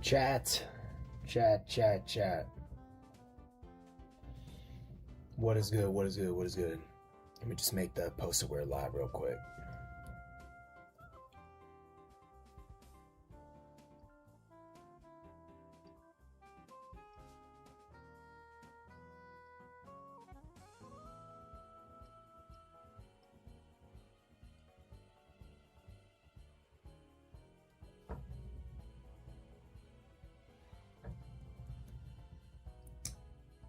Chat, chat. What is good? What is good? What is good? Let me just make the post aware live real quick.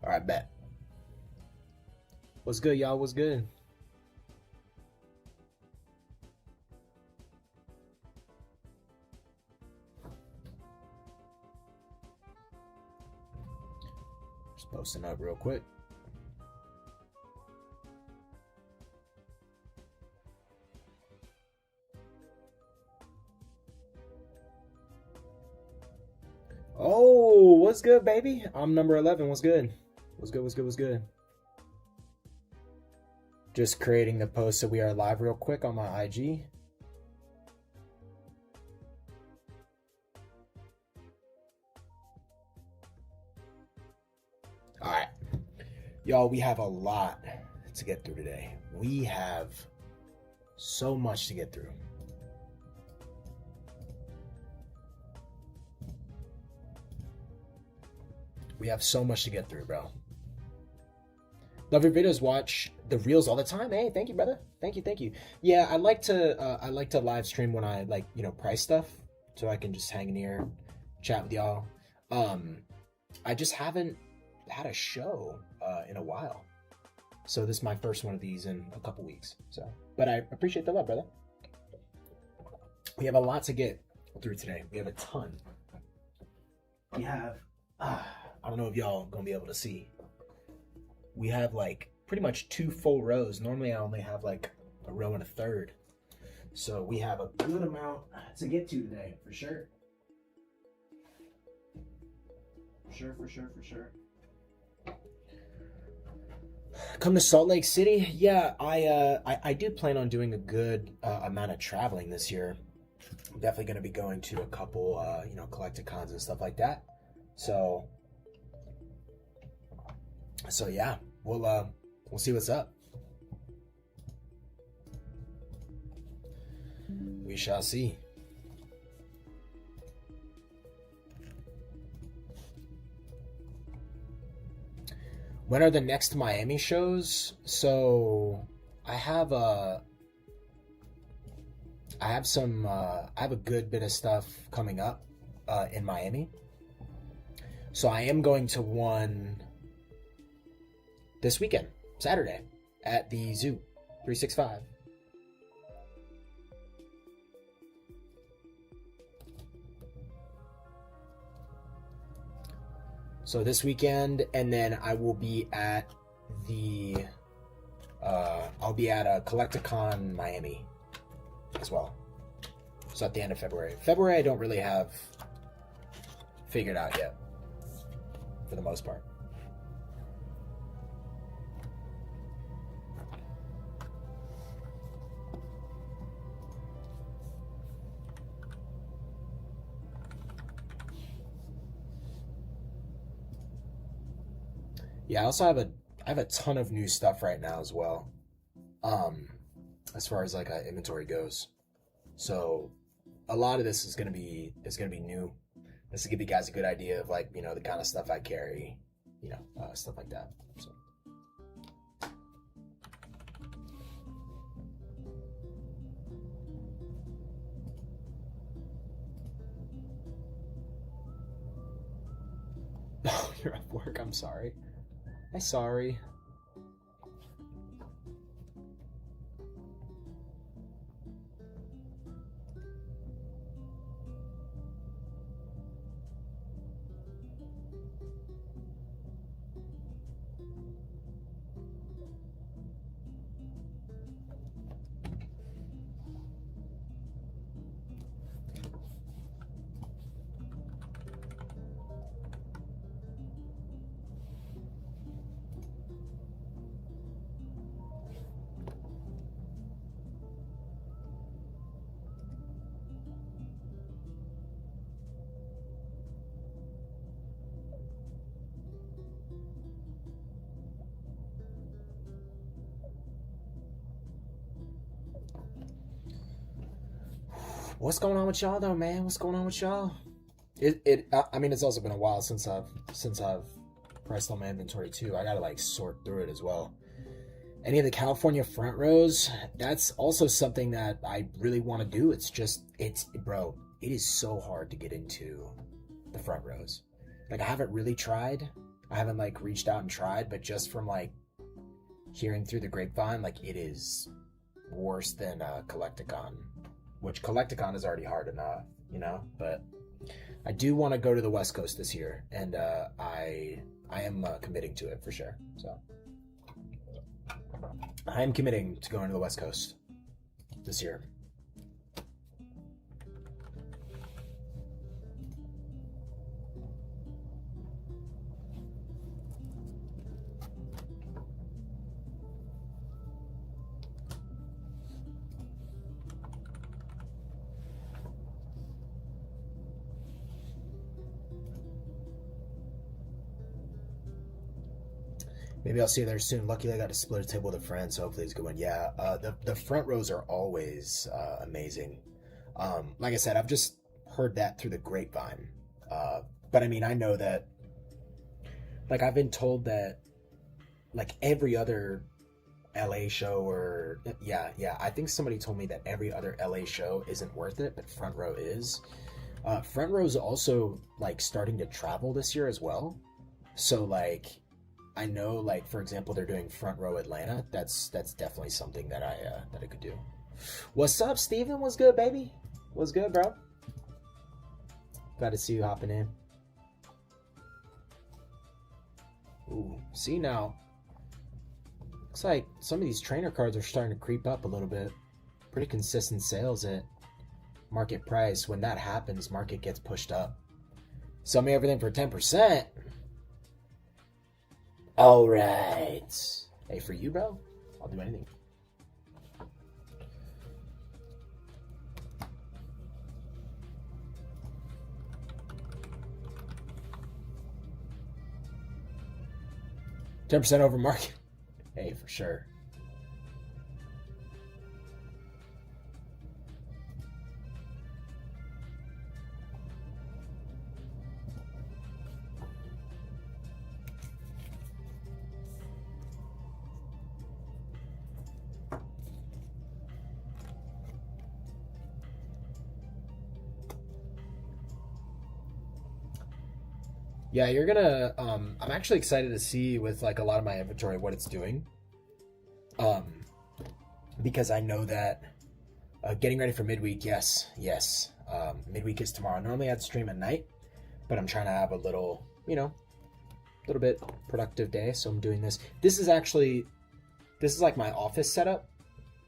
All right, bet. What's good, y'all? What's good? Just posting up real quick. Oh, what's good, baby? I'm number 11. What's good? What's good? What's good? What's good? Just creating the post so we are live real quick on my IG. All right. Y'all, we have a lot to get through today. We have so much to get through. We have so much to get through, bro. Love your videos. Watch the reels all the time. Hey, thank you, brother. Thank you. Yeah, I like to live stream when I price stuff, so I can just hang in here, chat with y'all. I just haven't had a show in a while, so this is my first one of these in a couple weeks. So, but I appreciate the love, brother. We have a lot to get through today. We have a ton. We have. I don't know if y'all gonna be able to see. We have like pretty much 2 full rows. Normally I only have like a row and a third. So we have a good amount to get to today, for sure. For sure. Come to Salt Lake City? Yeah, I do plan on doing a good amount of traveling this year. I'm definitely gonna be going to a couple Collecticons and stuff like that. So yeah, we'll see what's up. We shall see. When are the next Miami shows? So I have a good bit of stuff coming up in Miami. So I am going to one this weekend, Saturday, at the Zoo 365. So this weekend, and then I will be at the I'll be at a Collecticon Miami as well. So at the end of February. February I don't really have figured out yet, for the most part. Yeah, I also have a ton of new stuff right now as well. As far as inventory goes. So a lot of this is gonna be new. This will give you guys a good idea of the kind of stuff I carry, stuff like that. So. Oh, you're at work. I'm sorry. I'm sorry. What's going on with y'all though, man? What's going on with y'all? I mean, it's also been a while since I've priced on my inventory too. I gotta like sort through it as well. Any of the California front rows, that's also something that I really want to do. Bro, it is so hard to get into the front rows. Like, I haven't really tried. I haven't, like, reached out and tried, but just from, like, hearing through the grapevine, like, it is worse than Collecticon, which Collecticon is already hard enough, you know? But I do want to go to the West Coast this year, and I am committing to it for sure, so. I am committing to going to the West Coast this year. Maybe I'll see you there soon. Luckily, I got to split a table with a friend, so hopefully it's a good one. Yeah, the front rows are always amazing. Like I said, I've just heard that through the grapevine. But I mean, I know that, like, I've been told that, like, every other LA show I think somebody told me that every other LA show isn't worth it, but front row is. Front row is also, like, starting to travel this year as well. So, like, I know, like, for example, they're doing front row Atlanta. That's definitely something that I could do. What's up, Steven? What's good, baby? What's good, bro? Glad to see you hopping in. Ooh, see now. Looks like some of these trainer cards are starting to creep up a little bit. Pretty consistent sales at market price. When that happens, market gets pushed up. Sell me everything for 10%. All right. Hey, for you, bro, I'll do anything. $10% over market. Hey, for sure. Yeah, you're gonna. I'm actually excited to see with like a lot of my inventory what it's doing. Um, because I know that getting ready for midweek. Yes. Midweek is tomorrow. Normally I'd stream at night, but I'm trying to have a little, little bit productive day. So I'm doing this. This is like my office setup.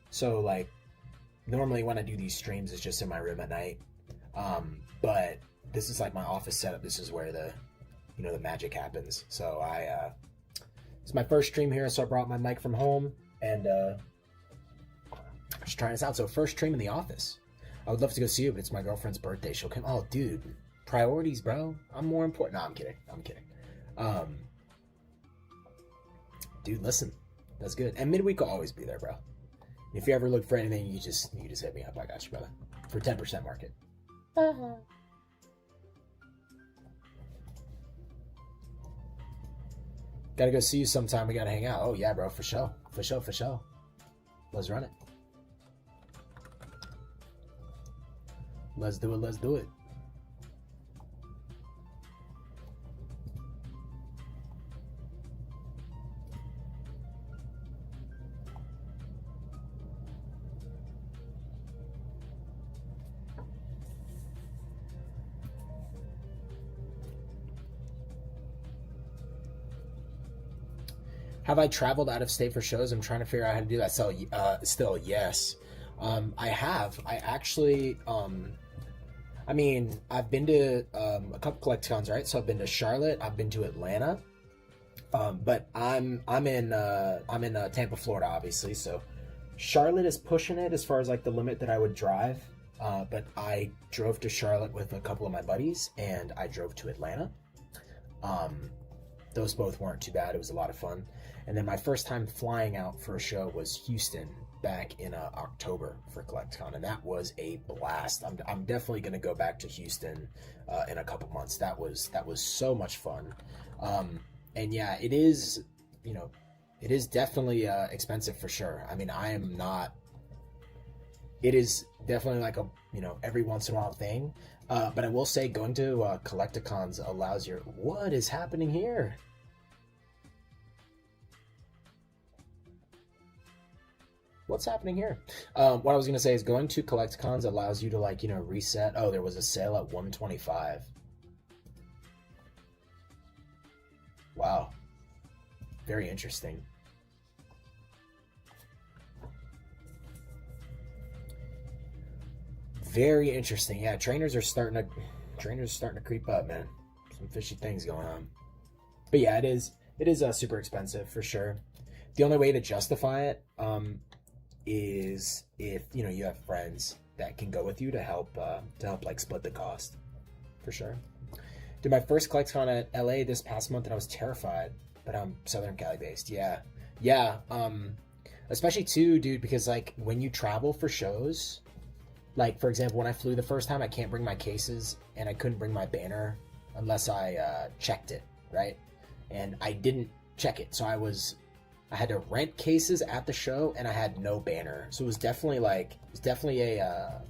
So like, normally when I do these streams, it's just in my room at night. But this is like my office setup. This is where the magic happens. So it's my first stream here, so I brought my mic from home and just trying this out. So first stream in the office. I would love to go see you, but it's my girlfriend's birthday. She'll come. Oh, dude, priorities, bro. I'm more important. No, I'm kidding. Dude, listen, that's good. And midweek will always be there, bro. If you ever look for anything, you just hit me up. I got you, brother. For 10% market. Gotta go see you sometime. We gotta hang out. Oh, yeah, bro. For sure. Let's run it. Let's do it. Have I traveled out of state for shows? I'm trying to figure out how to do that. So, still, yes. I have. I actually, I've been to a couple Collecticons, right? So I've been to Charlotte. I've been to Atlanta. But I'm in Tampa, Florida, obviously. So Charlotte is pushing it as far as like the limit that I would drive. But I drove to Charlotte with a couple of my buddies, and I drove to Atlanta. Those both weren't too bad. It was a lot of fun. And then my first time flying out for a show was Houston. back in October for CollectCon, and that was a blast. I'm definitely going to go back to Houston in a couple months. That was so much fun. And yeah, it is, you know, it is definitely expensive for sure. I mean, I am not. It is definitely like a, every once in a while thing. But I will say, going to Collecticons allows your. What is happening here? What's happening here? What I was gonna say is going to Collecticons allows you to, like, reset. Oh, there was a sale at 125. Wow, very interesting. Very interesting. Yeah, trainers are starting to creep up, man. Some fishy things going on. But yeah, it is super expensive for sure. The only way to justify it is if you have friends that can go with you to help like split the cost for sure. Did my first CollectCon at LA this past month, and I was terrified. But I'm Southern Cali based. Yeah, yeah. Especially too, dude, because like when you travel for shows, like for example, when I flew the first time, I can't bring my cases, and I couldn't bring my banner unless I checked it, right? And I didn't check it, so I had to rent cases at the show, and I had no banner. So it was definitely a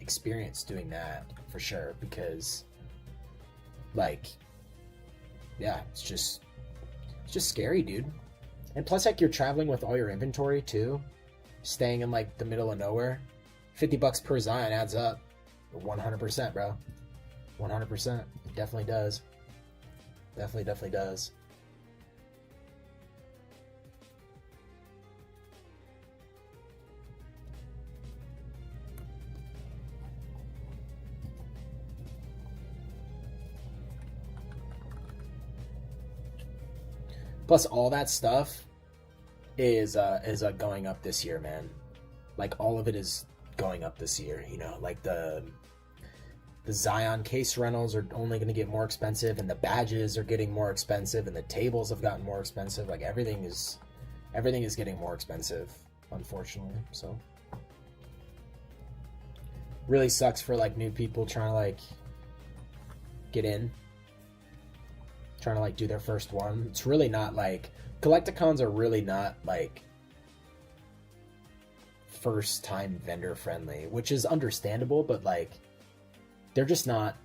experience doing that for sure, because like, yeah, it's just scary, dude. And plus, like, you're traveling with all your inventory too, staying in like the middle of nowhere. $50 per Zion adds up. 100%, bro. 100%. It definitely does. Definitely does. Plus, all that stuff is going up this year, man. Like, all of it is going up this year. Like the Zion case rentals are only going to get more expensive, and the badges are getting more expensive, and the tables have gotten more expensive. Like, everything is getting more expensive, unfortunately. So really sucks for like new people trying to like get in, trying to like do their first one. It's really not like Collecticons are really not like first time vendor friendly, which is understandable, but like they're just not,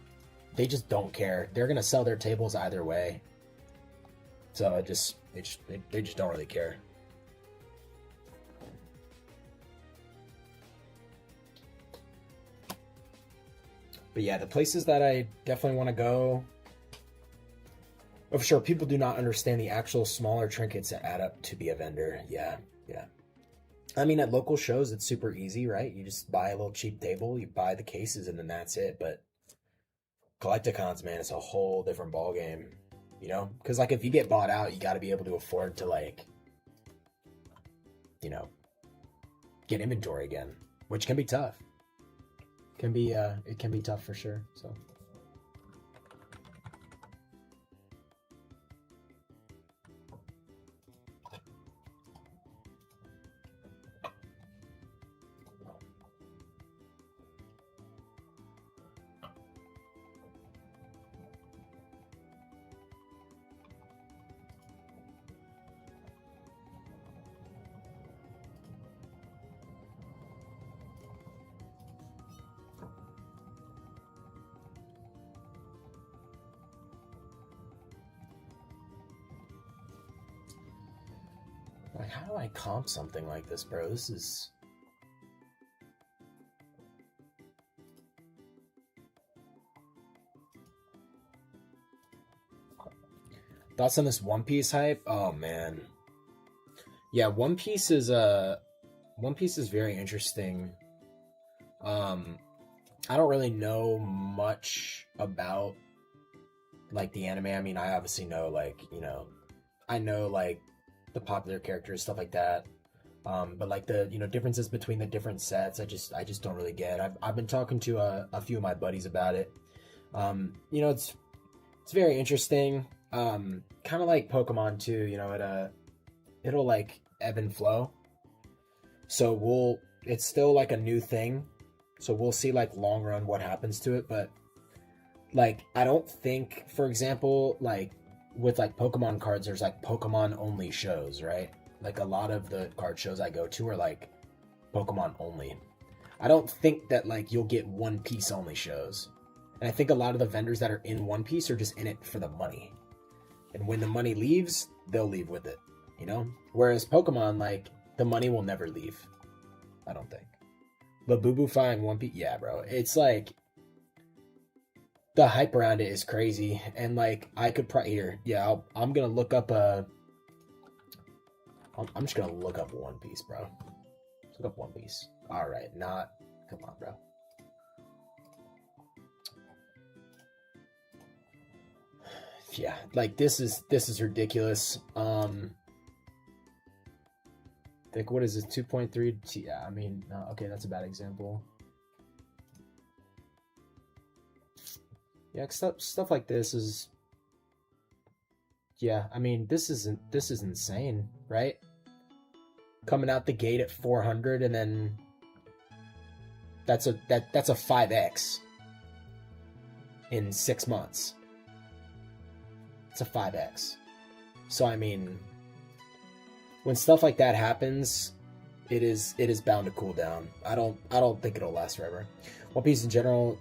they just don't care. They're gonna sell their tables either way. So they just don't really care. But yeah, the places that I definitely want to go. Oh, for sure, people do not understand the actual smaller trinkets that add up to be a vendor. Yeah, yeah. I mean, at local shows, it's super easy, right? You just buy a little cheap table, you buy the cases, and then that's it. But Collecticons, man, it's a whole different ball game, Because like if you get bought out, you got to be able to afford to like, you know, get inventory again, which can be tough. It can be tough for sure. So. Like, how do I comp something like this, bro? This is. Thoughts on this One Piece hype? Oh man, yeah, One Piece is very interesting. Um, I don't really know much about like the anime. I mean, I obviously know like I know like the popular characters, stuff like that. But like the differences between the different sets, I just don't really get. I've been talking to a few of my buddies about it. It's very interesting. Kind of like Pokemon too. It'll like ebb and flow. So it's still like a new thing. So we'll see like long run what happens to it, but like I don't think, for example, like with like Pokemon cards, there's like Pokemon only shows, right? Like a lot of the card shows I go to are like Pokemon only. I don't think that like you'll get One Piece only shows. And I think a lot of the vendors that are in One Piece are just in it for the money. And when the money leaves, they'll leave with it, you know? Whereas Pokemon, like, the money will never leave. I don't think. Labubu and One Piece, yeah, bro. It's like the hype around it is crazy, and like I could probably here, yeah. I'm gonna look up I'm just gonna look up One Piece, bro. Let's look up One Piece. All right, not come on, bro. Yeah, like this is ridiculous. Like what is this 2.3? Yeah, I mean, no, okay, that's a bad example. Yeah, stuff like this is, yeah, I mean, this is insane, right? Coming out the gate at 400 and then that's a 5x in 6 months. It's a 5x. So I mean, when stuff like that happens, it is bound to cool down. I don't think it'll last forever. One Piece in general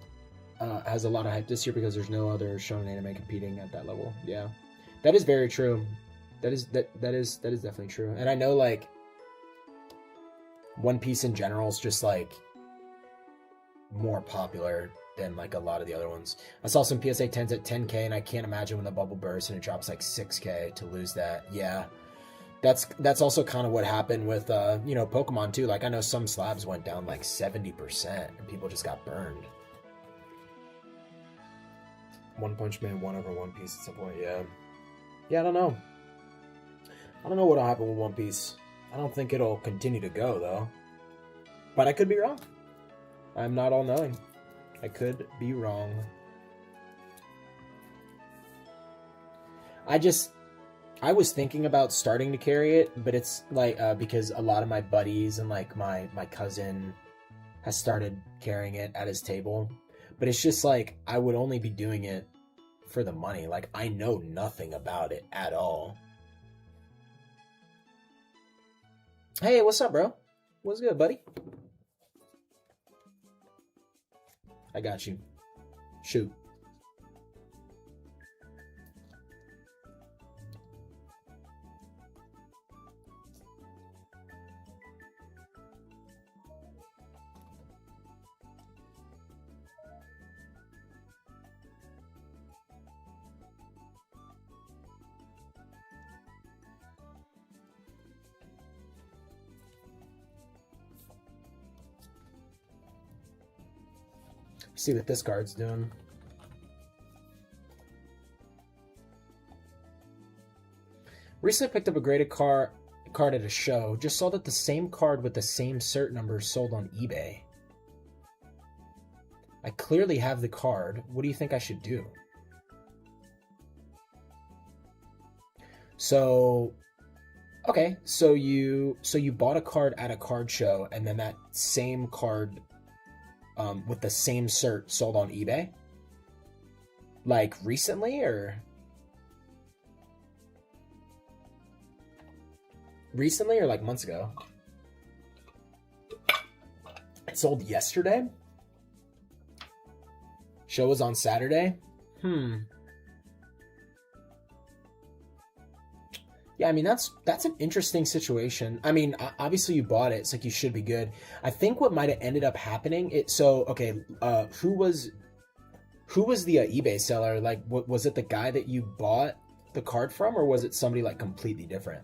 has a lot of hype this year because there's no other shonen anime competing at that level. Yeah, that is very true. That is definitely true. And I know like One Piece in general is just like more popular than like a lot of the other ones. I saw some PSA 10s at 10k, and I can't imagine when the bubble bursts and it drops like 6k to lose that. Yeah, that's also kind of what happened with Pokemon too. Like I know some slabs went down like 70% and people just got burned. One Punch Man won over One Piece at some point. Yeah, I don't know what'll happen with One Piece. I don't think it'll continue to go though, but I could be wrong. I'm not all knowing. I could be wrong. I was thinking about starting to carry it, but it's like because a lot of my buddies and like my cousin has started carrying it at his table, but it's just like I would only be doing it for the money. Like I know nothing about it at all. Hey, what's up, bro? What's good, buddy? I got you. Shoot. See what this card's doing. Recently picked up a graded card at a show. Just saw that the same card with the same cert number sold on eBay. I clearly have the card. What do you think I should do? So, okay, so you bought a card at a card show, and then that same card with the same cert sold on eBay? Like recently or? Recently or like months ago? It sold yesterday? Show was on Saturday? Yeah, I mean that's an interesting situation. I mean, obviously you bought it. It's like you should be good. I think what might have ended up happening. Who was the eBay seller? Like, was it the guy that you bought the card from, or was it somebody like completely different?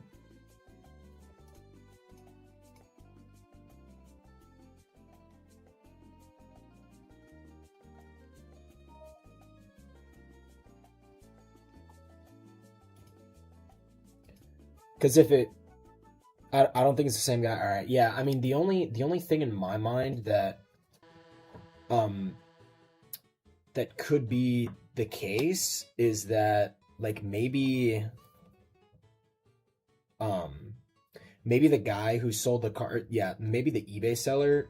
Because if it, I don't think it's the same guy. All right, yeah. I mean, the only thing in my mind um that could be the case is that like um maybe the guy who sold the card, yeah, maybe the eBay seller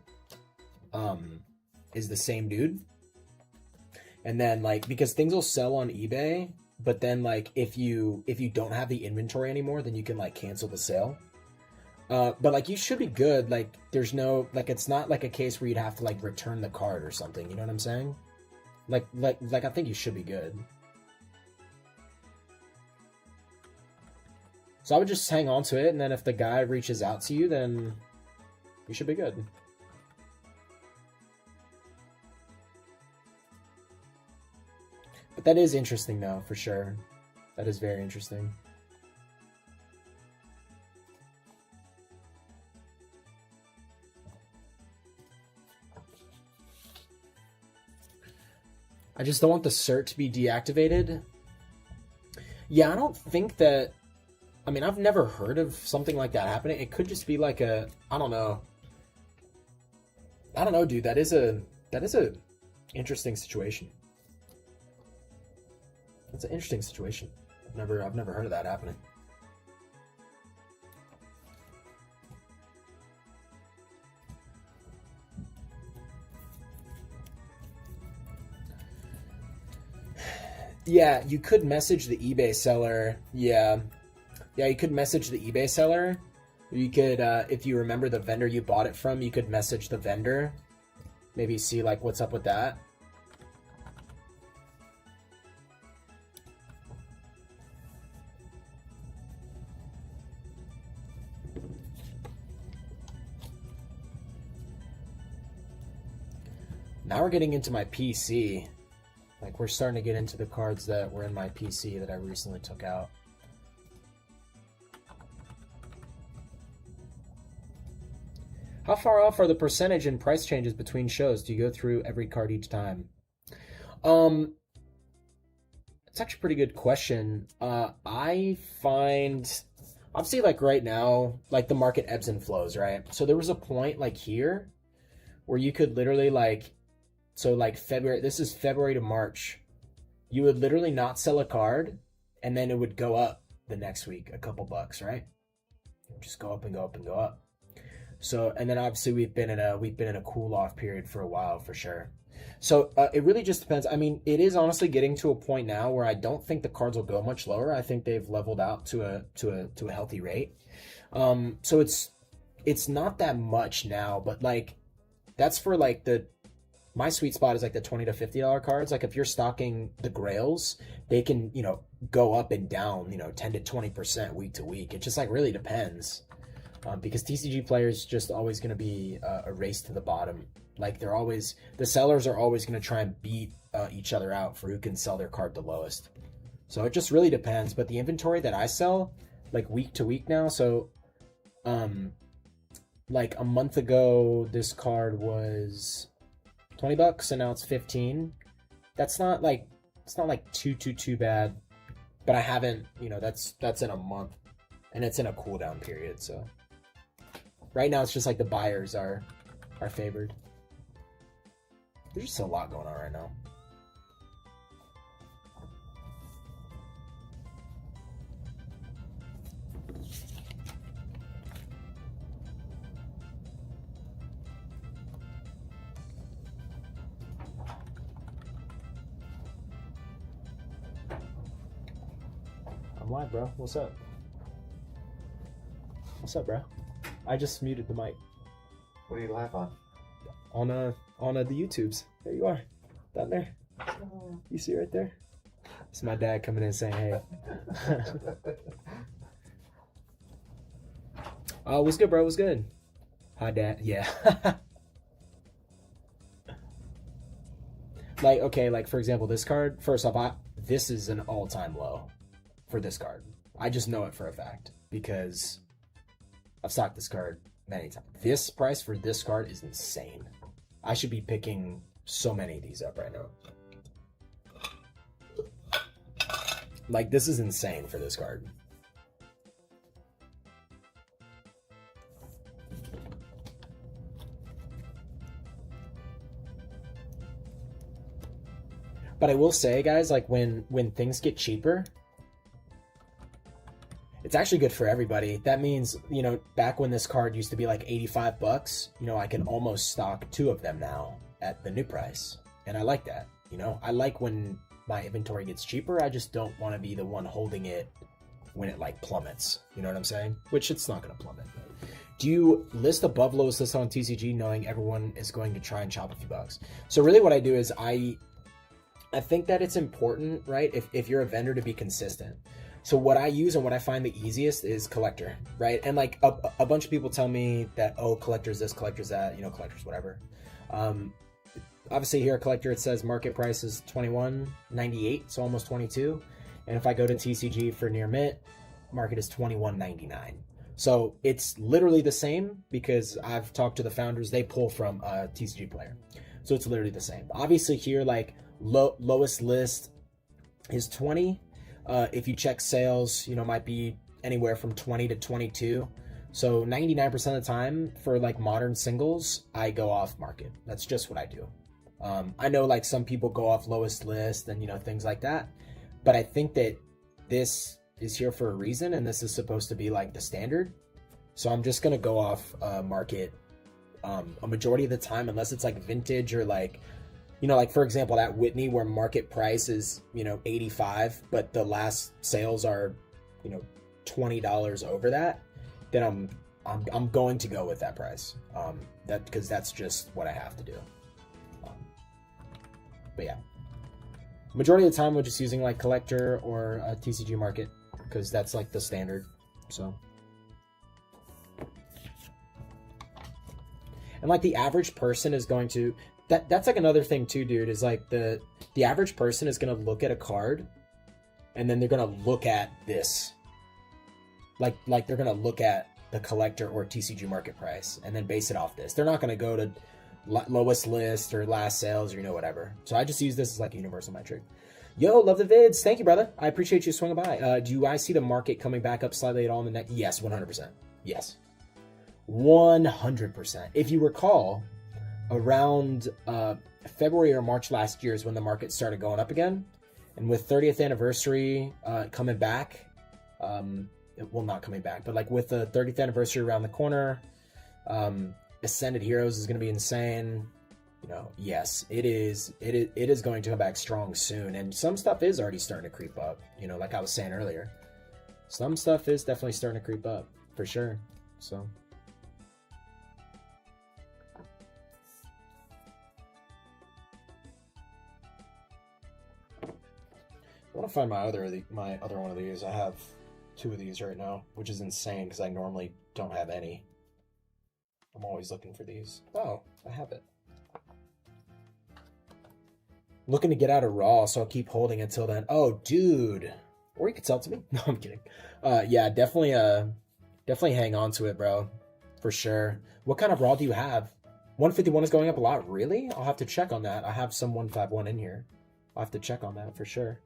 is the same dude. And then like because things will sell on eBay, but then like if you don't have the inventory anymore, then you can like cancel the sale. But like you should be good. Like there's no like it's not like a case where you'd have to like return the card or something. You know what I'm saying? Like I think you should be good. So I would just hang on to it, and then if the guy reaches out to you, then you should be good. But that is interesting, though, for sure. That is very interesting. I just don't want the cert to be deactivated. Yeah, I don't think that. I mean, I've never heard of something like that happening. It could just be like a. I don't know. I don't know, dude. That is a interesting situation. It's an interesting situation. I've never heard of that happening. Yeah, you could message the eBay seller. Yeah, yeah, you could message the eBay seller. You could, if you remember the vendor you bought it from, you could message the vendor. Maybe see like what's up with that. Now we're getting into my PC. Like we're starting to get into the cards that were in my PC that I recently took out. How far off are the percentage and price changes between shows? Do you go through every card each time? Um, it's actually a pretty good question. I find obviously like right now, like the market ebbs and flows, right? So there was a point like here where you could literally like so like February, this is February to March. You would literally not sell a card and then it would go up the next week a couple bucks, right? It would just go up and go up and go up. So and then obviously we've been in a cool off period for a while for sure. So it really just depends. I mean, it is honestly getting to a point now where I don't think the cards will go much lower. I think they've leveled out to a healthy rate. So it's not that much now, but like that's for like the my sweet spot is like the $20 to $50 cards. Like if you're stocking the grails, they can, go up and down, 10 to 20% week to week. It just like really depends. Because TCG players just always going to be a race to the bottom. Like the sellers are always going to try and beat each other out for who can sell their card the lowest. So it just really depends. But the inventory that I sell, like week to week now, so like a month ago, this card was $20 and now it's 15. That's not like it's not like too bad. But I haven't, that's in a month and it's in a cooldown period, so right now it's just like the buyers are favored. There's just a lot going on right now. I'm live, bro. What's up? What's up, bro? I just muted the mic. What are you live on? On the YouTubes. There you are. Down there. You see right there? It's my dad coming in saying hey. What's good, bro? What's good? Hi, Dad. Yeah. Like, okay, like for example, this card, first off, this is an all-time low for this card. I just know it for a fact because I've stocked this card many times. This price for this card is insane. I should be picking so many of these up right now. Like, this is insane for this card. But I will say, guys, like when things get cheaper, It's actually good for everybody. That means, back when this card used to be like $85, I can almost stock 2 of them now at the new price. And I like that. I like when my inventory gets cheaper. I just don't want to be the one holding it when it like plummets. You know what I'm saying? Which it's not going to plummet. Do you list above lowest list on TCG knowing everyone is going to try and chop a few bucks? So really what I do is I think that it's important, right? If you're a vendor, to be consistent. So what I use and what I find the easiest is collector, right? And like a bunch of people tell me that, oh, collector's this, collector's that, collector's whatever. Obviously here at collector, it says market price is $21.98, so almost 22. And if I go to TCG for near mint, market is $21.99. So it's literally the same because I've talked to the founders, they pull from a TCG player. So it's literally the same. Obviously here, like lowest list is 20. If you check sales, might be anywhere from 20 to 22. So 99% of the time for like modern singles, I go off market. That's just what I do. I know like some people go off lowest list and, things like that. But I think that this is here for a reason and this is supposed to be like the standard. So I'm just going to go off market a majority of the time, unless it's like vintage or like, like for example, that Whitney where market price is, 85, but the last sales are, $20 over that, then I'm going to go with that price. Because that's just what I have to do. But yeah, majority of the time we're just using like collector or a TCG market because that's like the standard. So, and like the average person is going to, that's like another thing too, dude, is like the average person is going to look at a card and then they're going to look at this. Like they're going to look at the collector or TCG market price and then base it off this. They're not going to go to lowest list or last sales or, whatever. So I just use this as like a universal metric. Yo, love the vids. Thank you, brother. I appreciate you swinging by. Do I see the market coming back up slightly at all in the next? Yes, 100%. Yes. 100%. If you recall, around February or March last year is when the market started going up again. And with 30th anniversary coming back, well, not coming back, but like with the 30th anniversary around the corner, Ascended Heroes is going to be insane. Yes, it is going to come back strong soon. And some stuff is already starting to creep up. Like I was saying earlier, some stuff is definitely starting to creep up for sure. So. I want to find my other one of these. I have 2 of these right now, which is insane because I normally don't have any. I'm always looking for these. Oh, I have it. Looking to get out of Raw, so I'll keep holding until then. Oh, dude. Or you could sell it to me. No, I'm kidding. Yeah, definitely hang on to it, bro. For sure. What kind of Raw do you have? 151 is going up a lot. Really? I'll have to check on that. I have some 151 in here. I'll have to check on that for sure.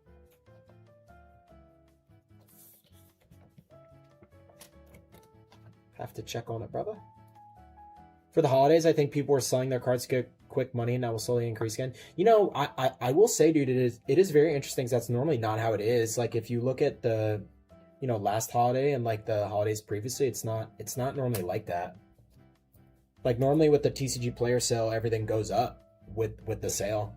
Have to check on it, brother. For the holidays, I think people were selling their cards to get quick money, and that will slowly increase again. I will say, dude, it is very interesting. That's normally not how it is. Like if you look at the, last holiday and like the holidays previously, it's not normally like that. Like normally with the TCG player sale, everything goes up with the sale.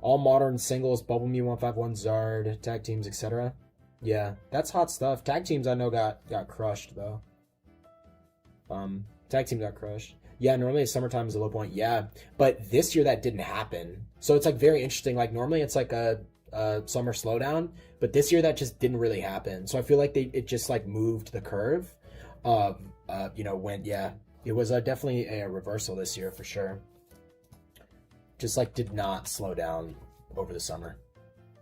All modern singles, Bubble Me 151, Zard, tag teams, etc. Yeah, that's hot stuff. Tag teams I know got crushed though. Tag team got crushed. Yeah, normally summertime is a low point. Yeah, but this year that didn't happen. So it's like very interesting. Like normally it's like a summer slowdown, but this year that just didn't really happen. So I feel like it just like moved the curve. It was definitely a reversal this year for sure. Just like did not slow down over the summer.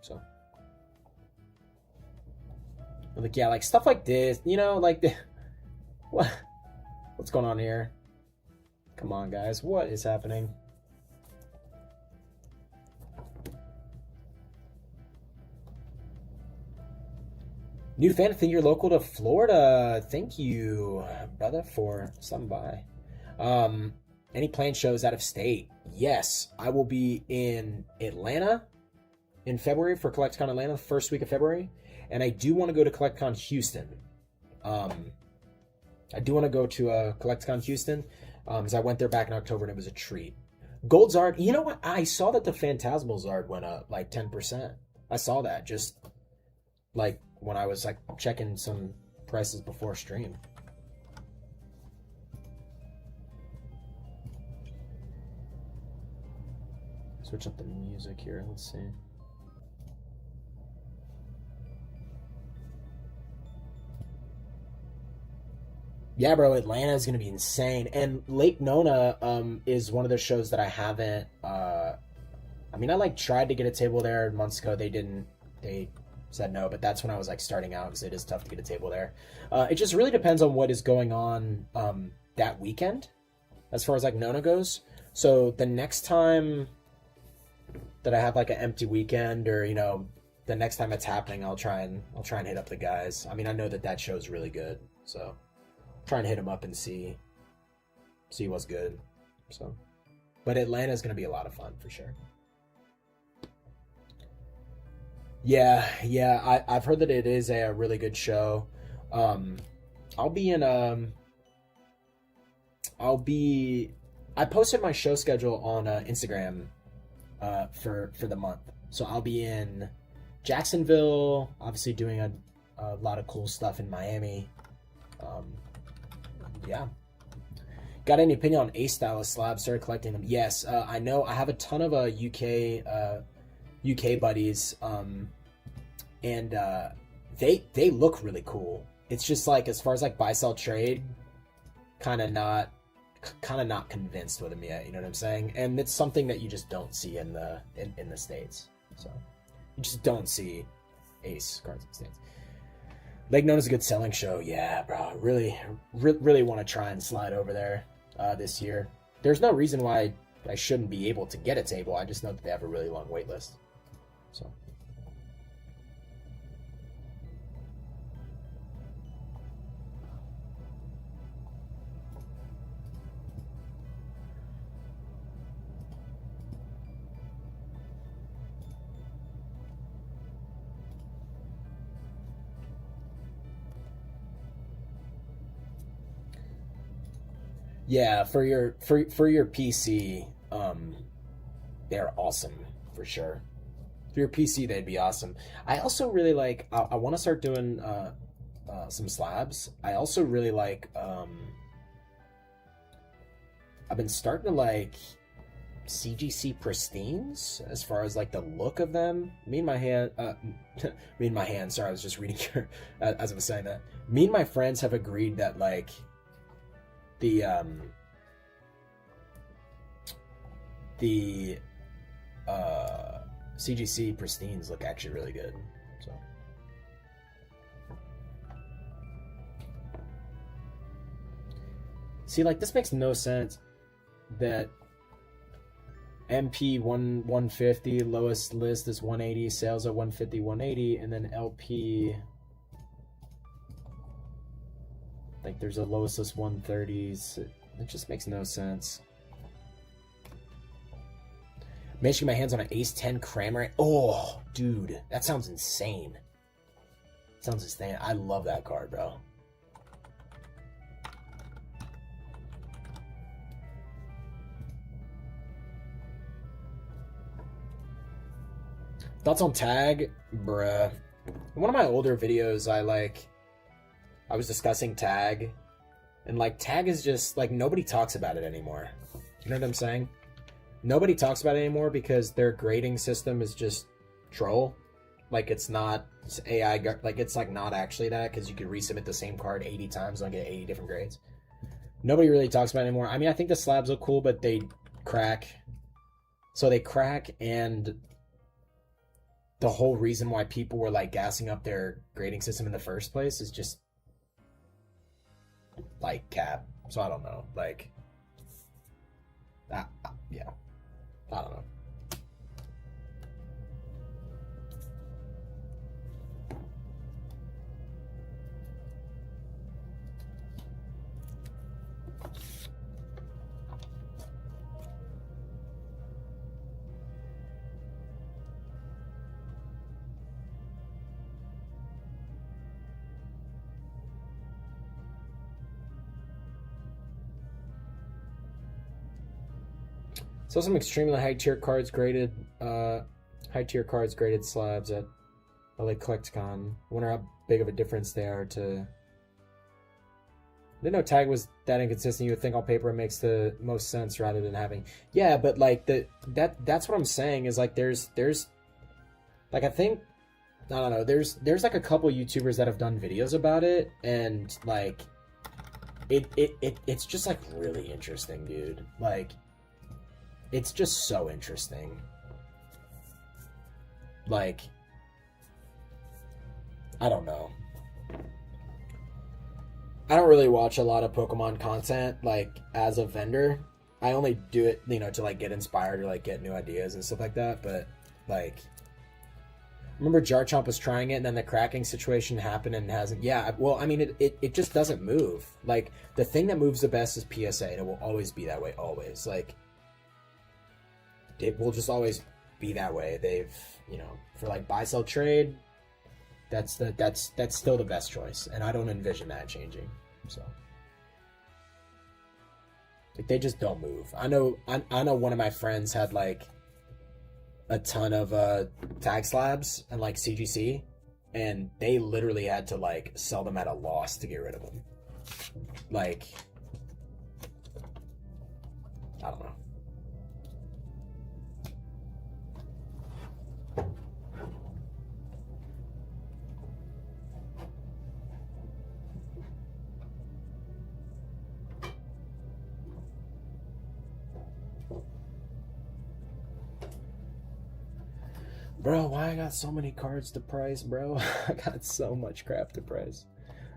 So like yeah, like stuff like this, like what's going on here? Come on, guys. What is happening? New fan, I think you're local to Florida. Thank you, brother, for stopping by. Any planned shows out of state? Yes, I will be in Atlanta in February for CollectCon Atlanta, the first week of February. And I do want to go to CollectCon Houston I do want to go to CollectCon Houston, because I went there back in October and it was a treat. Gold Zard, you know what? I saw that the Phantasmal Zard went up like 10%. I saw that just like when I was like checking some prices before stream. Switch up the music here. Let's see. Yeah, bro, Atlanta is gonna be insane, and Lake Nona is one of the shows that I haven't. I mean, I like tried to get a table there months ago. They didn't. They said no, but that's when I was like starting out because it is tough to get a table there. It just really depends on what is going on that weekend, as far as like Nona goes. So the next time that I have like an empty weekend, or you know, the next time it's happening, I'll try and hit up the guys. I mean, I know that show's really good, so try and hit them up and see what's good. So, but Atlanta's gonna be a lot of fun for sure. Yeah, I've heard that it is a really good show. I'll be in I posted my show schedule on Instagram for the month. So I'll be in Jacksonville, obviously doing a lot of cool stuff in Miami. Yeah. Got any opinion on A Stylist slabs? Started collecting them. Yes, I know. I have a ton of UK buddies, and they look really cool. It's just like as far as like buy sell trade, kind of not convinced with them yet. You know what I'm saying? And it's something that you just don't see in the States. So you just don't see Ace cards in the States. Lake Nona's a good selling show. Yeah, bro. Really want to try and slide over there this year. There's no reason why I shouldn't be able to get a table. I just know that they have a really long wait list. So. Yeah, for your PC, they're awesome for sure. For your PC, they'd be awesome. I also really like. I want to start doing some slabs. I also really like. I've been starting to like CGC pristines as far as like the look of them. Me and my hand. Me and my hand. Sorry, I was just reading here as I was saying that. Me and my friends have agreed that like the CGC pristines look actually really good. So see, like this makes no sense that MP 150 lowest list is 180, sales are 150 180, and then LP like there's a lowest list 130s. It just makes no sense. Managed to get my hands on an Ace 10 Kramer. Oh, dude, that sounds insane. Sounds insane. I love that card, bro. Thoughts on Tag? Bruh. In one of my older videos, I was discussing Tag, and like Tag is just like nobody talks about it anymore. You know what I'm saying? Nobody talks about it anymore because their grading system is just troll. Like it's AI, like it's like not actually that, because you could resubmit the same card 80 times and get 80 different grades. Nobody really talks about it anymore. I mean, I think the slabs look cool, but they crack. So they crack, and the whole reason why people were like gassing up their grading system in the first place is just like cap. So I don't know. Like, yeah, I don't know. So some extremely high tier cards graded, high tier cards graded slabs at LA Collecticon. I wonder how big of a difference they are to. I didn't know tag was that inconsistent. You would think on paper it makes the most sense rather than having. Yeah, but like that's what I'm saying is like there's like I think I don't know there's like a couple YouTubers that have done videos about it and like it's just like really interesting, dude. Like it's just so interesting. Like I don't know. I don't really watch a lot of Pokemon content, like, as a vendor. I only do it, you know, to, like, get inspired or, like, get new ideas and stuff like that. But, like, remember Garchomp was trying it and then the cracking situation happened and hasn't. Yeah, well, I mean, it just doesn't move. Like, the thing that moves the best is PSA, and it will always be that way, always. Like, it will just always be that way. They've, you know, for, like, buy-sell trade, that's still the best choice, and I don't envision that changing. So, like, they just don't move. I know one of my friends had like a ton of tag slabs and like CGC, and they literally had to like sell them at a loss to get rid of them. Like, I don't know. Bro, why I got so many cards to price, bro? I got so much crap to price.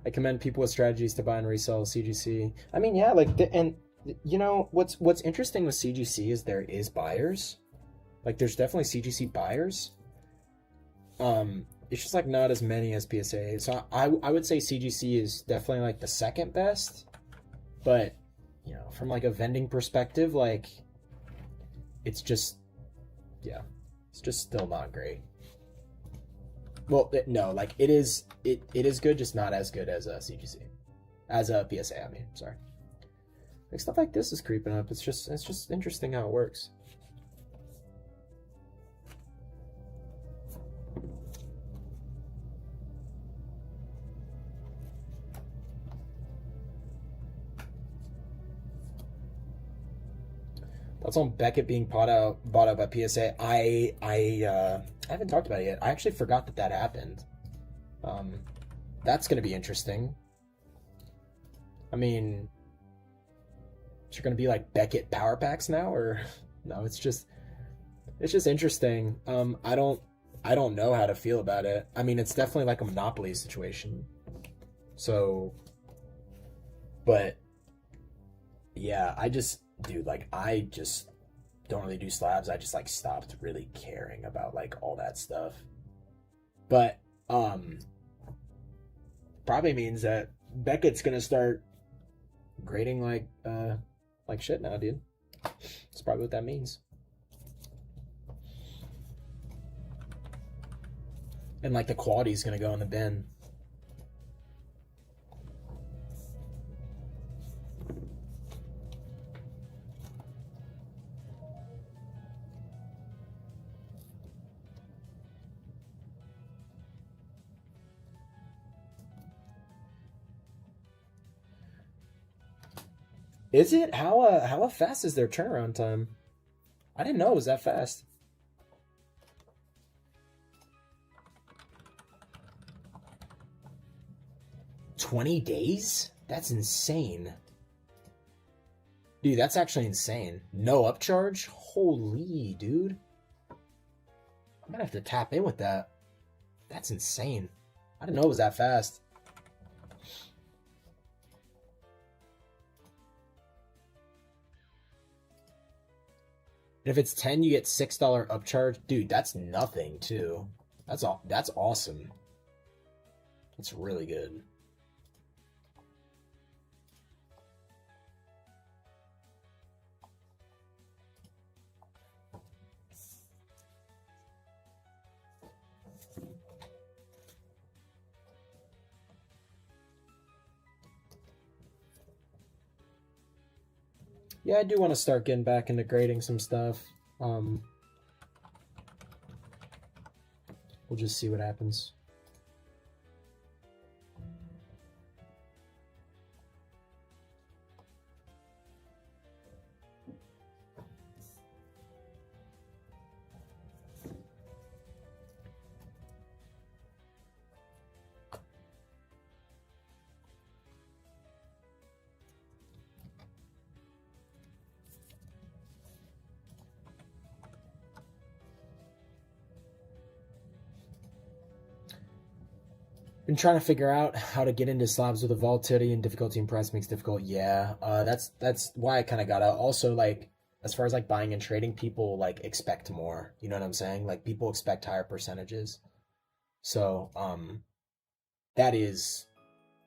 I commend people with strategies to buy and resell CGC. I mean, yeah, like, and you know what's interesting with CGC is there is buyers. Like, there's definitely CGC buyers. It's just like not as many as PSA. So I would say CGC is definitely like the second best, but you know, from like a vending perspective, like, it's just, yeah. It's just still not great. Well, no, like it is good, just not as good as a CGC, as a PSA. I mean, sorry. Like stuff like this is creeping up. It's just interesting how it works. Thoughts on Beckett being bought out by PSA? I haven't talked about it yet. I actually forgot that happened. That's gonna be interesting. I mean, is there gonna be like Beckett power packs now, or no? It's just interesting. I don't know how to feel about it. I mean, it's definitely like a Monopoly situation. So, but yeah, dude, like, I just don't really do slabs. I just like stopped really caring about like all that stuff. But probably means that Beckett's gonna start grading like shit now, dude. That's probably what that means. And like the quality's gonna go in the bin. Is it? How fast is their turnaround time? I didn't know it was that fast. $20? That's insane. Dude, that's actually insane. No upcharge? Holy, dude. I'm gonna have to tap in with that. That's insane. I didn't know it was that fast. And if it's 10, you get $6 upcharge. Dude, that's nothing, too. That's awesome. That's really good. Yeah, I do want to start getting back into grading some stuff. Um, we'll just see what happens. Been trying to figure out how to get into slabs with the volatility and difficulty and price makes difficult. Yeah, that's why I kind of got out. Also, like as far as like buying and trading, people like expect more. You know what I'm saying? Like people expect higher percentages. So that is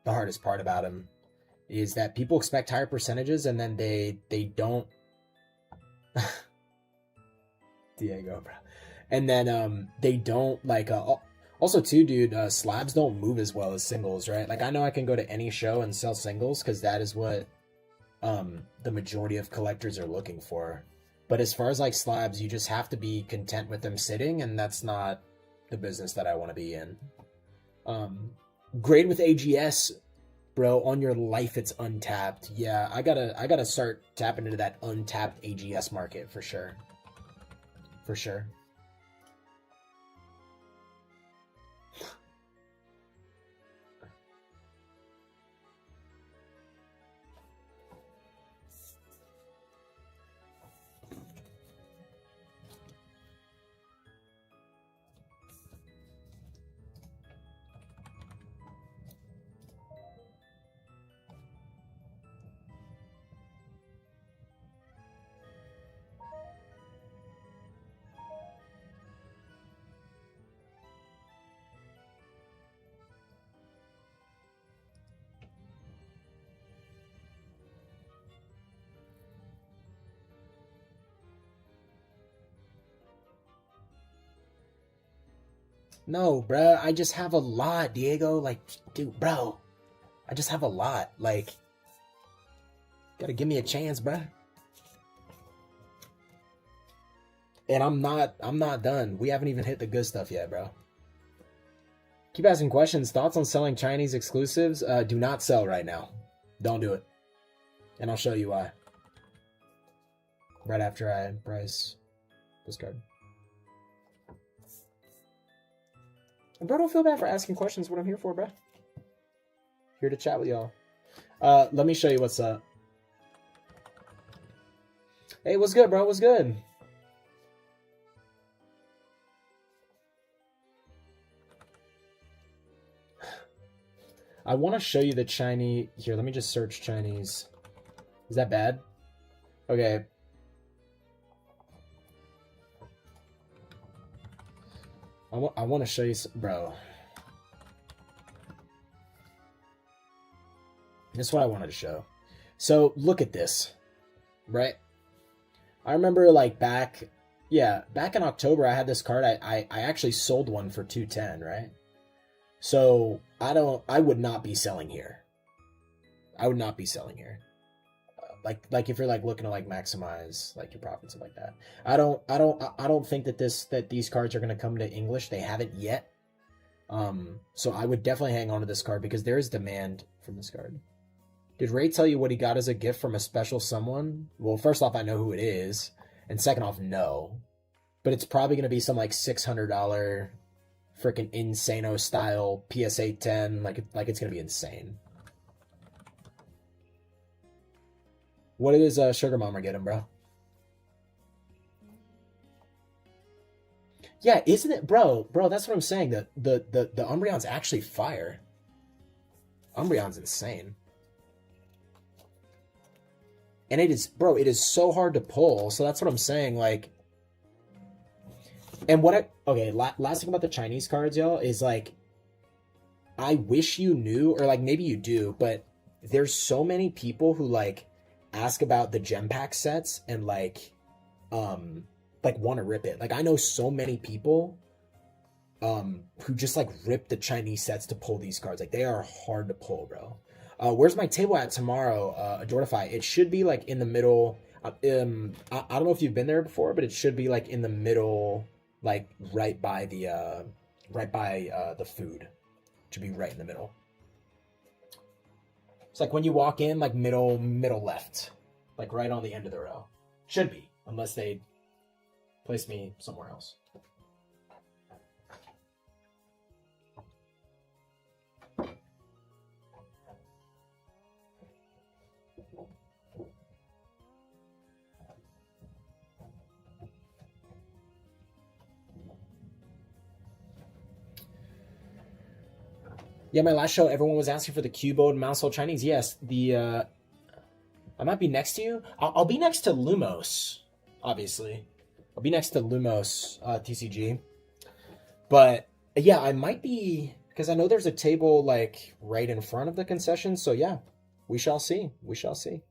the hardest part about them is that people expect higher percentages and then they don't. Diego, bro. And then they don't like also too, dude, slabs don't move as well as singles, right? Like I know I can go to any show and sell singles because that is what the majority of collectors are looking for. But as far as like slabs, you just have to be content with them sitting, and that's not the business that I want to be in. Um, Grade with AGS, bro. On your life, it's untapped. Yeah, I gotta start tapping into that untapped AGS market for sure, for sure. No, bro, I just have a lot, Diego. Like, dude, bro, I just have a lot. Like, gotta give me a chance, bro. And I'm not done. We haven't even hit the good stuff yet, bro. Keep asking questions. Thoughts on selling Chinese exclusives? Do not sell right now. Don't do it. And I'll show you why. Right after I price this card. And bro, don't feel bad for asking questions. What I'm here for, bro. Here to chat with y'all. Let me show you what's up. Hey, what's good, bro? What's good? I want to show you the Chinese. Here, let me just search Chinese. Is that bad? Okay. I want to show you, bro. This is what I wanted to show. So look at this, right? I remember like back in October, I had this card. I actually sold one for 210, right? So I would not be selling here. I would not be selling here. Like if you're like looking to like maximize like your profits and like that. I don't think that these cards are gonna come to English. They haven't yet. So I would definitely hang on to this card because there is demand from this card. Did Ray tell you what he got as a gift from a special someone? Well, first off, I know who it is, and second off, no. But it's probably gonna be some like $600 freaking Insano style PSA 10. Like it's gonna be insane. What is Sugar Mama getting, bro? Yeah, isn't it, bro? Bro, that's what I'm saying. The Umbreon's actually fire. Umbreon's insane. And it is, bro, it is so hard to pull. So that's what I'm saying. Like, and okay, last thing about the Chinese cards, y'all, is like, I wish you knew, or like maybe you do, but there's so many people who like ask about the gem pack sets and like want to rip it. Like I know so many people who just like rip the Chinese sets to pull these cards. Like they are hard to pull, bro. Where's my table at tomorrow, Adortify? It should be like in the middle. I don't know if you've been there before, but it should be like in the middle, like right by the food. It should be right in the middle. It's like when you walk in, like middle left, like right on the end of the row. Should be, unless they place me somewhere else. Yeah, my last show, everyone was asking for the Cubo and Mouse Chinese. Yes, I might be next to you. I'll be next to Lumos, obviously. I'll be next to Lumos TCG. But yeah, I might be, because I know there's a table like right in front of the concession. So yeah, we shall see. We shall see.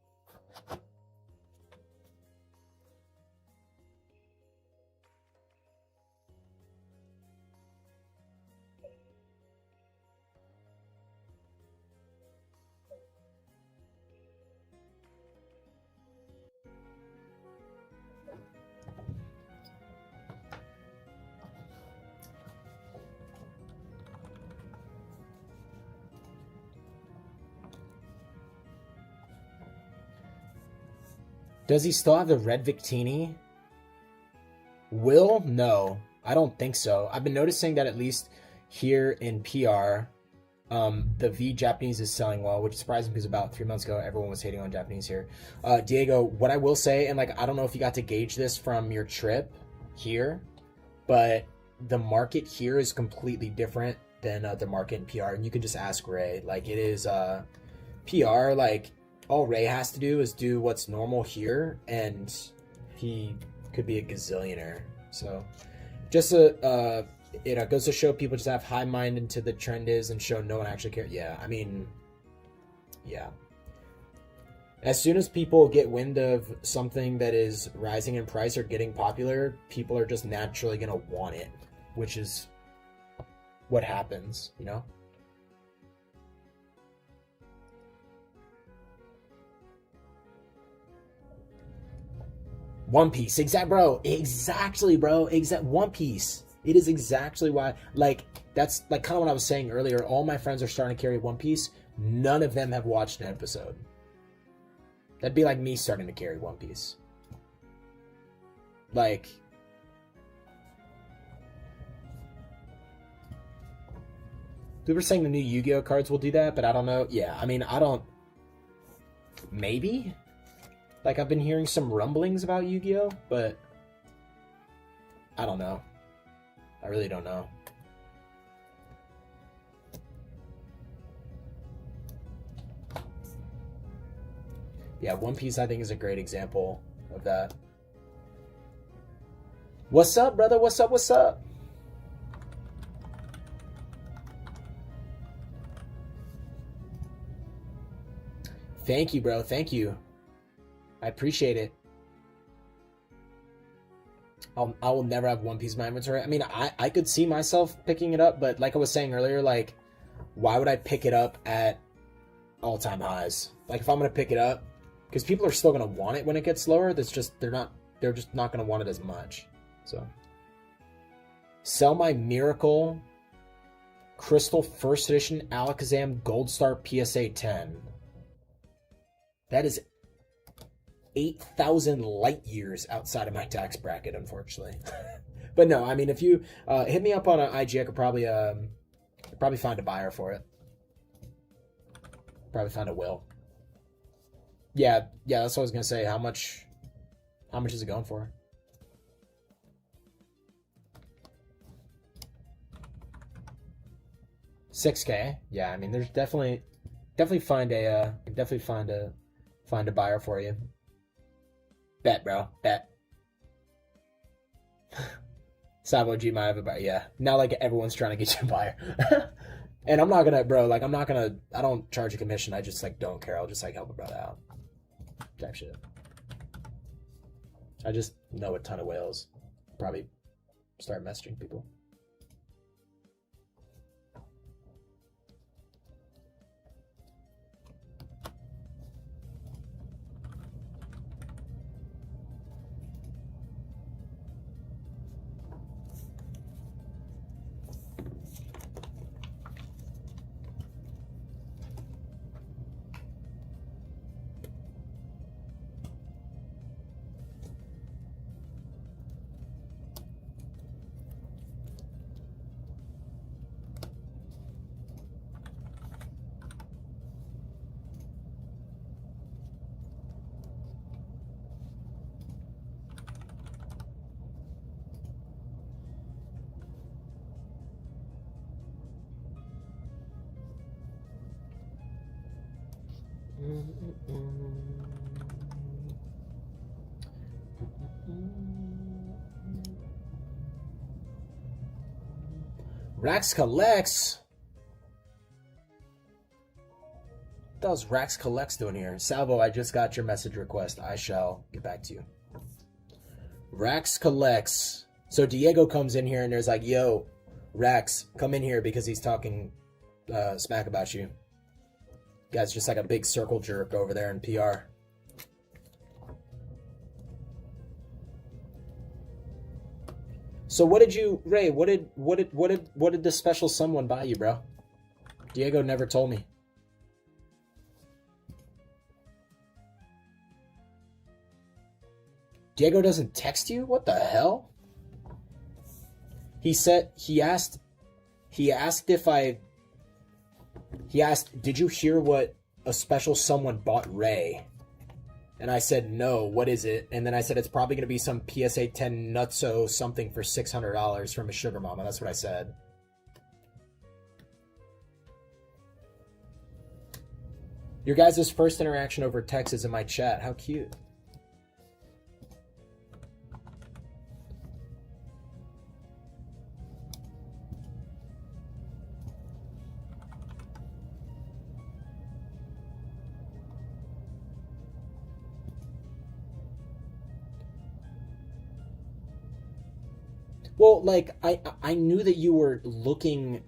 Does he still have the red Victini? Will? No, I don't think so. I've been noticing that at least here in PR, the V Japanese is selling well, which is surprising because about 3 months ago, everyone was hating on Japanese here. Diego, what I will say, and like, I don't know if you got to gauge this from your trip here, but the market here is completely different than the market in PR. And you can just ask Ray. Like, it is PR, like, all Ray has to do is do what's normal here, and he could be a gazillionaire. So, just it goes to show people just have high mind into the trend is and show no one actually cares. Yeah, I mean, yeah. As soon as people get wind of something that is rising in price or getting popular, people are just naturally gonna want it, which is what happens, you know? One Piece, exactly, bro. One Piece. It is exactly why, like, that's like kind of what I was saying earlier. All my friends are starting to carry One Piece. None of them have watched an episode. That'd be like me starting to carry One Piece. Like, people are saying the new Yu-Gi-Oh cards will do that, but I don't know. Yeah, I mean, I don't. Maybe. Like, I've been hearing some rumblings about Yu-Gi-Oh, but I don't know. I really don't know. Yeah, One Piece, I think, is a great example of that. What's up, brother? What's up? What's up? Thank you, bro. Thank you. I appreciate it. I will never have One Piece in my inventory. I mean, I could see myself picking it up, but like I was saying earlier, like, why would I pick it up at all-time highs? Like, if I'm gonna pick it up, because people are still gonna want it when it gets lower. That's just they're just not gonna want it as much. So, sell my Miracle Crystal First Edition Alakazam Gold Star PSA 10. That is 8,000 light years outside of my tax bracket, unfortunately. But no, I mean, if you hit me up on an IG, I could probably find a buyer for it. Probably find a will. Yeah, that's what I was gonna say. How much is it going for? $6K. Yeah, I mean, there's definitely find a buyer for you. Bet, bro. Bet. Sabo G might have a buyer. Yeah. Now, like, everyone's trying to get you a buyer. And I'm not gonna, bro, like, I don't charge a commission. I just, like, don't care. I'll just, like, help a brother out. Type shit. I just know a ton of whales. Probably start messaging people. Rax collects. What was Rax collects doing here? Salvo, I just got your message request. I shall get back to you. Rax collects. So Diego comes in here and there's like, yo, Rax, come in here because he's talking smack about you. Guy's just like a big circle jerk over there in PR. So what did you, Ray? What did the special someone buy you, bro? Diego never told me. Diego doesn't text you? What the hell? He asked, did you hear what a special someone bought Ray? And I said, no, what is it? And then I said, it's probably going to be some PSA 10 nutso something for $600 from a sugar mama. That's what I said. Your guys' first interaction over text is in my chat. How cute. Well, like, I knew that you were looking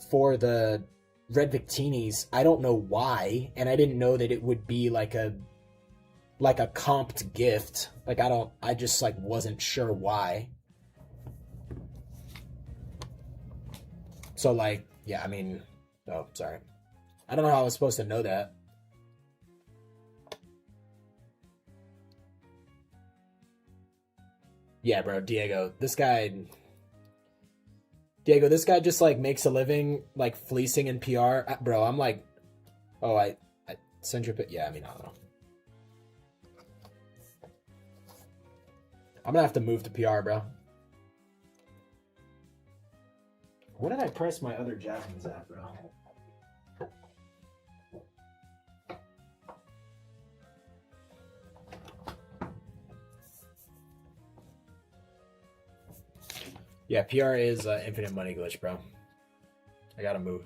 for the Red Victinis. I don't know why, and I didn't know that it would be like a comped gift. Like, I just, like, wasn't sure why. So, like, yeah, I mean, oh, sorry. I don't know how I was supposed to know that. Yeah, bro, Diego, this guy just, like, makes a living, like, fleecing in PR. Bro, I'm like, oh, I send your, yeah, I mean, I don't know. I'm gonna have to move to PR, bro. What did I press my other Jasmine's at, bro? Yeah, PR is infinite money glitch, bro. I gotta move.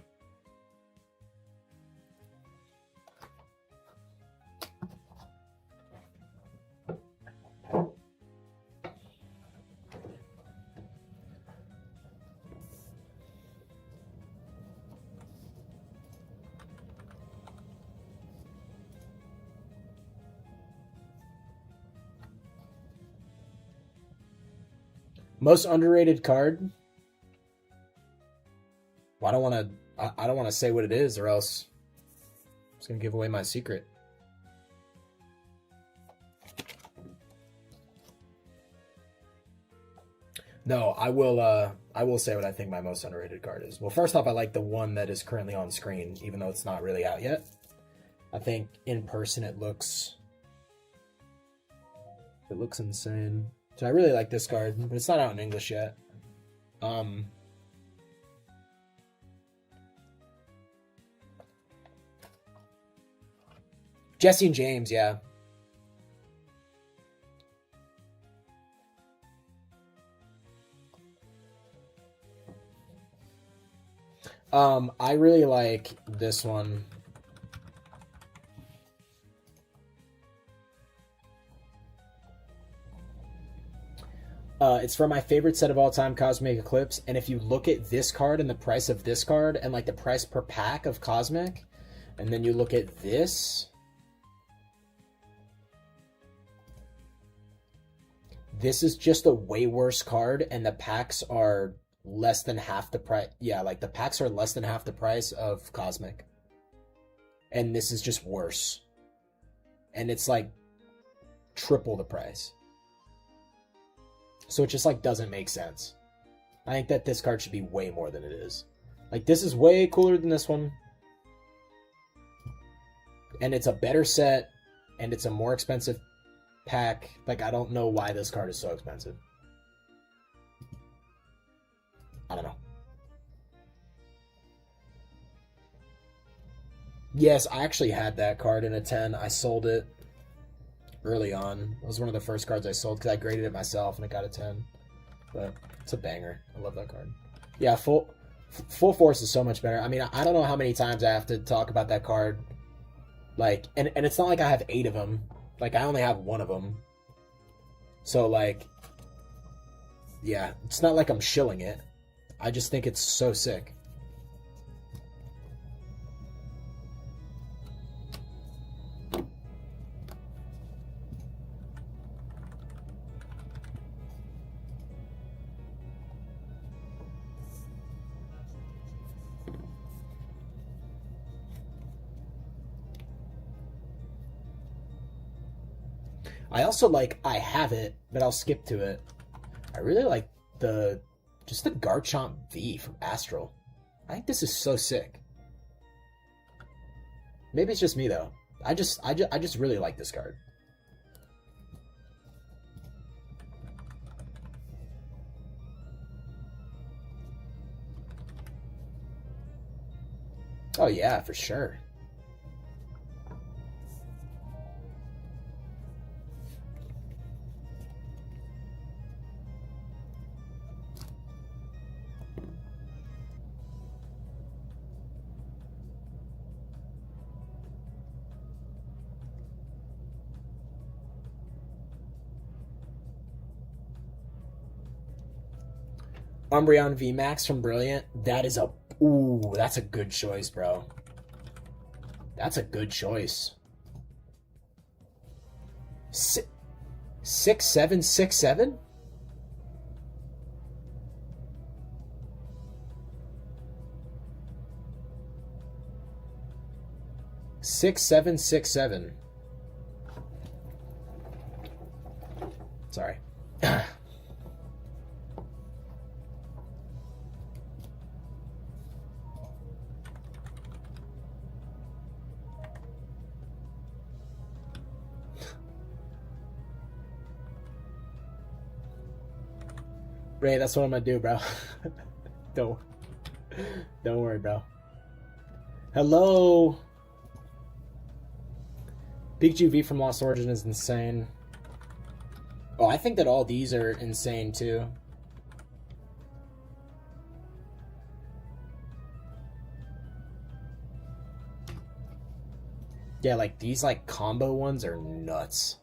Most underrated card? Well, I don't want to say what it is, or else it's gonna give away my secret. No, I will say what I think my most underrated card is. Well, first off, I like the one that is currently on screen, even though it's not really out yet. I think in person it looks insane. So I really like this card, but it's not out in English yet. Jesse and James, yeah. I really like this one. It's from my favorite set of all time, Cosmic Eclipse. And if you look at this card and the price of this card and like the price per pack of Cosmic, and then you look at this, this is just a way worse card, and the packs are less than half the price. Yeah, like the packs are less than half the price of Cosmic. And this is just worse. And it's like triple the price. So it just like doesn't make sense. I think that this card should be way more than it is. Like this is way cooler than this one. And it's a better set, and it's a more expensive pack. Like I don't know why this card is so expensive. I don't know. Yes, I actually had that card in a 10. I sold it early on. It was one of the first cards I sold because I graded it myself and it got a 10. But it's a banger. I love that card. Yeah, full force is so much better. I mean, I don't know how many times I have to talk about that card. Like, and it's not like I have 8 of them. Like, I only have 1 of them. So, like, yeah, it's not like I'm shilling it. I just think it's so sick. I also like I have it, but I'll skip to it. I really like the just the Garchomp V from Astral. I think this is so sick. Maybe it's just me though. I just really like this card. Oh yeah, for sure. Umbreon VMAX from Brilliant. That is a ooh, that's a good choice, bro. That's a good choice. 6767? 6767. Sorry. Ray, that's what I'm gonna do, bro. don't don't worry, bro. Hello. Pikachu V from Lost Origin is insane. Oh, I think that all these are insane too. Yeah, like these like combo ones are nuts.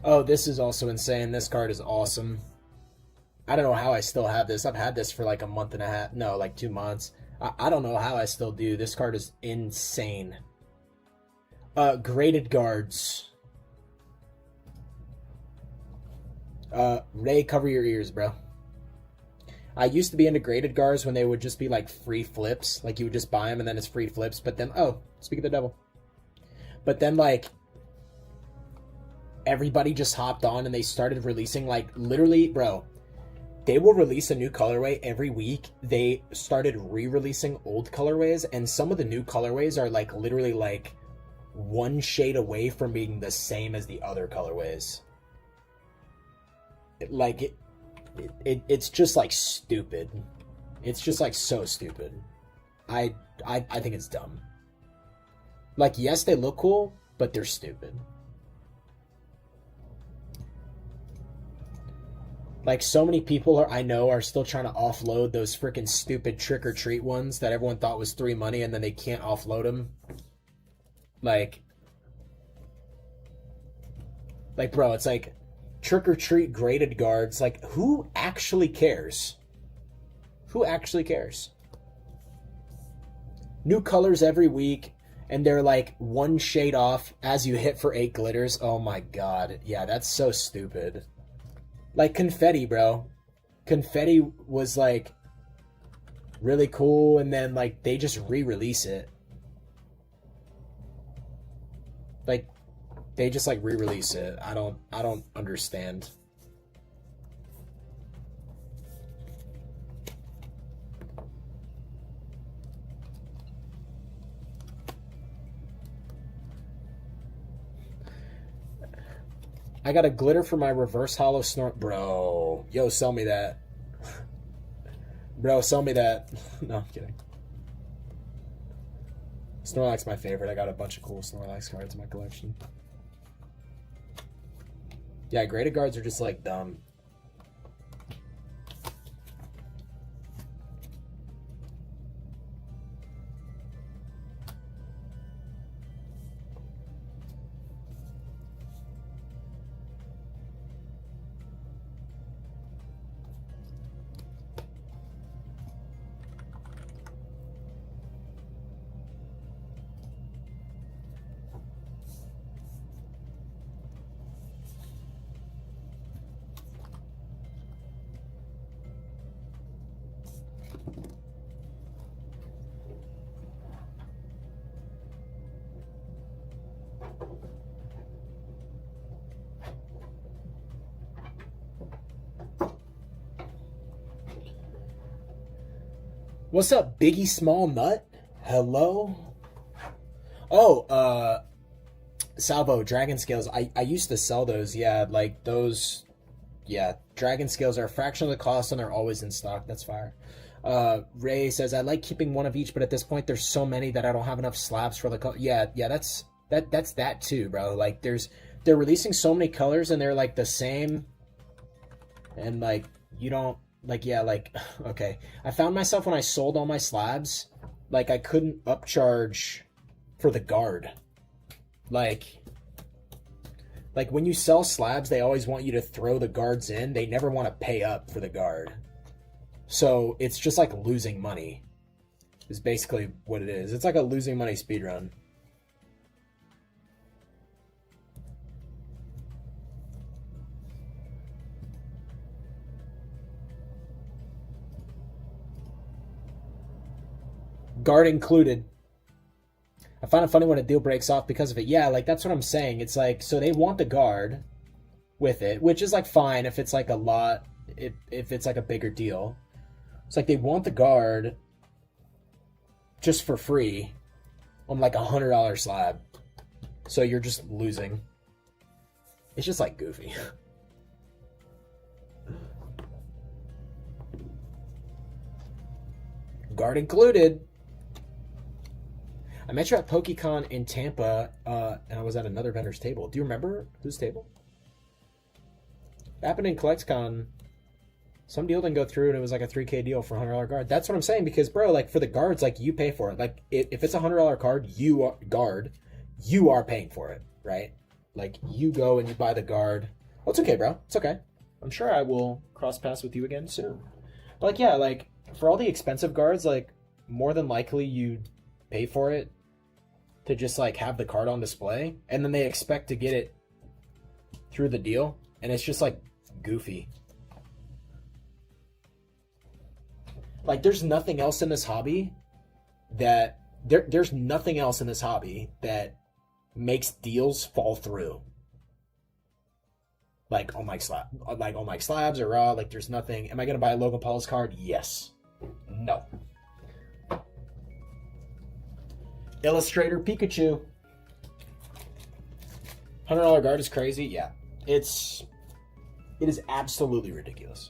Oh, this is also insane. This card is awesome. I don't know how I still have this. I've had this for like a month and a half. No, like 2 months. I don't know how I still do. This card is insane. Graded guards. Ray, cover your ears, bro. I used to be into graded guards when they would just be like free flips. Like you would just buy them and then it's free flips. But then, oh, speak of the devil. But then like everybody just hopped on and they started releasing like literally, bro. They will release a new colorway every week. They started re-releasing old colorways, and some of the new colorways are like literally like one shade away from being the same as the other colorways. It's just like stupid. It's just like so stupid. I think it's dumb. Like yes, they look cool, but they're stupid. Like, so many people I know are still trying to offload those freaking stupid Trick or Treat ones that everyone thought was 3 money and then they can't offload them. Like, bro, it's like Trick or Treat graded guards. Like, who actually cares? Who actually cares? New colors every week, and they're like one shade off as you hit for 8 glitters. Oh my god. Yeah, that's so stupid. Like Confetti, bro. Confetti was like really cool, and then like they just re-release it. Like, They just like re-release it. I don't understand. I got a glitter for my reverse hollow snort. Bro. Yo, sell me that. Bro, sell me that. No, I'm kidding. Snorlax's my favorite. I got a bunch of cool Snorlax cards in my collection. Yeah, graded guards are just like dumb. What's up, Biggie Small Nut? Hello? Oh, Salvo, Dragon Scales. I used to sell those, yeah, like those, yeah. Dragon Scales are a fraction of the cost and they're always in stock. That's fire. Ray says, I like keeping one of each, but at this point there's so many that I don't have enough slabs for the yeah, that's that too, bro. Like they're releasing so many colors and they're like the same, and like you don't like, yeah, like okay. I found myself when I sold all my slabs, like I couldn't upcharge for the guard. Like when you sell slabs, they always want you to throw the guards in. They never want to pay up for the guard. So it's just like losing money is basically what it is. It's like a losing money speedrun. Guard included. I find it funny when a deal breaks off because of it. Yeah, like that's what I'm saying. It's like, so they want the guard with it, which is like fine if it's like a lot, if it's like a bigger deal. It's like they want the guard just for free on like $100 slab. So you're just losing. It's just like goofy. Guard included. I met you at PokeCon in Tampa, and I was at another vendor's table. Do you remember whose table? It happened in CollectCon. Some deal didn't go through, and it was like a $3K deal for a $100 guard. That's what I'm saying, because, bro, like, for the guards, like, you pay for it. Like, if it's a $100 card, you are paying for it, right? Like, you go and you buy the guard. Oh, it's okay, bro. It's okay. I'm sure I will cross paths with you again soon. But, like, yeah, like, for all the expensive guards, like, more than likely you pay for it to just like have the card on display, and then they expect to get it through the deal, and it's just like goofy. Like there's nothing else in this hobby that there's nothing else in this hobby that makes deals fall through. Like on like slabs or raw, like there's nothing. Am I gonna buy a Logan Paul's card? Yes. No. Illustrator Pikachu. $100 guard is crazy. Yeah, it is absolutely ridiculous.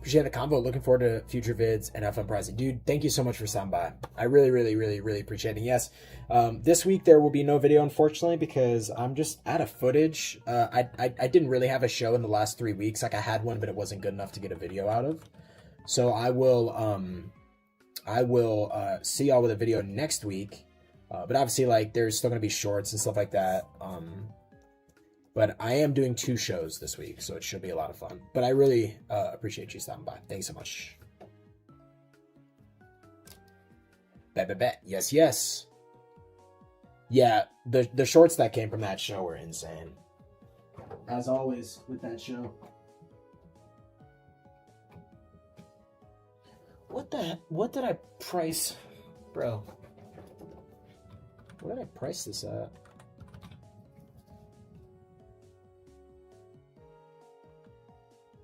Appreciate the convo. Looking forward to future vids and have fun pricing. Dude, thank you so much for stopping by. I really, really, really, really appreciate it. Yes, this week there will be no video, unfortunately, because I'm just out of footage. I didn't really have a show in the last 3 weeks. Like, I had one, but it wasn't good enough to get a video out of. So I will see y'all with a video next week. But obviously, like, there's still going to be shorts and stuff like that. But I am doing 2 shows this week, so it should be a lot of fun. But I really appreciate you stopping by. Thanks so much. Bet. Yes. Yeah, the shorts that came from that show were insane. As always with that show. What did I price? Bro. What did I price this at?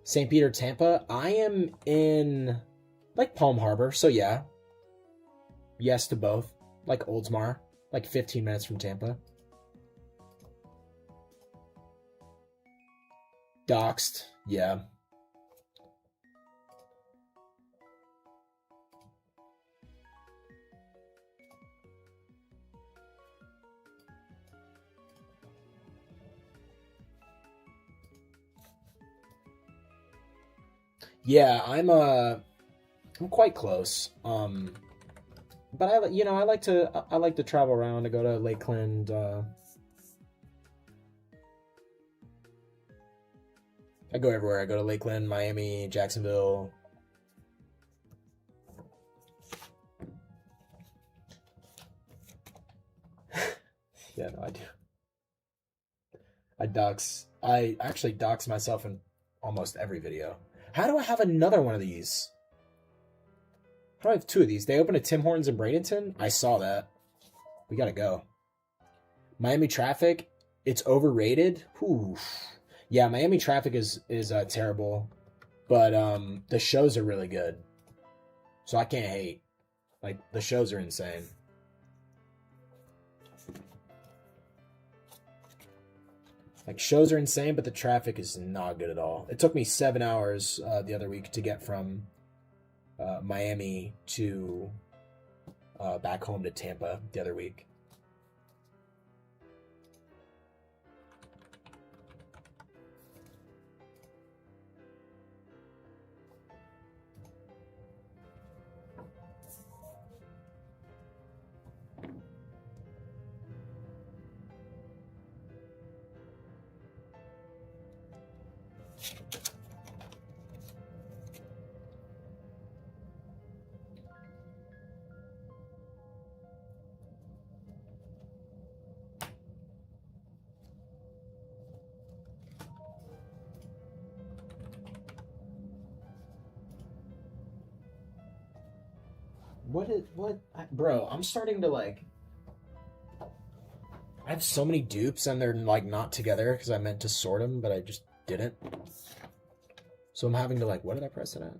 St. Peter, Tampa. I am in, like, Palm Harbor, so yeah. Yes to both. Like Oldsmar, like 15 minutes from Tampa. Doxed, yeah. Yeah, I'm quite close. But I like to travel around. To go to Lakeland. I go everywhere. I go to Lakeland, Miami, Jacksonville. Yeah, no, I do. I actually dox myself in almost every video. How do I have another one of these? How do I have 2 of these? They opened a Tim Hortons in Bradenton? I saw that. We gotta go. Miami traffic, it's overrated. Oof. Yeah, Miami traffic is terrible. But the shows are really good. So I can't hate. Like, the shows are insane. Like, shows are insane, but the traffic is not good at all. It took me 7 hours the other week to get from Miami to back home to Tampa the other week. Bro, I'm starting to, like, I have so many dupes and they're, like, not together because I meant to sort them, but I just didn't. So I'm having to, like, what did I press it at?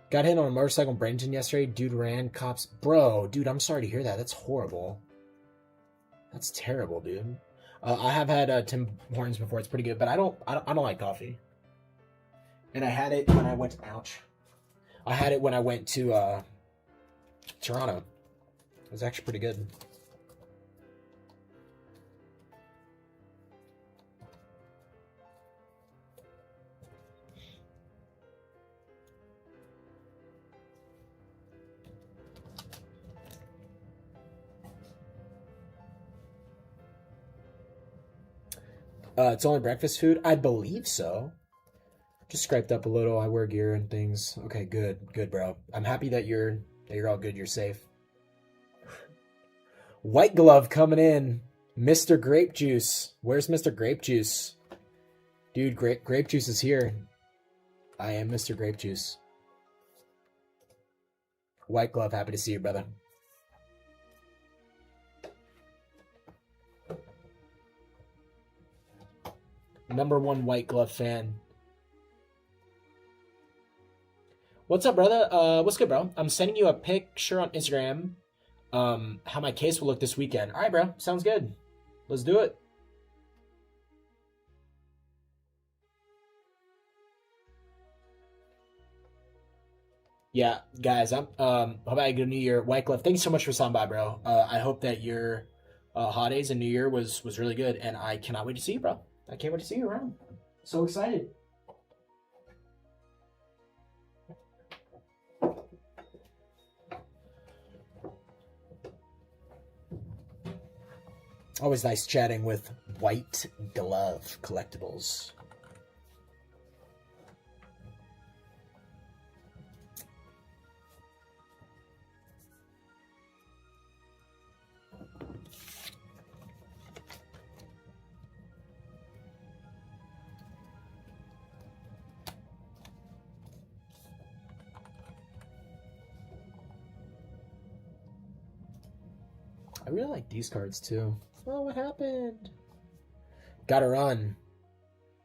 Got hit on a motorcycle in Bradenton yesterday. Dude ran. Cops. Bro, dude, I'm sorry to hear that. That's horrible. That's terrible, dude. I have had Tim Hortons before. It's pretty good, but I don't like coffee. And I had it when I went. Ouch. I had it when I went to Toronto. It was actually pretty good. It's only breakfast food? I believe so. Just scraped up a little. I wear gear and things. Okay, good, bro. I'm happy that you're all good. You're safe. White Glove coming in. Mr. Grape Juice. Where's Mr. Grape Juice? Dude, Grape Juice is here. I am Mr. Grape Juice. White Glove, happy to see you, brother. #1 White Glove fan. What's up, brother? What's good, bro? I'm sending you a picture on Instagram how my case will look this weekend. All right, bro. Sounds good. Let's do it. Yeah, guys, I'm hope I had a good New Year. Wycliffe, thanks so much for stopping by, bro. I hope that your holidays and New Year was really good, and I cannot wait to see you, bro. I can't wait to see you around. So excited. Always nice chatting with White Glove Collectibles. I really like these cards too. Oh, what happened? Gotta run.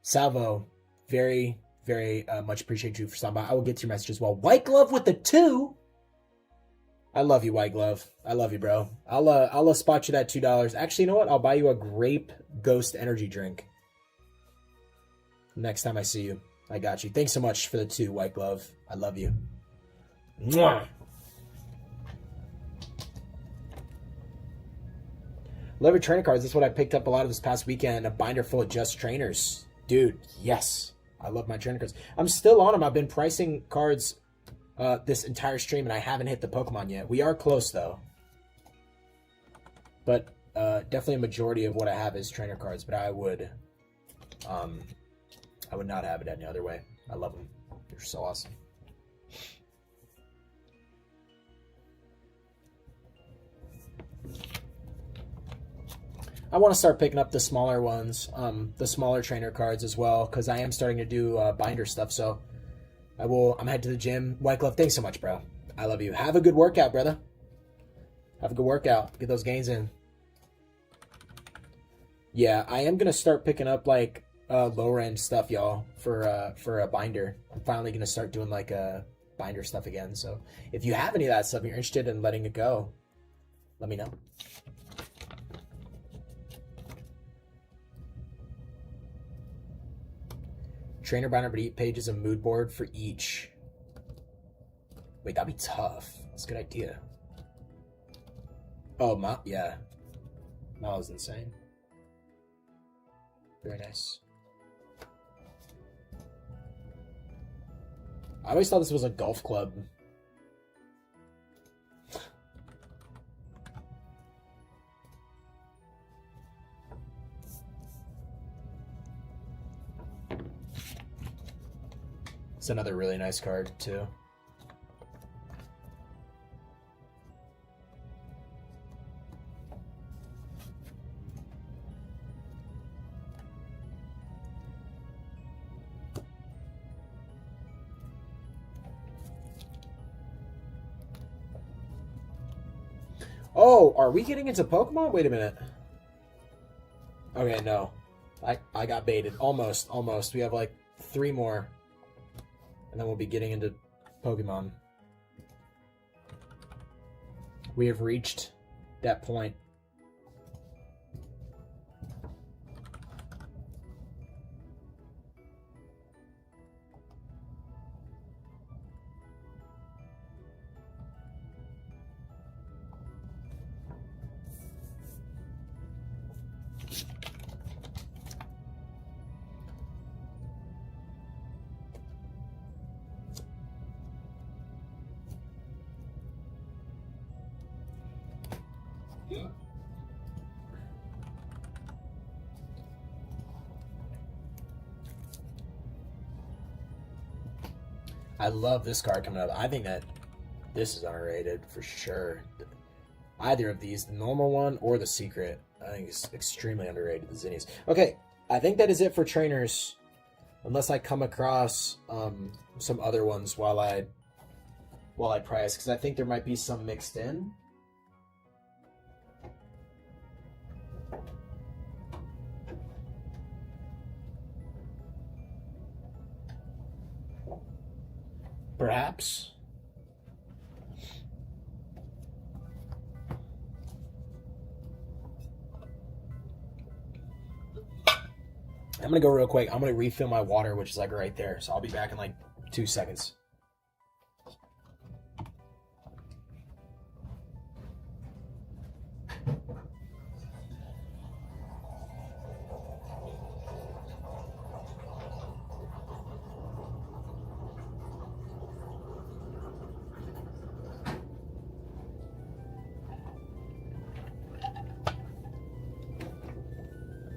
Salvo, very, very much appreciate you for stopping by. I will get to your message as well. White Glove with the 2. I love you, White Glove. I love you, bro. I'll spot you that $2. Actually, you know what? I'll buy you a grape ghost energy drink next time I see you. I got you. Thanks so much for the 2, White Glove. I love you. Mwah. Love your trainer cards. That's what I picked up a lot of this past weekend. A binder full of just trainers. Dude, yes. I love my trainer cards. I'm still on them. I've been pricing cards this entire stream, and I haven't hit the Pokemon yet. We are close, though. But definitely a majority of what I have is trainer cards, but I would not have it any other way. I love them. They're so awesome. I want to start picking up the smaller ones, the smaller trainer cards as well, because I am starting to do binder stuff. So I'm headed to the gym. White Glove, thanks so much, bro. I love you. Have a good workout, brother. Have a good workout. Get those gains in. Yeah, I am gonna start picking up like lower end stuff, y'all, for a binder. I'm finally gonna start doing like binder stuff again. So if you have any of that stuff, and you're interested in letting it go, let me know. Trainer binder, but 8 pages of mood board for each. Wait, that'd be tough. That's a good idea. Oh, yeah. That was insane. Very nice. I always thought this was a golf club. It's another really nice card, too. Oh, are we getting into Pokemon? Wait a minute. Okay, no. I got baited. Almost. We have like 3 more. And then we'll be getting into Pokemon. We have reached that point. I love this card coming up. I think that this is underrated for sure. Either of these, the normal one or the secret, I think is extremely underrated, the Zinnias. Okay, I think that is it for trainers. Unless I come across some other ones while I price, because I think there might be some mixed in. Perhaps. I'm gonna go real quick. I'm gonna refill my water, which is like right there. So I'll be back in like 2 seconds.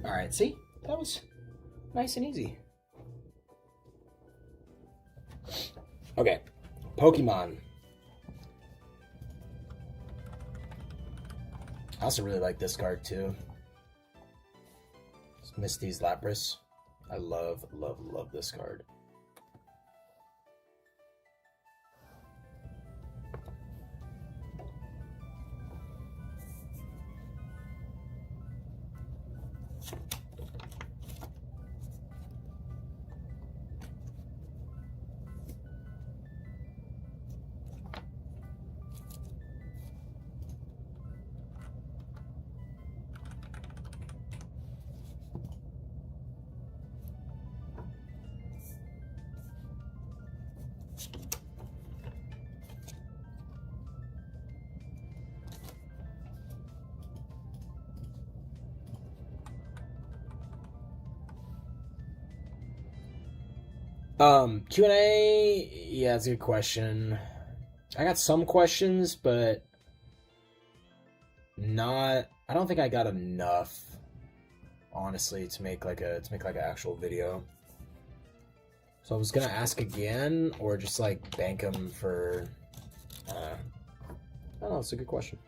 All right, see? That was nice and easy. Okay, Pokemon. I also really like this card too. It's Misty's Lapras. I love, love, love this card. Q&A, yeah, it's a good question. I got some questions, but not I don't think I got enough, honestly, to make like an actual video. So I was gonna ask again, or just like bank them for. I don't know. It's a good question.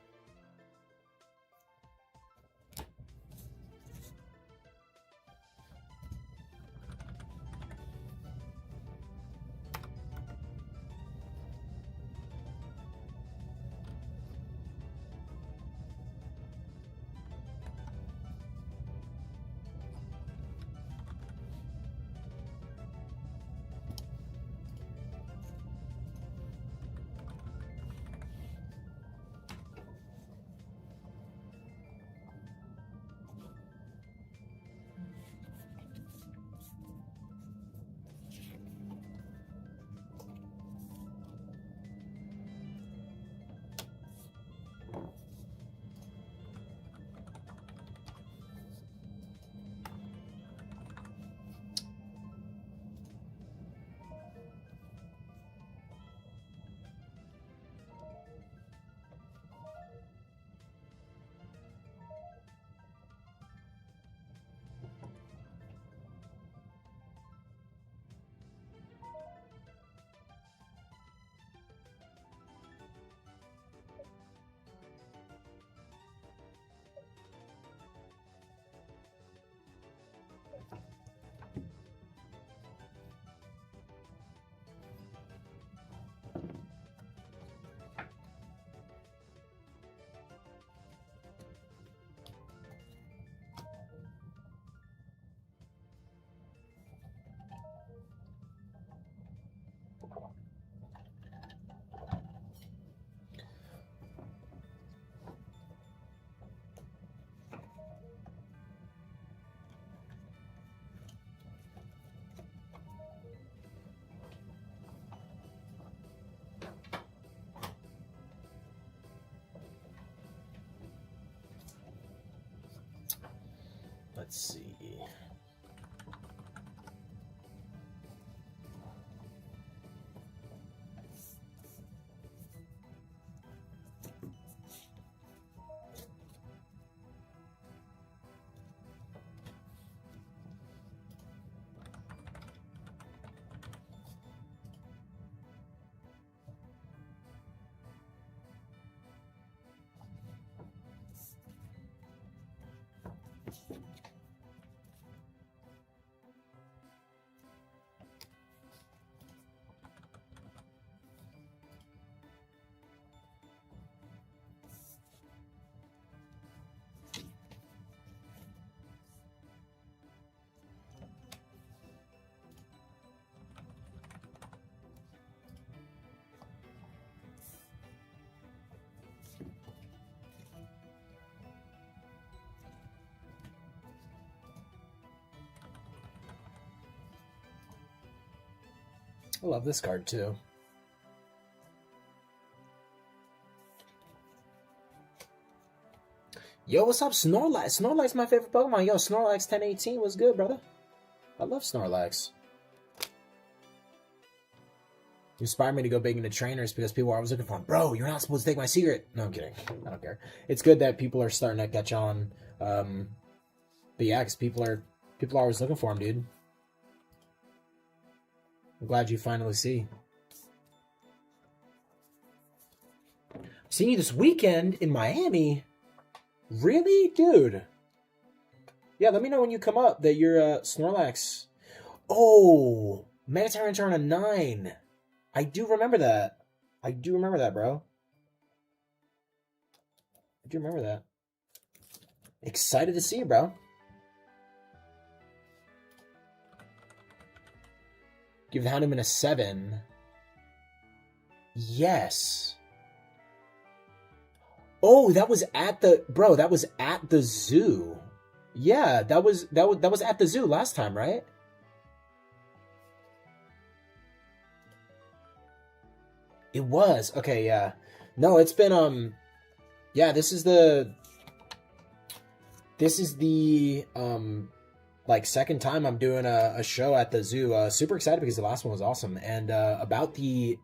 Let's see. I love this card too. Yo, what's up, Snorlax? Snorlax my favorite Pokemon. Yo, Snorlax 1018 was good, brother. I love Snorlax. You inspire me to go big into trainers because people are always looking for them. Bro, you're not supposed to take my secret. No, I'm kidding. I don't care. It's good that people are starting to catch on. But yeah, because people are always looking for them, dude. I'm glad you finally see. Seeing you this weekend in Miami. Really? Dude. Yeah, let me know when you come up that you're Snorlax. Oh, Manatarian turn a 9. I do remember that. I do remember that, bro. I do remember that. Excited to see you, bro. Give the Houndoom a 7. Yes. Oh, that was at the that was at the zoo. Yeah, that was at the zoo last time, right? It was. Okay, yeah. No, it's been yeah, this is the like second time I'm doing a show at the zoo. Super excited because the last one was awesome. And about the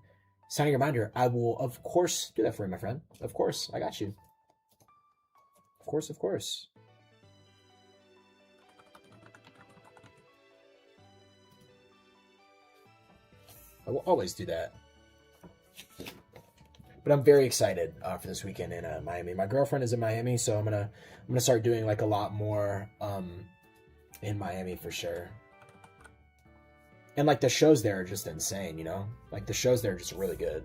signing reminder, I will of course do that for you, my friend. Of course, I got you. Of course, of course. I will always do that. But I'm very excited for this weekend in Miami. My girlfriend is in Miami, so I'm gonna start doing like a lot more in Miami for sure. And like the shows there are just insane, you know? Like the shows there are just really good.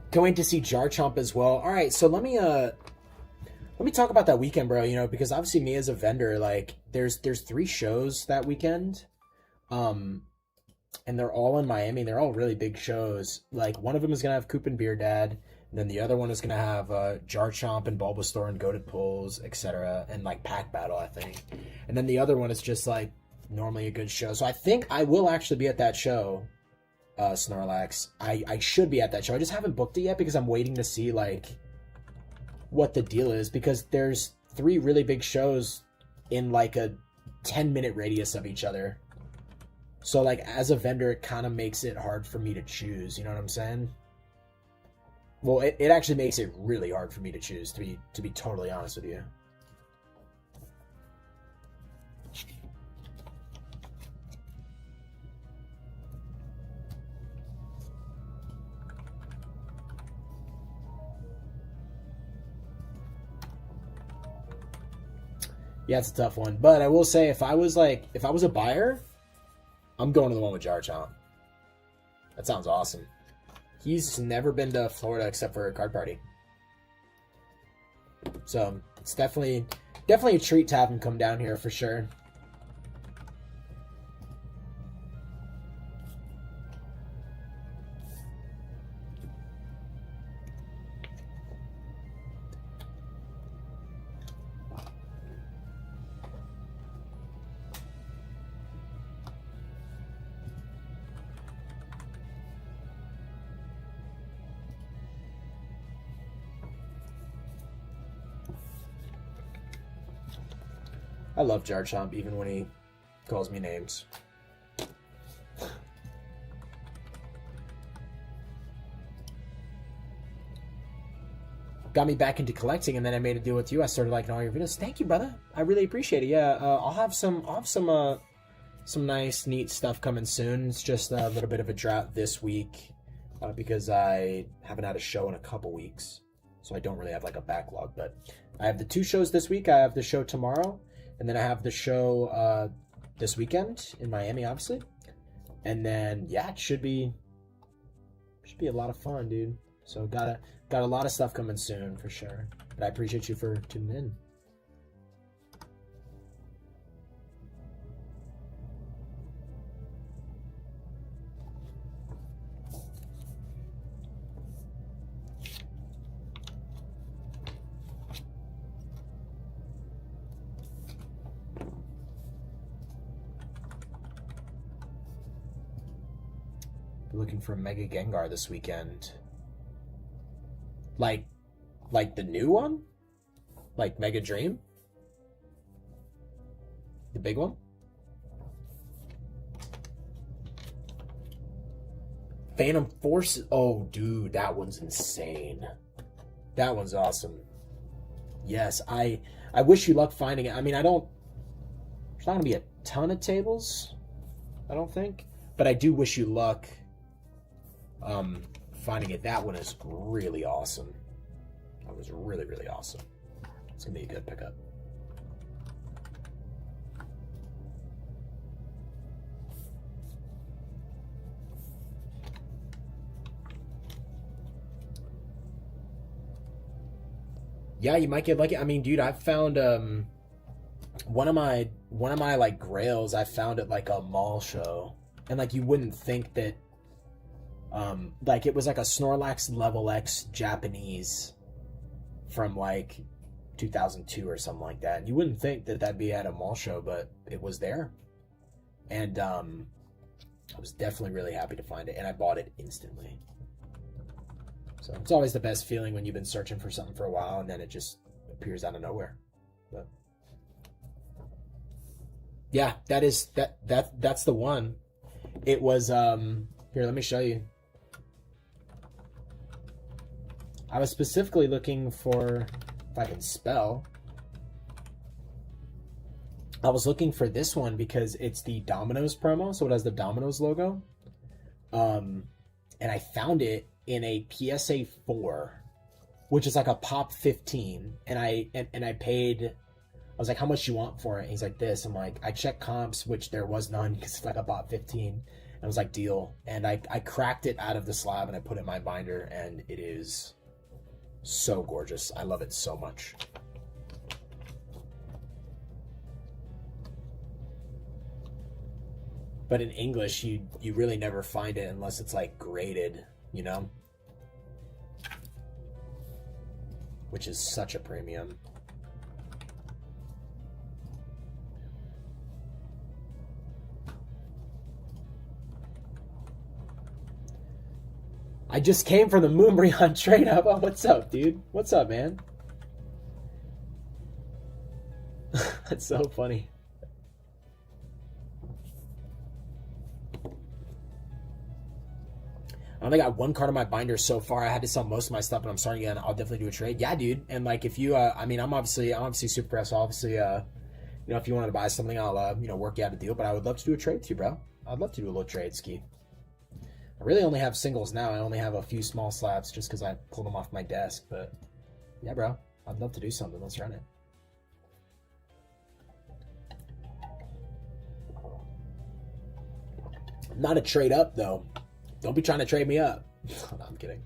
Going to see Garchomp as well. All right, so let me talk about that weekend, bro. You know, because obviously me as a vendor, like there's 3 shows that weekend, and they're all in Miami. They're all really big shows. Like one of them is gonna have Coop and Beer Dad, and then the other one is gonna have Garchomp and Bulbasaur and Goated Pulls, etc. And like Pack Battle, I think. And then the other one is just like normally a good show. So I think I will actually be at that show. Snorlax. I should be at that show. I just haven't booked it yet because I'm waiting to see like what the deal is, because there's 3 really big shows in like a 10-minute radius of each other. So like as a vendor, it kind of makes it hard for me to choose, you know what I'm saying? Well, it actually makes it really hard for me to choose, to be totally honest with you. Yeah, it's a tough one. But I will say, if I was a buyer, I'm going to the one with Garchomp. That sounds awesome. He's never been to Florida except for a card party. So it's definitely a treat to have him come down here for sure. I love Garchomp even when he calls me names. Got me back into collecting, and then I made a deal with you. I started liking all your videos. Thank you, brother. I really appreciate it. Yeah, I'll have some nice, neat stuff coming soon. It's just a little bit of a drought this week because I haven't had a show in a couple weeks, so I don't really have like a backlog. But I have the 2 shows this week. I have the show tomorrow. And then I have the show this weekend in Miami, obviously. And then yeah, it should be a lot of fun, dude. So got a lot of stuff coming soon for sure. But I appreciate you for tuning in. Looking for Mega Gengar this weekend. Like the new one? Like Mega Dream? The big one? Phantom Force. Oh, dude, that one's insane. That one's awesome. Yes, I wish you luck finding it. I mean, there's not going to be a ton of tables, I don't think. But I do wish you luck finding it. That one is really awesome. That was really, really awesome. It's going to be a good pickup. Yeah, you might get lucky. I mean, dude, I've found one of my like grails I found at like a mall show. And like you wouldn't think that like it was like a Snorlax Level X Japanese from like 2002 or something like that. And you wouldn't think that that'd be at a mall show, but it was there. And I was definitely really happy to find it, and I bought it instantly. So it's always the best feeling when you've been searching for something for a while and then it just appears out of nowhere. But yeah, that's the one. It was here, let me show you. I was specifically looking for, if I can spell, I was looking for this one because it's the Domino's promo, so it has the Domino's logo. And I found it in a PSA 4, which is like a pop 15, and I paid. I was like, "How much you want for it?" And he's like, "This." I'm like, I checked comps, which there was none because it's like a pop 15. And I was like, "Deal." And I cracked it out of the slab and I put it in my binder, and it is so gorgeous. I love it so much. But in English, you really never find it unless it's like graded, you know? Which is such a premium. I just came from the Moonbreon trade up. Oh, what's up, dude? What's up, man? That's so funny. I only got one card in my binder so far. I had to sell most of my stuff, but I'm starting again. I'll definitely do a trade. Yeah, dude. And like, if you, I mean, I'm obviously super pressed. So obviously, you know, if you wanted to buy something, I'll, you know, work you out a deal. But I would love to do a trade with you, bro. I'd love to do a little trade, Ski. I really only have singles now. I only have a few small slabs just because I pulled them off my desk. But yeah, bro, I'd love to do something. Let's run it. Not a trade up though. Don't be trying to trade me up. No, I'm kidding.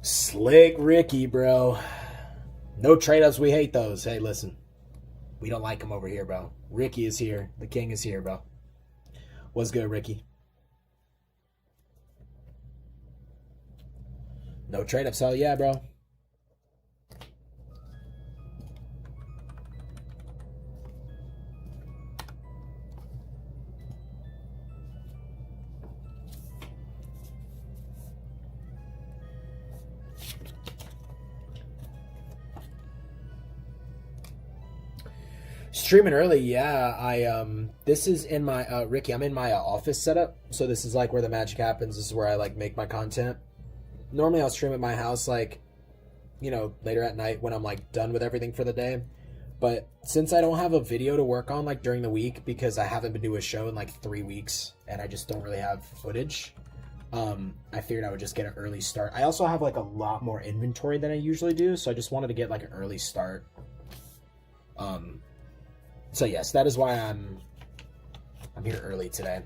Slick Ricky, bro. No trade-ups. We hate those. Hey, listen. We don't like them over here, bro. Ricky is here. The king is here, bro. What's good, Ricky? No trade-ups. Hell yeah, bro. Streaming early, yeah. This is in my Ricky. I'm in my office setup, so this is like where the magic happens. This is where I like make my content. Normally, I'll stream at my house, like, you know, later at night when I'm like done with everything for the day. But since I don't have a video to work on like during the week because I haven't been to a show in like 3 weeks and I just don't really have footage, I figured I would just get an early start. I also have like a lot more inventory than I usually do, so I just wanted to get like an early start. So yes, that is why I'm here early today.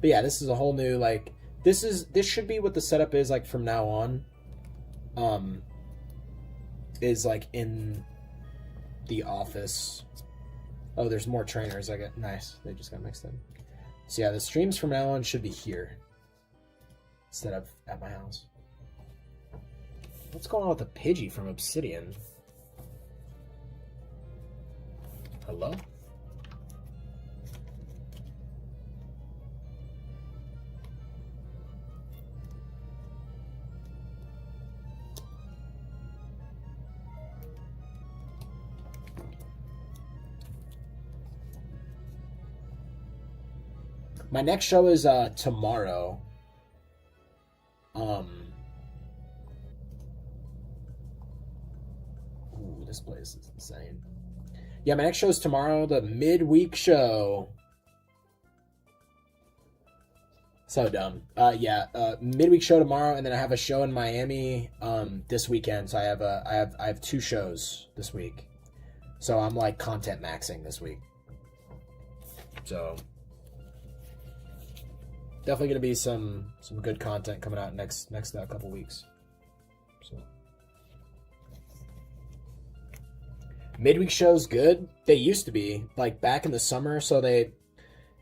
But yeah, this is a whole new, like, this should be what the setup is like from now on. Is like in the office. Oh, there's more trainers. I got nice. They just got mixed in. So yeah, the streams from now on should be here instead of at my house. What's going on with the Pidgey from Obsidian? Hello? My next show is tomorrow. Ooh, this place is insane. Yeah, my next show is tomorrow, the midweek show. So dumb. Midweek show tomorrow, and then I have a show in Miami this weekend. So I have two shows this week. So I'm like content maxing this week. So definitely gonna be some good content coming out next couple weeks. So midweek shows good. They used to be like back in the summer. So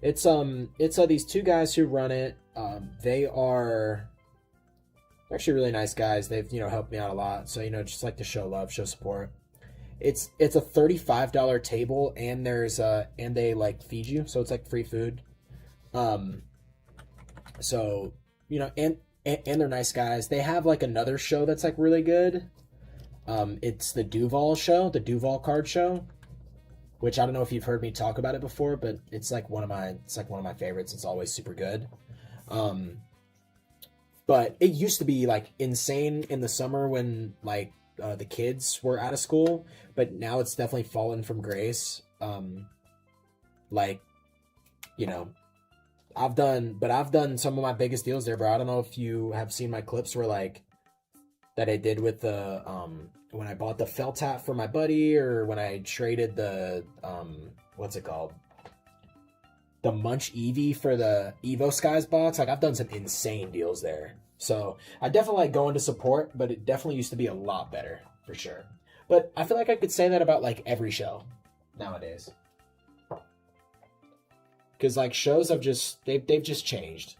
it's these two guys who run it. They are actually really nice guys. They've helped me out a lot. So just like to show love, show support. It's a $35 table, and there's and they like feed you, so it's like free food. So and they're nice guys. They have like another show that's like really good. It's the Duval show, the Duval card show, which I don't know if you've heard me talk about it before, but it's like one of my favorites. It's always super good. But it used to be like insane in the summer when like the kids were out of school, but now it's definitely fallen from grace. I've done some of my biggest deals there, bro. I don't know if you have seen my clips where like that I did with the when I bought the felt hat for my buddy, or when I traded the what's it called? The Munch Eevee for the Evo Skies box. Like I've done some insane deals there. So I definitely like going to support, but it definitely used to be a lot better for sure. But I feel like I could say that about like every show nowadays. Because like shows have just they've just changed.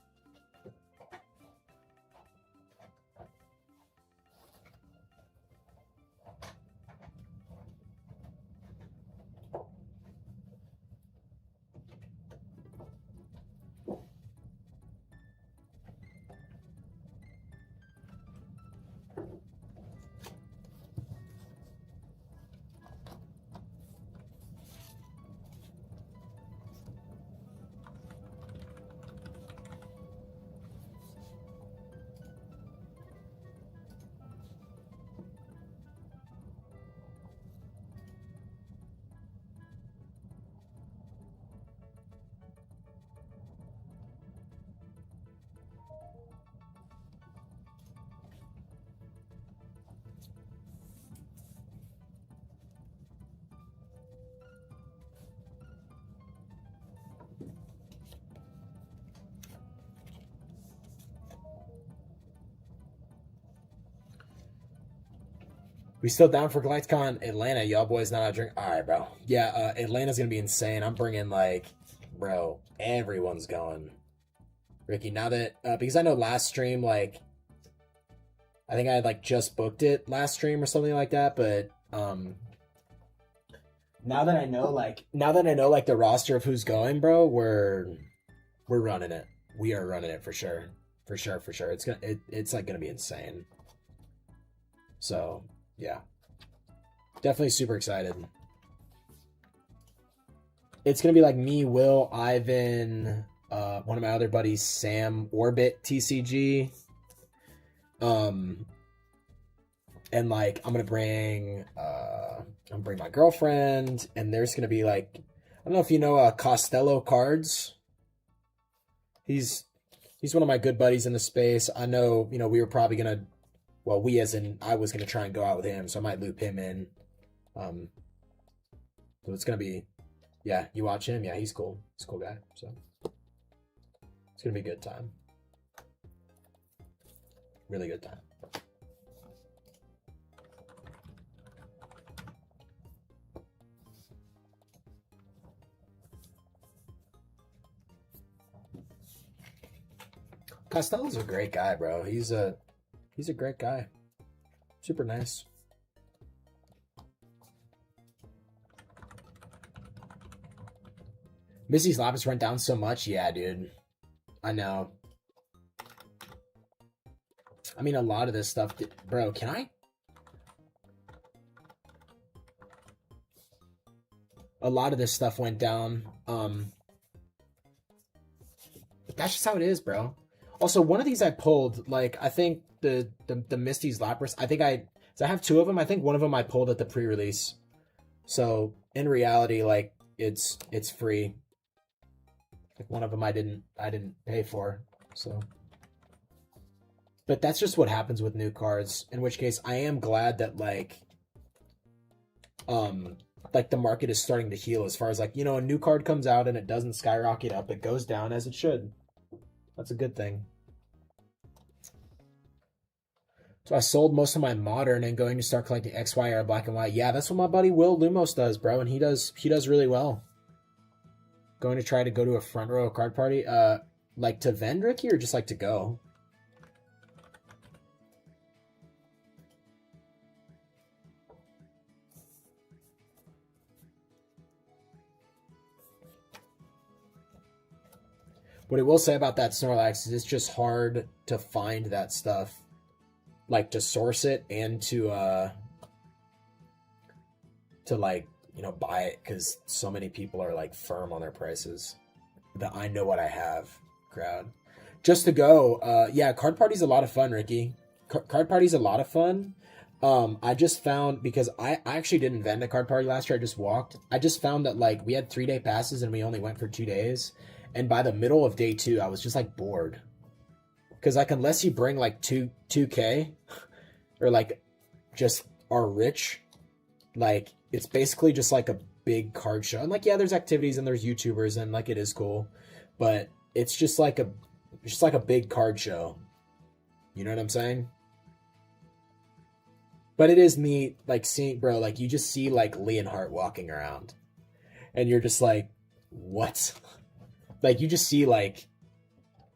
We still down for GalacticCon Atlanta? Y'all boys not out drink? All right, bro. Yeah, Atlanta's gonna be insane. I'm bringing like, bro, everyone's going. Ricky, now that because I know last stream like, I think I had like just booked it last stream or something like that, but now that I know like the roster of who's going, bro, we're running it. We are running it for sure. For sure. It's like gonna be insane. So yeah, definitely super excited. It's gonna be like me, Will, Ivan, one of my other buddies, Sam, Orbit, TCG, and like I'm gonna bring my girlfriend, and there's gonna be like, I don't know if you know Costello Cards. He's one of my good buddies in the space. I know we were probably gonna. Well, I was going to try and go out with him, so I might loop him in. So it's going to be, yeah, you watch him. Yeah, he's cool. He's a cool guy. So it's going to be a good time. Really good time. Costello's a great guy, bro. He's a great guy. Super nice. Missy's Lapis went down so much. Yeah, dude. I know. I mean, a lot of this stuff, bro. Can I? A lot of this stuff went down. But that's just how it is, bro. Also, one of these I pulled. Like, I think the Misty's Lapras. So I have two of them. I think one of them I pulled at the pre-release. So in reality, like it's free. Like one of them I didn't pay for. So. But that's just what happens with new cards. In which case, I am glad that like the market is starting to heal as far as like, you know, a new card comes out and it doesn't skyrocket up. It goes down as it should. That's a good thing. So I sold most of my modern and going to start collecting XYR black and white. Yeah, that's what my buddy Will Lumos does, bro, and he does really well. Going to try to go to a front row card party. Like to vend, Ricky, or just like to go? What I will say about that Snorlax is it's just hard to find that stuff. Like to source it and to like, you know, buy it because so many people are like firm on their prices. The I know what I have crowd. Just to go, yeah, card party's a lot of fun, Ricky. Card party's a lot of fun. I just found, because I actually didn't vend a card party last year, I just walked. I just found that like we had 3-day passes and we only went for 2 days. And by the middle of day 2, I was just like bored. Because like unless you bring like 2K or like just are rich, like it's basically just like a big card show. And like, yeah, there's activities and there's YouTubers and like it is cool, but it's just like a big card show. You know what I'm saying? But it is neat, like seeing, bro, like you just see like Leonhardt walking around and you're just like, what? Like you just see like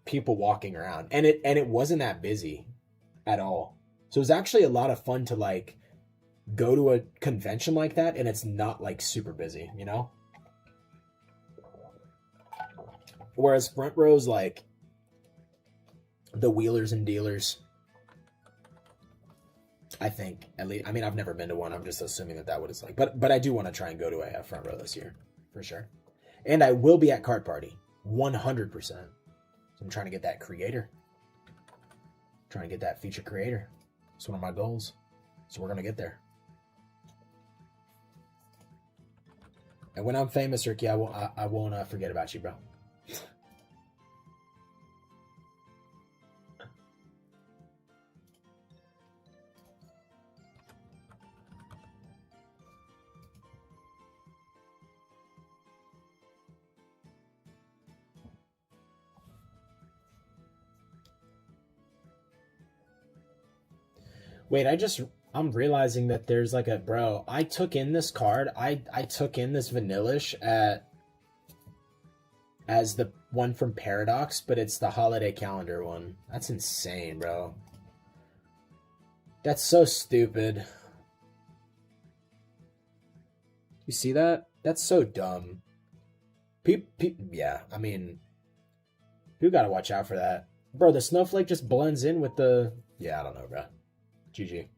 people walking around and it wasn't that busy at all. So it was actually a lot of fun to like go to a convention like that and it's not like super busy, you know? Whereas front rows, like the wheelers and dealers, I think, at least, I mean, I've never been to one. I'm just assuming that what it's like, but I do want to try and go to a front row this year for sure. And I will be at Card Party 100%. So I'm trying to get that creator, trying to get that feature creator. It's one of my goals. So we're going to get there. And when I'm famous, Ricky, I won't forget about you, bro. Wait, I'm realizing that there's like bro, I took in this card. I took in this Vanillish as the one from Paradox, but it's the holiday calendar one. That's insane, bro. That's so stupid. You see that? That's so dumb. Yeah, I mean, you gotta watch out for that. Bro, the snowflake just blends in with the... Yeah, I don't know, bro. GG.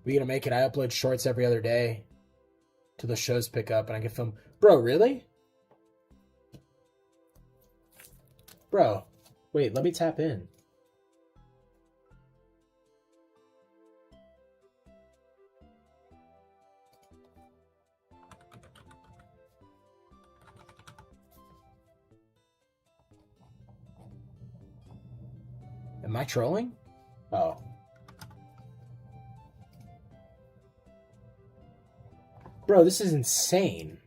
We gonna make it. I upload shorts every other day. till the shows pick up and I can film. Bro, really? Bro, wait, let me tap in. Am I trolling? Oh. Bro, this is insane.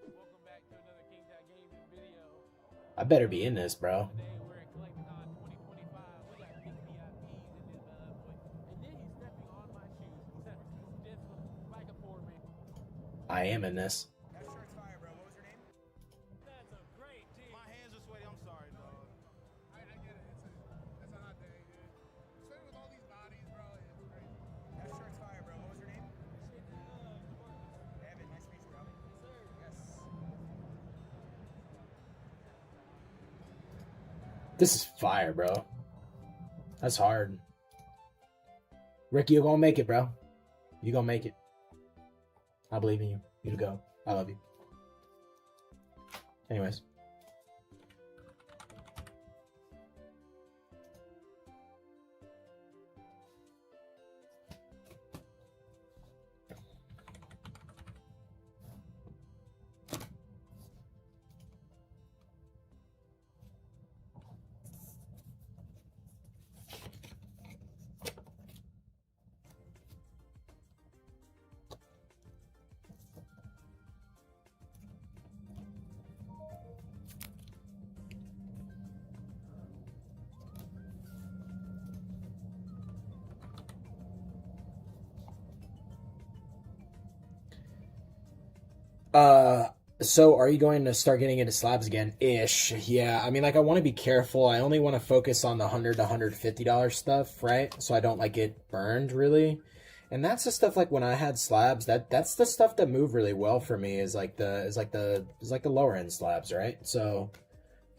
Welcome back to another King Tag Gaming video. I better be in this, bro. Today we're at CollectCon 2025. We got pink VIPs in this bad boy. And then he's stepping on my shoes. Just like a poor man. I am in this. That shirt's fire, bro. What was your name? That's a great team. My hands are sweaty. I'm sorry, dog. I get it. It's a hot day, dude. Especially with all these bodies, bro. It's crazy. That shirt's fire, bro. What was your name? Evan. Nice to meet you, bro. Yes. This is fire, bro. That's hard. Ricky, you're gonna make it, bro. You gonna make it. I believe in you. You to go. I love you. Anyways. So are you going to start getting into slabs again? Ish. Yeah. I mean, like, I want to be careful. I only want to focus on the $100 to $150 stuff, right? So I don't like get burned really. And that's the stuff like when I had slabs, that's the stuff that moved really well for me is like the lower end slabs, right? So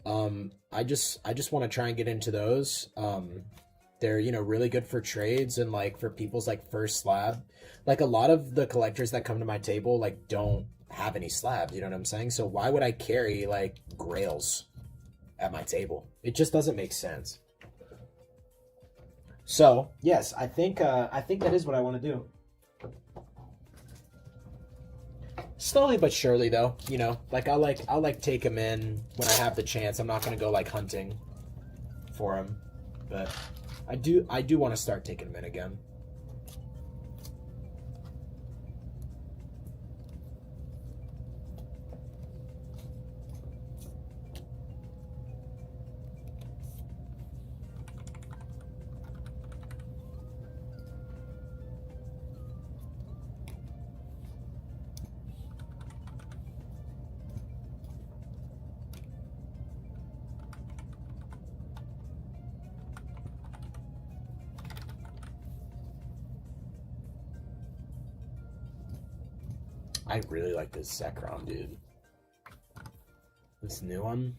I just want to try and get into those. They're, you know, really good for trades and like for people's like first slab. Like a lot of the collectors that come to my table like don't have any slabs, you know what I'm saying? So why would I carry like grails at my table? It just doesn't make sense. So yes, I think that is what I want to do. Slowly but surely, though, you know, like I'll take him in when I have the chance. I'm not gonna go like hunting for him, but I do want to start taking him in again. I really like this Zekrom, dude. This new one.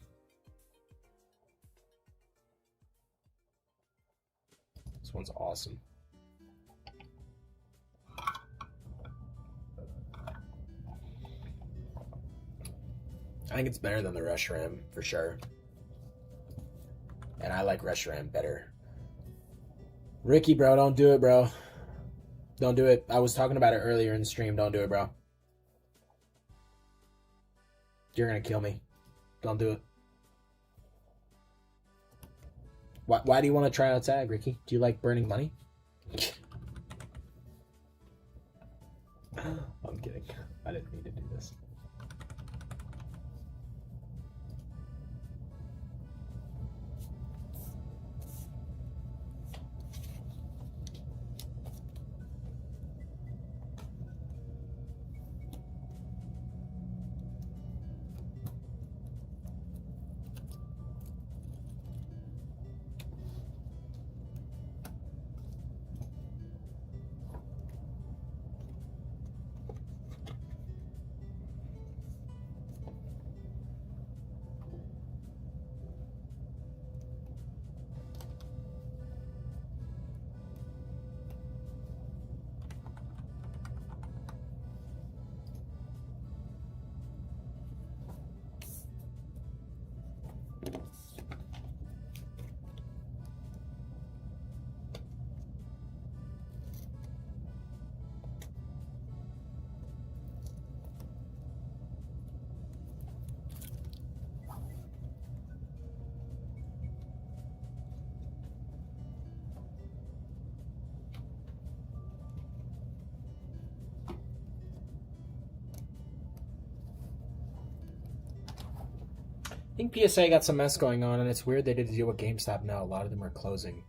This one's awesome. I think it's better than the Reshiram, for sure. And I like Reshiram better. Ricky, bro, don't do it, bro. Don't do it. I was talking about it earlier in the stream. Don't do it, bro. You're gonna kill me. Don't do it. Why do you want to try out tag, Ricky? Do you like burning money? I'm kidding. I didn't mean to do this. I think PSA got some mess going on, and it's weird they did a deal with GameStop now. A lot of them are closing.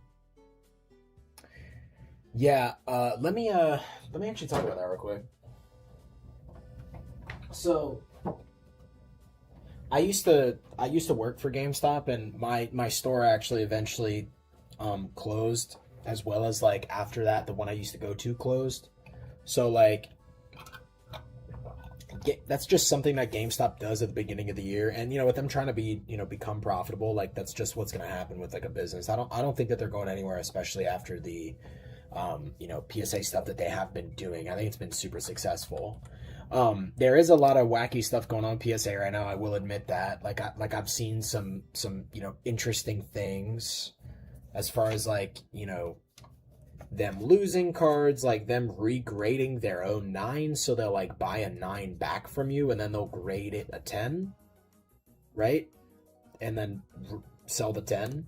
Yeah, let me actually talk about that real quick. So, I used to work for GameStop, and my store actually eventually closed, as well as like after that the one I used to go to closed. So like that's just something that GameStop does at the beginning of the year, and you know, with them trying to be, you know, become profitable, like that's just what's going to happen with like a business. I don't think that they're going anywhere, especially after the you know, PSA stuff that they have been doing. I think it's been super successful. There is a lot of wacky stuff going on PSA right now. I will admit that. I've seen some you know, interesting things as far as like, you know, them losing cards, like them regrading their own 9, so they'll like buy a 9 back from you and then they'll grade it a 10, right? And then sell the 10.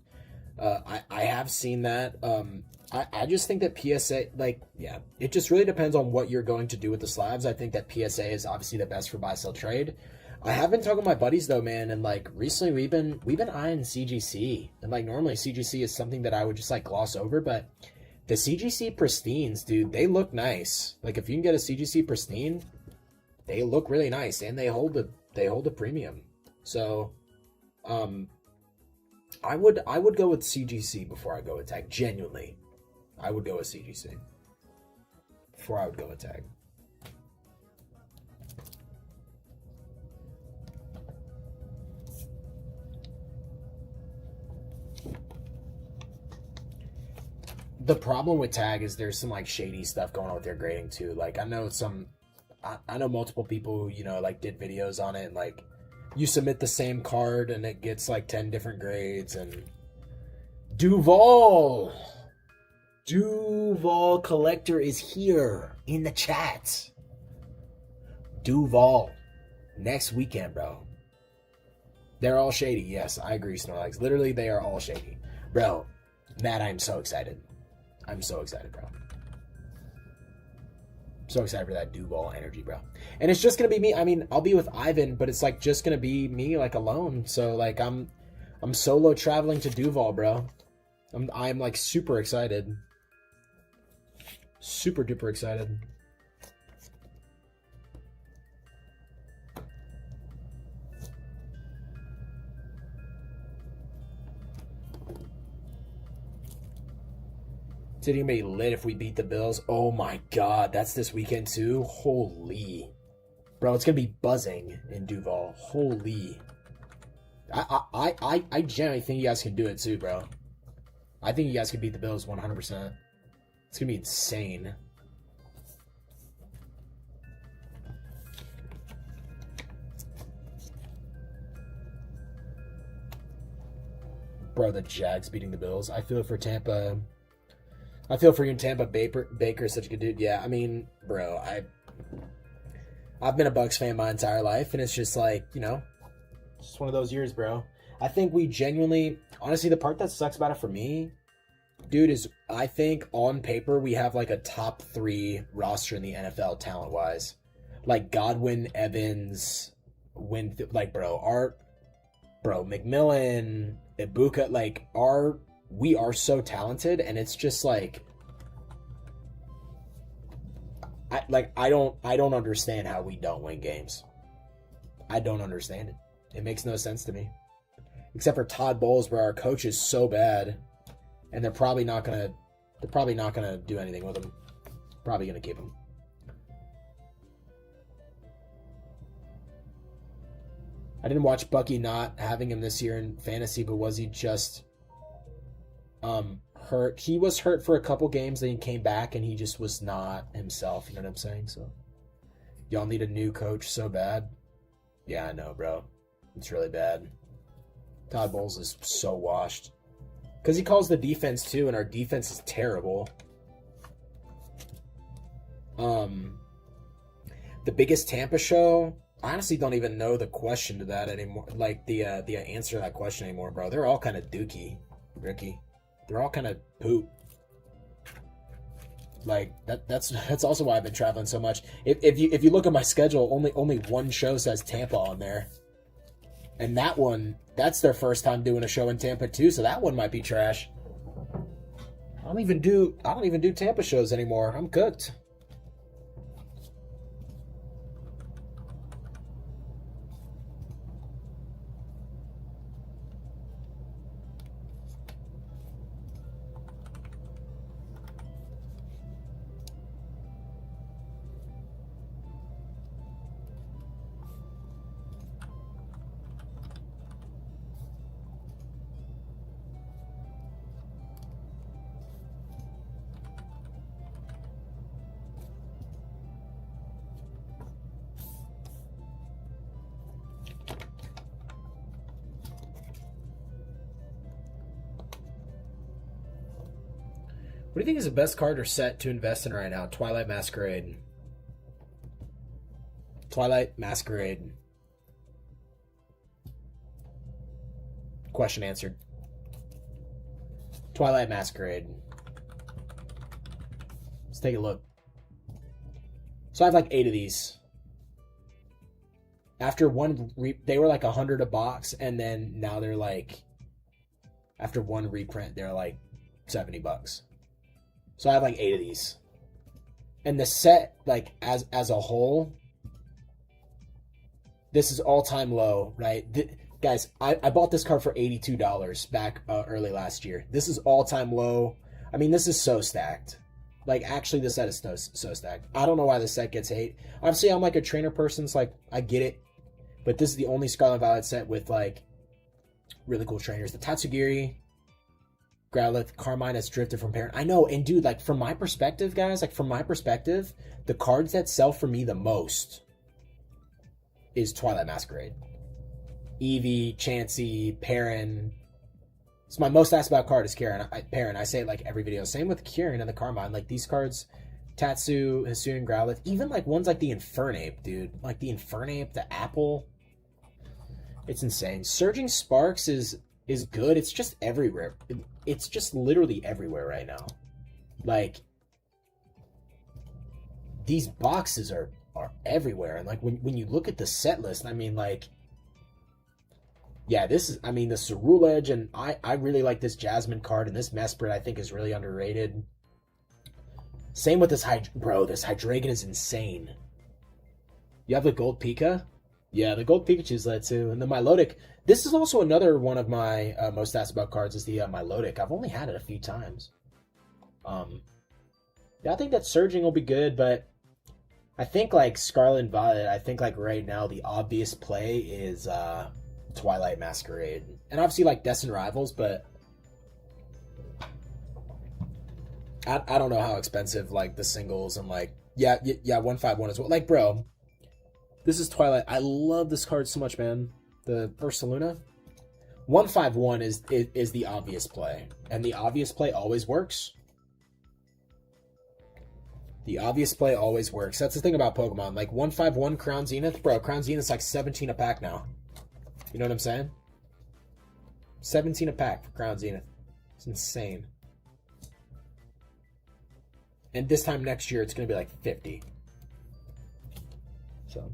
I have seen that. I just think that PSA, like, yeah, it just really depends on what you're going to do with the slabs. I think that PSA is obviously the best for buy, sell, trade. I have been talking to my buddies though, man, and like recently we've been eyeing CGC, and like normally CGC is something that I would just like gloss over, but the CGC Pristines, dude, they look nice. Like if you can get a CGC Pristine, they look really nice, and they hold a premium. So, I would go with CGC before I go with tag. Genuinely, I would go with CGC before I would go with tag. The problem with tag is there's some like shady stuff going on with their grading too. Like I know multiple people who, you know, like did videos on it, and like you submit the same card and it gets like 10 different grades. And Duval Collector is here in the chat. Duval, next weekend, bro. They're all shady. Yes, I agree, Snorlax. Literally, they are all shady. Bro, Matt, I'm so excited. I'm so excited, bro. So excited for that Duval energy, bro. And it's just gonna be me. I mean, I'll be with Ivan, but it's like just gonna be me, like alone. So like I'm solo traveling to Duval, bro. I'm like super excited. Super duper excited. It's gonna be lit if we beat the Bills. Oh my god, that's this weekend too? Holy. Bro, it's gonna be buzzing in Duval. Holy. I genuinely think you guys can do it too, bro. I think you guys can beat the Bills 100%. It's gonna be insane. Bro, the Jags beating the Bills. I feel for Tampa. I feel for you in Tampa. Baker is such a good dude. Yeah, I mean, bro, I've been a Bucs fan my entire life, and it's just like, you know, it's just one of those years, bro. I think we genuinely, honestly, the part that sucks about it for me, dude, is I think on paper we have like a top 3 roster in the NFL talent-wise. Like Godwin, Evans, McMillan, Ibuka, like we are so talented, and it's just like I don't understand how we don't win games. I don't understand it. It makes no sense to me. Except for Todd Bowles, where our coach is so bad, and they're probably not gonna do anything with him. Probably gonna keep him. I didn't watch Bucky not having him this year in fantasy, but was he just hurt? He was hurt for a couple games, then he came back and he just was not himself, you know what I'm saying? So y'all need a new coach so bad. Yeah, I know, bro. It's really bad. Todd Bowles is so washed. Because he calls the defense too, and our defense is terrible. The biggest Tampa show, I honestly don't even know the question to that anymore. Like the answer to that question anymore, bro. They're all kind of dookie, Ricky. They're all kind of poop. Like that's also why I've been traveling so much. If you look at my schedule, only one show says Tampa on there. And that one, that's their first time doing a show in Tampa too, so that one might be trash. I don't even do Tampa shows anymore. I'm cooked. What do you think is the best card or set to invest in right now? Twilight Masquerade. Twilight Masquerade. Question answered. Twilight Masquerade. Let's take a look. So I have like 8 of these. After one, they were like 100 a box, and then now they're like, after one reprint, they're like $70. So I have like 8 of these. And the set, like, as a whole, this is all-time low, right? Guys, I bought this card for $82 back early last year. This is all-time low. I mean, this is so stacked. Like, actually, this set is so stacked. I don't know why this set gets hate. Obviously, I'm like a trainer person, so like, I get it. But this is the only Scarlet Violet set with, like, really cool trainers. The Tatsugiri, Growlithe, Carmine has drifted from parent. I know, and dude, like, from my perspective, guys, like, from my perspective, the cards that sell for me the most is Twilight Masquerade. Eevee, Chansey, Perrin. It's my most asked about card is Perrin. I say it like every video. Same with Kieran and the Carmine. Like, these cards, Tatsu, Hisuian, Growlithe, even like ones like the Infernape, dude. Like the Infernape, the Apple. It's insane. Surging Sparks is good. It's just everywhere. It's just literally everywhere right now. Like, these boxes are everywhere. And like when you look at the set list, I mean, like, yeah, this is, I mean, the Ceruledge, and I really like this Jasmine card, and this Mesprit I think is really underrated. Same with this this Hydreigon is insane. You have the Gold Pika? Yeah, the Gold Pikachu's lit too. And the Milotic. This is also another one of my most asked about cards is the Milotic. I've only had it a few times. Yeah, I think that Surging will be good, but I think like Scarlet and Violet, I think like right now the obvious play is Twilight Masquerade. And obviously like Destined Rivals, but I don't know how expensive like the singles and like yeah 151 as well. Like, bro, this is Twilight. I love this card so much, man. The Ursaluna. 151 is the obvious play. And the obvious play always works. The obvious play always works. That's the thing about Pokemon. Like 151 Crown Zenith. Bro, Crown Zenith's like 17 a pack now. You know what I'm saying? 17 a pack for Crown Zenith. It's insane. And this time next year, it's going to be like 50. So.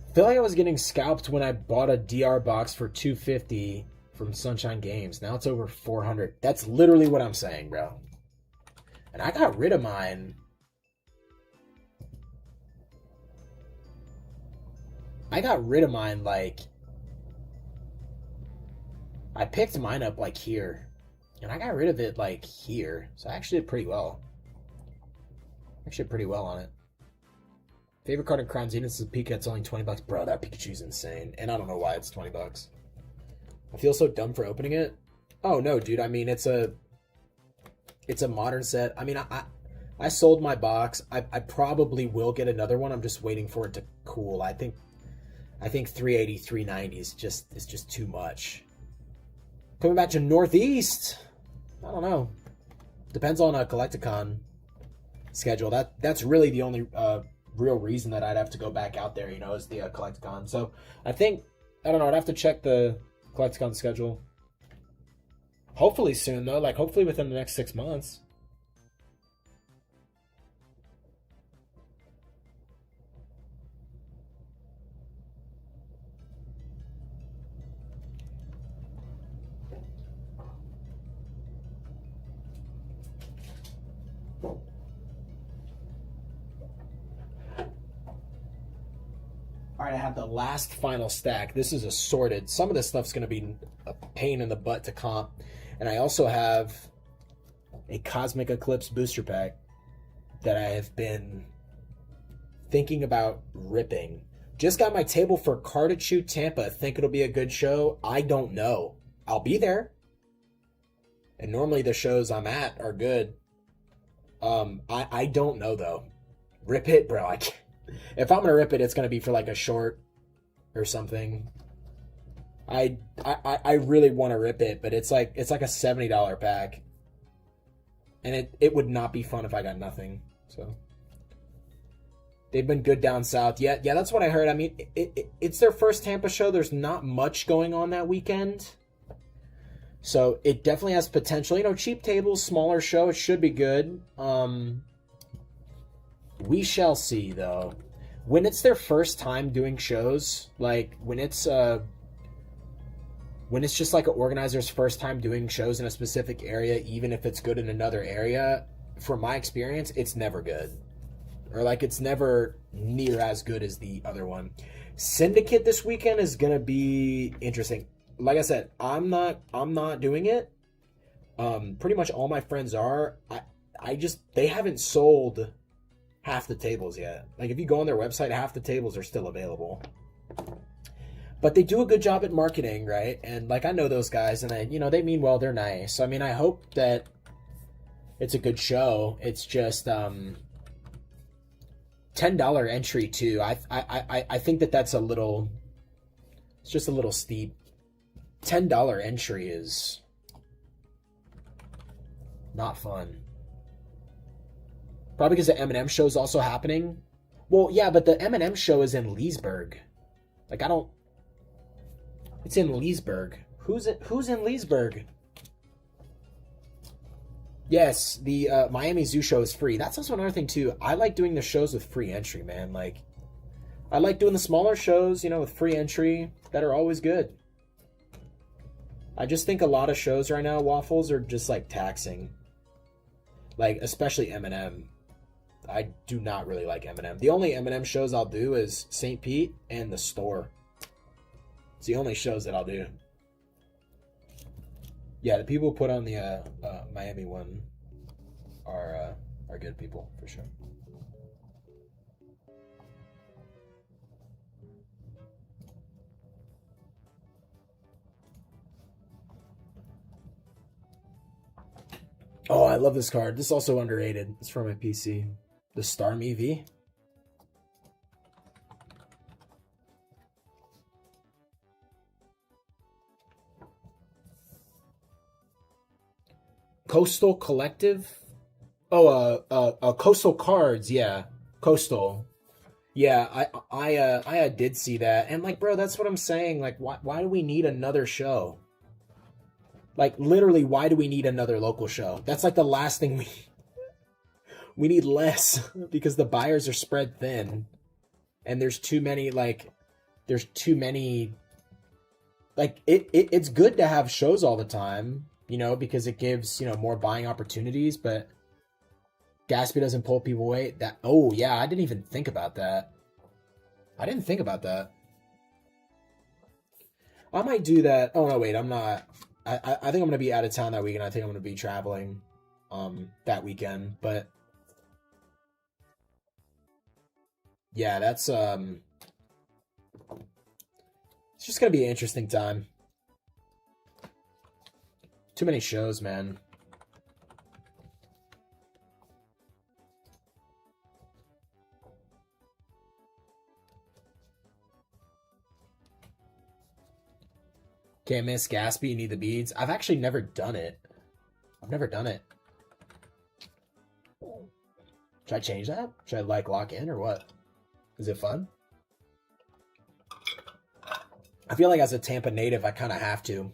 I feel like I was getting scalped when I bought a DR box for $250 from Sunshine Games. Now it's over $400. That's literally what I'm saying, bro. And I got rid of mine. Like, I picked mine up like here. And I got rid of it like here. So I actually did pretty well. Actually did pretty well on it. Favorite card in Crown Zenith is a Pika. It's only $20. Bro, that Pikachu's insane. And I don't know why it's $20. I feel so dumb for opening it. Oh, no, dude. I mean, it's a modern set. I mean, I sold my box. I probably will get another one. I'm just waiting for it to cool. I think 380, 390 is just too much. Coming back to Northeast. I don't know. Depends on a Collecticon schedule. That's really the only real reason that I'd have to go back out there, you know, is the Collecticon. So I don't know, I'd have to check the Collecticon schedule. Hopefully soon though, like hopefully within the next 6 months. All right, I have the last final stack. This is assorted. Some of this stuff's going to be a pain in the butt to comp. And I also have a Cosmic Eclipse booster pack that I have been thinking about ripping. Just got my table for Cartachu Tampa. Think it'll be a good show? I don't know. I'll be there. And normally the shows I'm at are good. I don't know though. Rip it, bro. I can't. If I'm gonna rip it, it's gonna be for like a short or something. I really want to rip it, but it's like a $70 pack, and it would not be fun if I got nothing. So they've been good down south. Yeah, that's what I heard. I mean, it's their first Tampa show. There's not much going on that weekend, so it definitely has potential. You know, cheap tables, smaller show. It should be good. We shall see, though. When it's their first time doing shows, like when it's just like an organizer's first time doing shows in a specific area, even if it's good in another area, from my experience, it's never good. Or like it's never near as good as the other one. Syndicate this weekend is gonna be interesting. Like I said, I'm not doing it. Pretty much all my friends are. They haven't sold half the tables yet. Like if you go on their website, half the tables are still available. But they do a good job at marketing, right? And like I know those guys, and they mean well. They're nice. So, I mean, I hope that it's a good show. It's just $10 entry too. I think that's a little. It's just a little steep. $10 entry is not fun. Probably because the M&M show is also happening. Well, yeah, but the M&M show is in Leesburg. Like, it's in Leesburg. Who's in Leesburg? Yes, the Miami Zoo show is free. That's also another thing, too. I like doing the shows with free entry, man. Like, I like doing the smaller shows, with free entry that are always good. I just think a lot of shows right now, Waffles, are just, like, taxing. Like, especially M&M. I do not really like M&M. The only M&M shows I'll do is St. Pete and the store. It's the only shows that I'll do. Yeah, the people who put on the Miami one are good people, for sure. Oh, I love this card. This is also underrated. It's from my PC. The Storm EV. Coastal Collective? Oh, Coastal Cards, yeah. Coastal. Yeah, I did see that. And like, bro, that's what I'm saying. Like, why do we need another show? Like, literally, why do we need another local show? That's like the last thing we need less because the buyers are spread thin. And there's too many, like, it's good to have shows all the time, because it gives, more buying opportunities, but Gatsby doesn't pull people away. Oh yeah, I didn't even think about that. I think I'm do that. Oh no, wait, I'm not. I think I'm going to be out of town that weekend. I think I'm going to be traveling that weekend, but yeah, that's it's just going to be an interesting time. Too many shows, man. Can't miss Gatsby, you need the beads. I've actually never done it. Should I change that? Should I lock in or what? Is it fun? I feel like as a Tampa native, I kind of have to.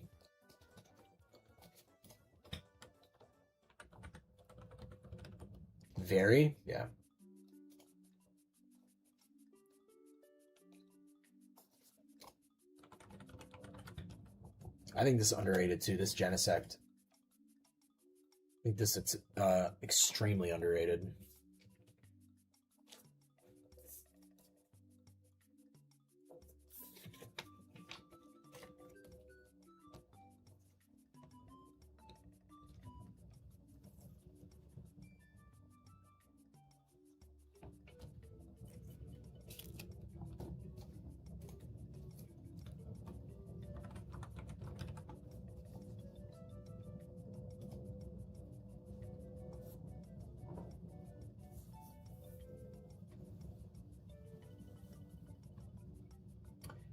Very, yeah. I think this is underrated too. This Genesect. I think this is extremely underrated.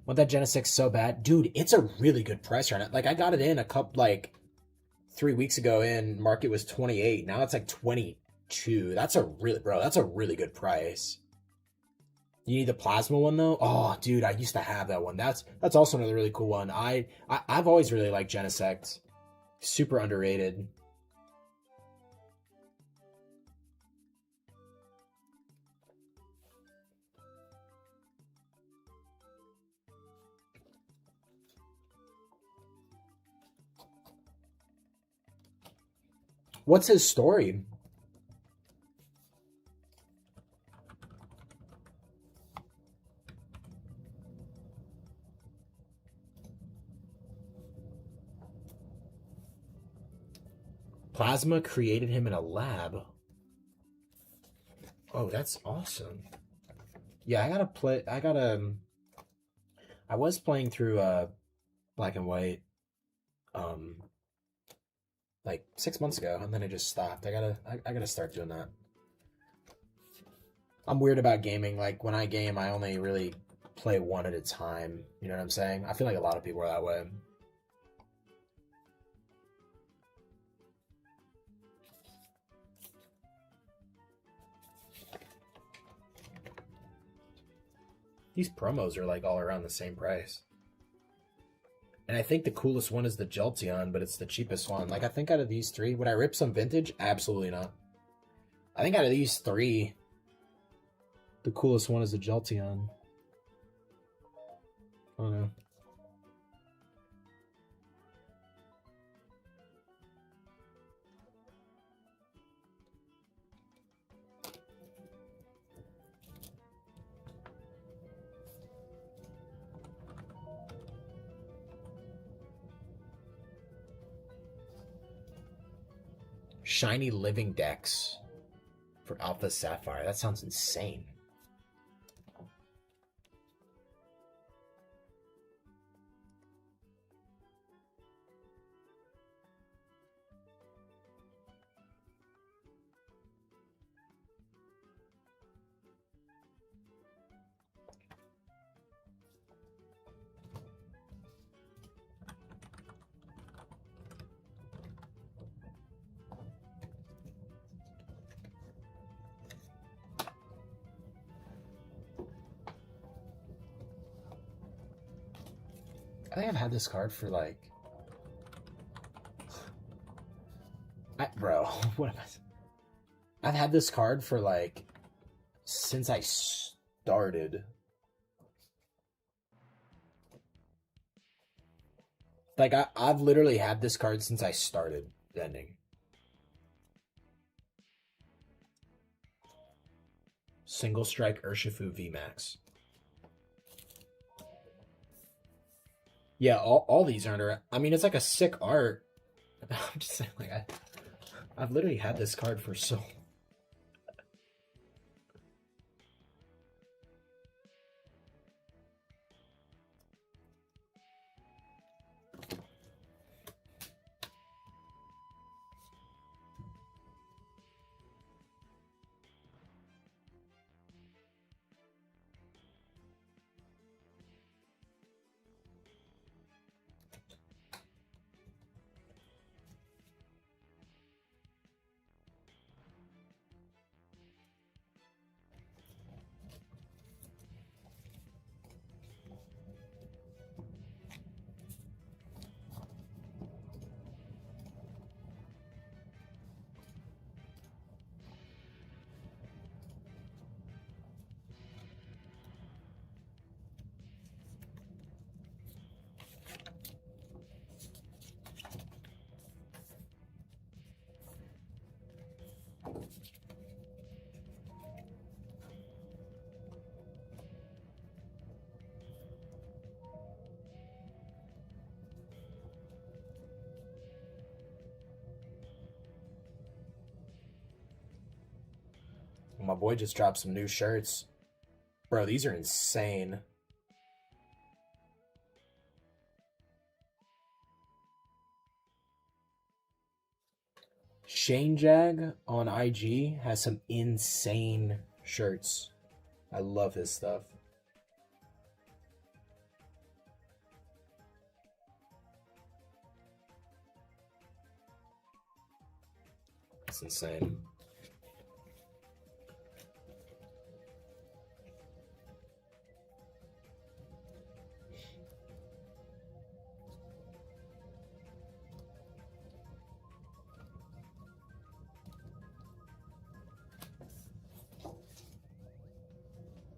Want that Genesect so bad, dude. It's a really good price right now. Like I got it in a couple 3 weeks ago. In market was 28. Now it's like 22. That's a really good price. You need the plasma one though. Oh, dude, I used to have that one. That's also another really cool one. I've always really liked Genesect. Super underrated. What's his story? Plasma created him in a lab. Oh, that's awesome. Yeah, I was playing through Black and White like 6 months ago, and then I just stopped. I gotta start doing that. I'm weird about gaming. Like when I game, I only really play one at a time. You know what I'm saying? I feel like a lot of people are that way. These promos are like all around the same price. And I think the coolest one is the Jolteon, but it's the cheapest one. Like I think out of these three, would I rip some vintage? Absolutely not. I think out of these three, the coolest one is the Jolteon. I don't know. Shiny Living Dex for Alpha Sapphire. That sounds insane. I think I've had this card for like... Bro, what am I... I've had this card for like... since I started. Like, I've literally had this card since I started vending. Single Strike Urshifu VMAX. Yeah, all these are under... I mean, it's like a sick art. I'm just saying, like, I've literally had this card for so... My boy just dropped some new shirts. Bro, these are insane. Shane Jag on IG has some insane shirts. I love his stuff. It's insane.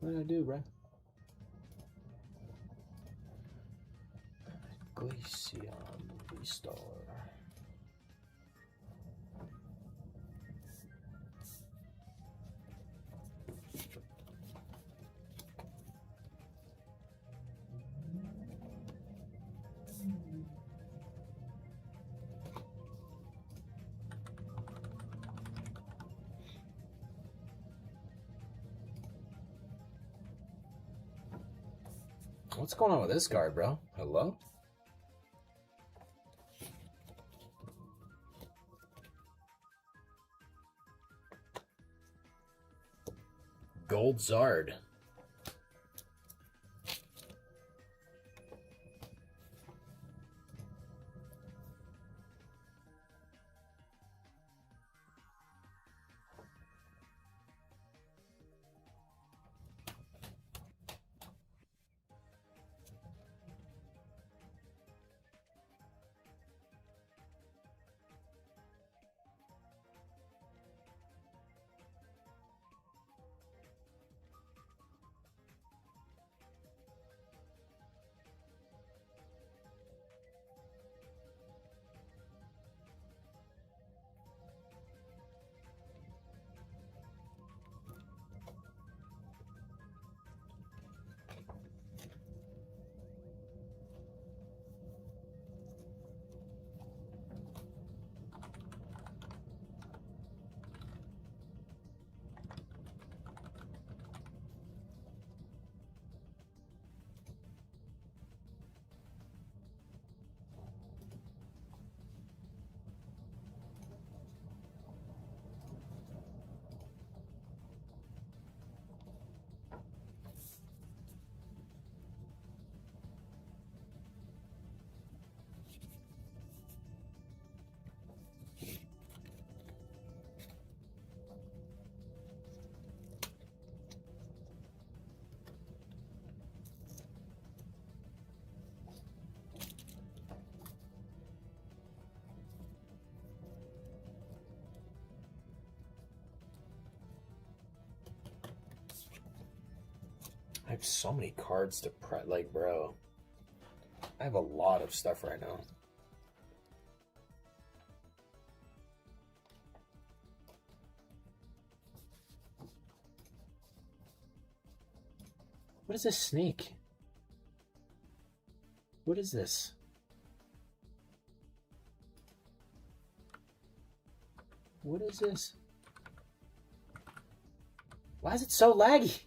What did I do, bro? Glaceon V-Star. What's going on with this card, bro? Hello? Gold Zard. I have so many cards to like, bro. I have a lot of stuff right now. What is this snake? What is this? What is this? Why is it so laggy?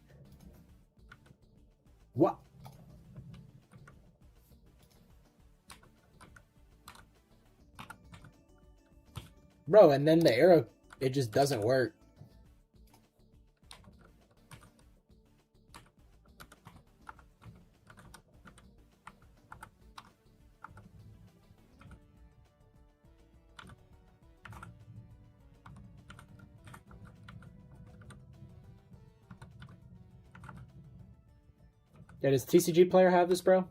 What? Bro, and then the arrow, it just doesn't work. Yeah, does TCG player have this, bro?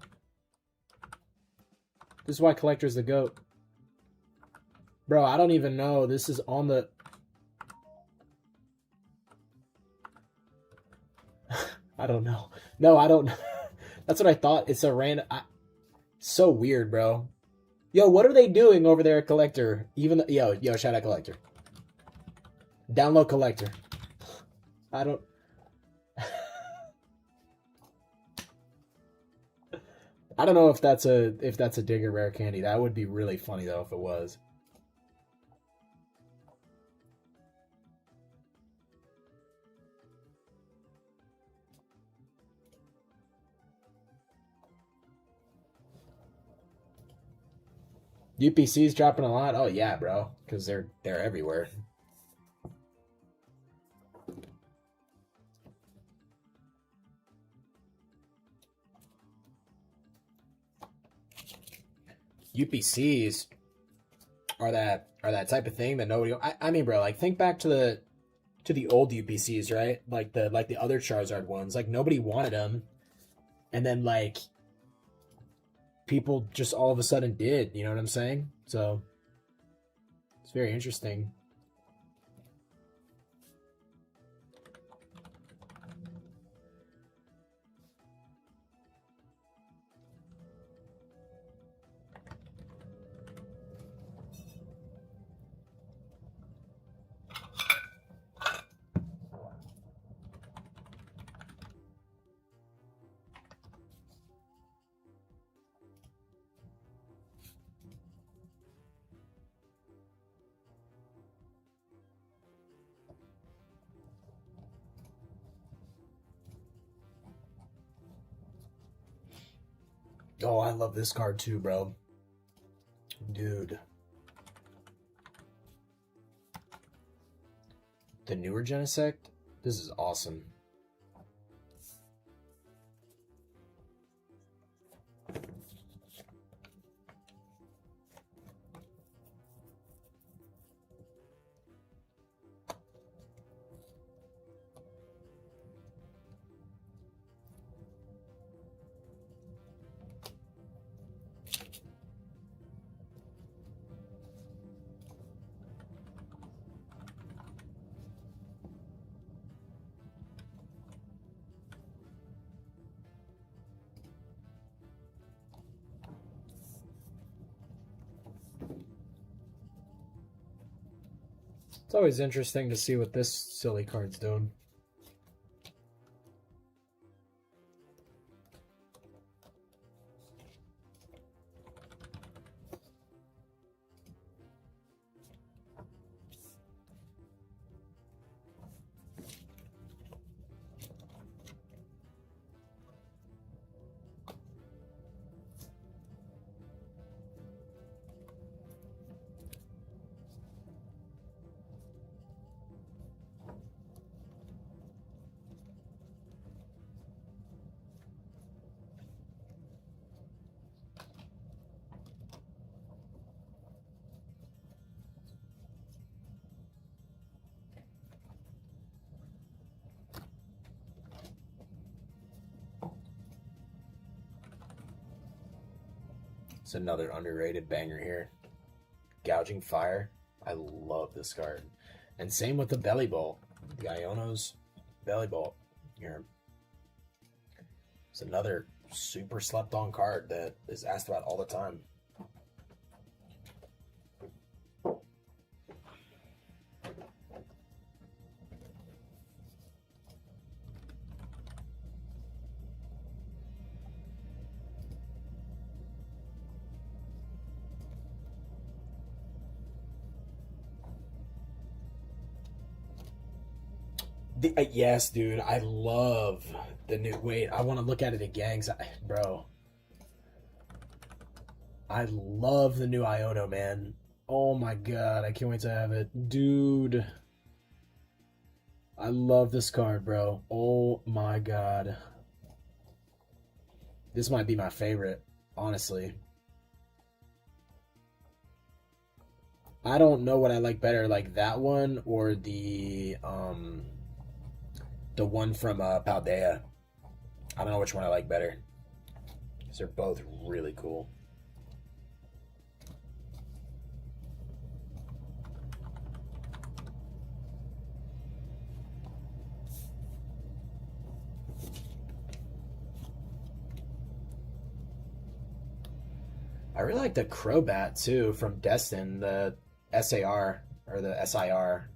This is why Collector's the GOAT. Bro, I don't even know. This is on the... I don't know. No, I don't know. That's what I thought. It's a random... So weird, bro. Yo, what are they doing over there at Collector? Even... Yo, shout out Collector. Download Collector. I don't... I don't know if that's a digger rare candy. That would be really funny though if it was. UPC's dropping a lot. Oh yeah, bro, because they're everywhere. UPCs are that type of thing that nobody. I mean, bro, like think back to the old UPCs, right? Like the other Charizard ones. Like nobody wanted them, and then like people just all of a sudden did. You know what I'm saying? So it's very interesting. Oh, I love this card too, bro. Dude. The newer Genesect? This is awesome. It's always interesting to see what this silly card's doing. It's another underrated banger here. Gouging Fire. I love this card. And same with the Belly Bolt. The Iono's Belly Bolt here. It's another super slept on card that is asked about all the time. Yes, dude. I love the new. Wait, I want to look at it again, bro. I love the new Iono, man. Oh my god, I can't wait to have it, dude. I love this card, bro. Oh my god, this might be my favorite, honestly. I don't know what I like better, like that one or the one from Paldea. I don't know which one I like better. Because they're both really cool. I really like the Crobat too from Destin, the SAR or the SIR.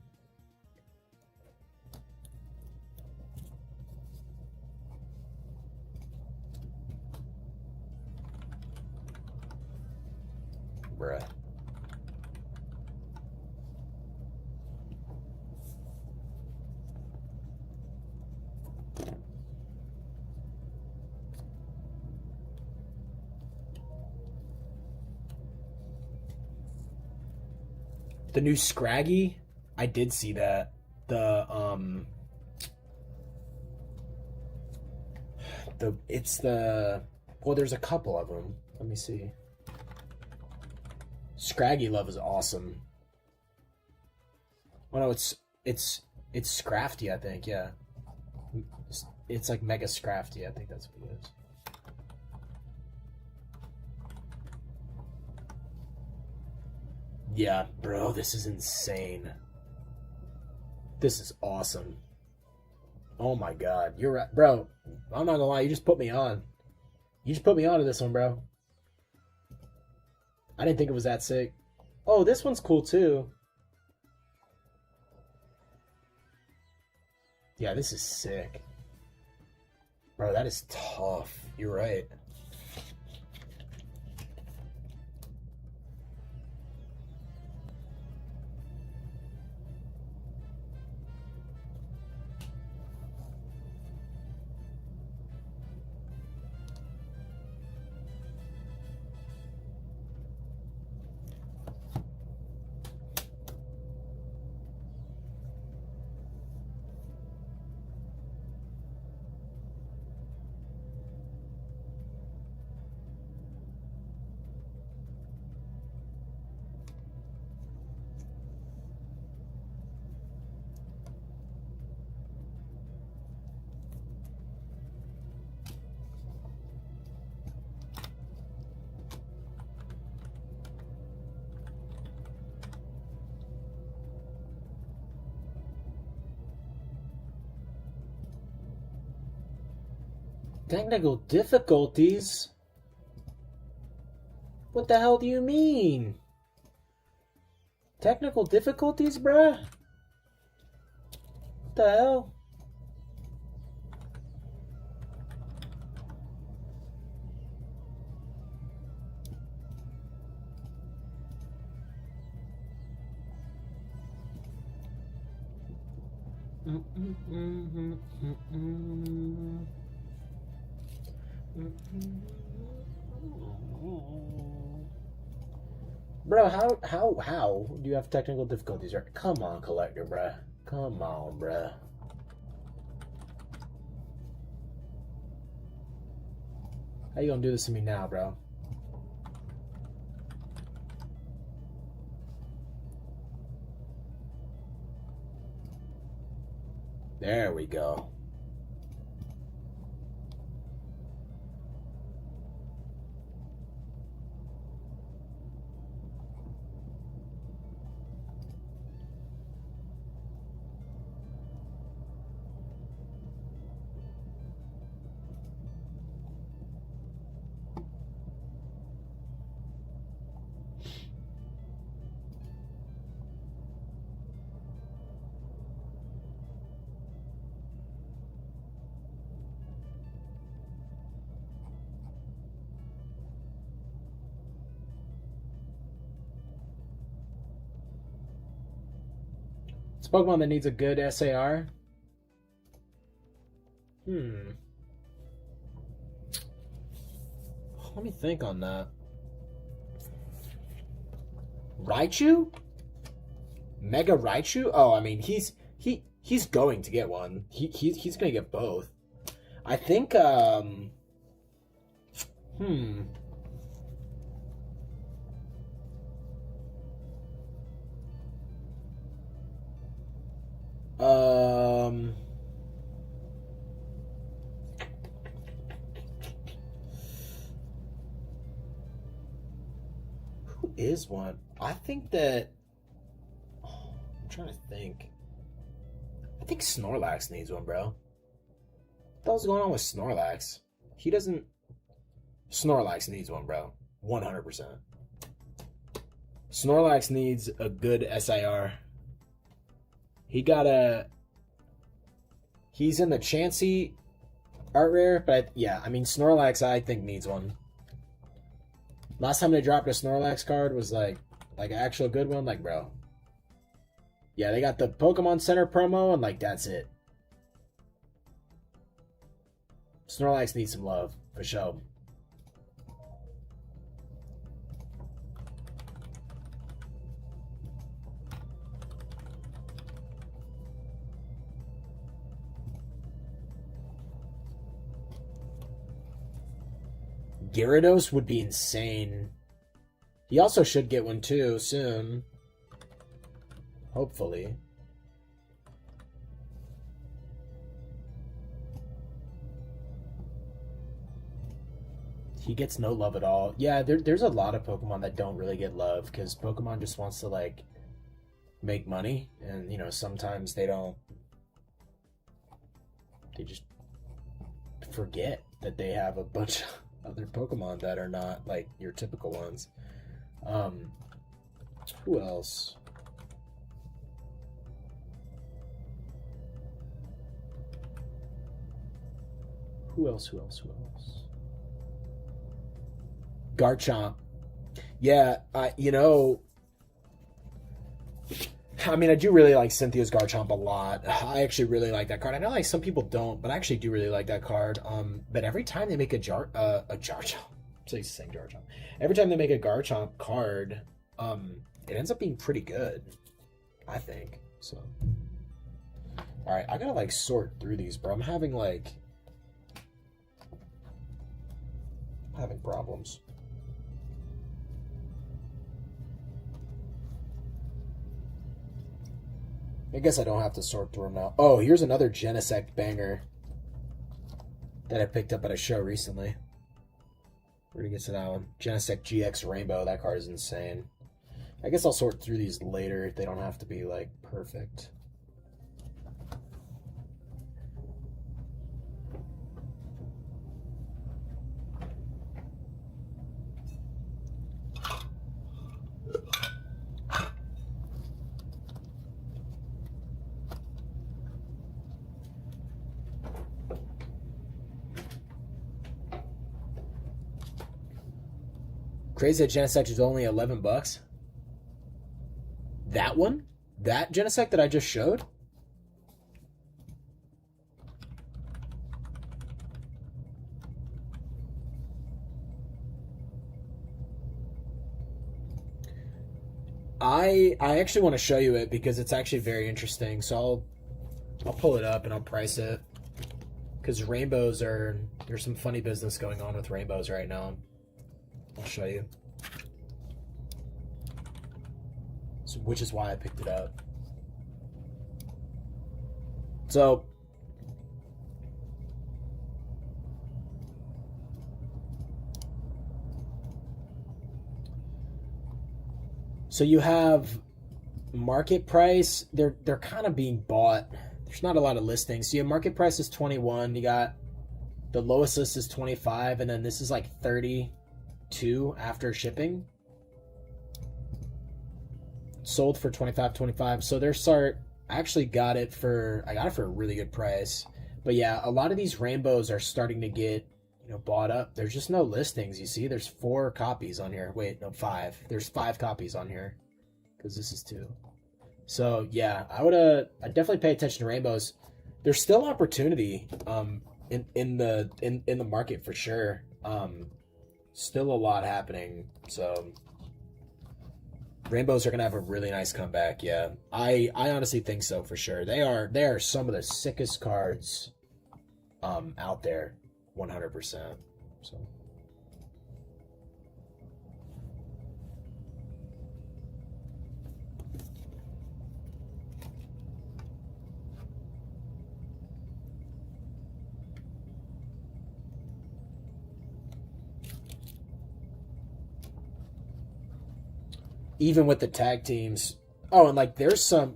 Bruh. The new Scraggy, I did see that. Well, there's a couple of them. Let me see. Scraggy Love is awesome. Oh no, it's Scrafty, I think. Yeah, it's like Mega Scrafty. I think that's what it is. Yeah, bro, this is insane. This is awesome. Oh my god, you're right, bro. I'm not gonna lie, you just put me on. You just put me onto this one, bro. I didn't think it was that sick. Oh, this one's cool too. Yeah, this is sick. Bro, that is tough. You're right. Technical difficulties? What the hell do you mean? Technical difficulties, bruh? What the hell? Bro, how do you have technical difficulties? Right? Come on, Collector, bruh. Come on, bruh. How you gonna do this to me now, bro? There we go. It's a Pokemon that needs a good SAR. Let me think on that. Raichu? Mega Raichu? Oh, I mean, he's going to get one. He's gonna get both. I think who is one? I think that I'm trying to think. I think Snorlax needs one, bro. What the hell's going on with Snorlax? He doesn't. Snorlax needs one, bro. 100%. Snorlax needs a good SIR. He's in the Chansey art rare, but yeah, I mean, Snorlax I think needs one. Last time they dropped a Snorlax card was like an actual good one, like, bro. Yeah, they got the Pokemon Center promo, and like, that's it. Snorlax needs some love, for sure. Gyarados would be insane. He also should get one too soon. Hopefully. He gets no love at all. Yeah, there's a lot of Pokemon that don't really get love because Pokemon just wants to like make money, and you know sometimes they don't. They just forget that they have a bunch of other Pokemon that are not like your typical ones. Who else? Who else? Garchomp. Yeah, I mean, I do really like Cynthia's Garchomp a lot. I actually really like that card. I know like some people don't, but I actually do really like that card. But every time they make a Garchomp, so he's saying Garchomp. Every time they make a Garchomp card, it ends up being pretty good, I think. So, all right, I gotta like sort through these, bro. I'm having problems. I guess I don't have to sort through them now. Oh, here's another Genesect banger that I picked up at a show recently. We're gonna get to that one. Genesect GX Rainbow. That card is insane. I guess I'll sort through these later. They don't have to be like perfect. Crazy that Genesect is only $11. That one? That Genesect that I just showed? I actually want to show you it because it's actually very interesting. So I'll pull it up and I'll price it. Because there's some funny business going on with rainbows right now. I'll show you. So, which is why I picked it up. So you have market price. They're kind of being bought. There's not a lot of listings. So your market price is 21. You got the lowest list is 25, and then this is like 32 after shipping. Sold for 25. So their start, I got it for a really good price. But yeah, a lot of these rainbows are starting to get bought up. There's just no listings. You see, there's 4 copies on here. Wait, no, 5. There's 5 copies on here because this is 2. So yeah, I'd definitely pay attention to rainbows. There's still opportunity in the market for sure. Still a lot happening. So rainbows are gonna have a really nice comeback. Yeah, I honestly think so for sure. They are some of the sickest cards out there, 100%. So even with the tag teams. Oh, and like there's some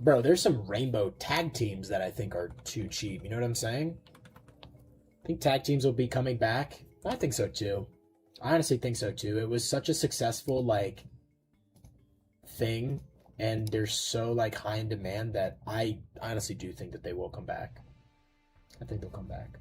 rainbow tag teams that I think are too cheap. You know what I'm saying? I think tag teams will be coming back. I think so too. I honestly think so too. It was such a successful like thing, and they're so like high in demand that I honestly do think that they will come back. I think they'll come back.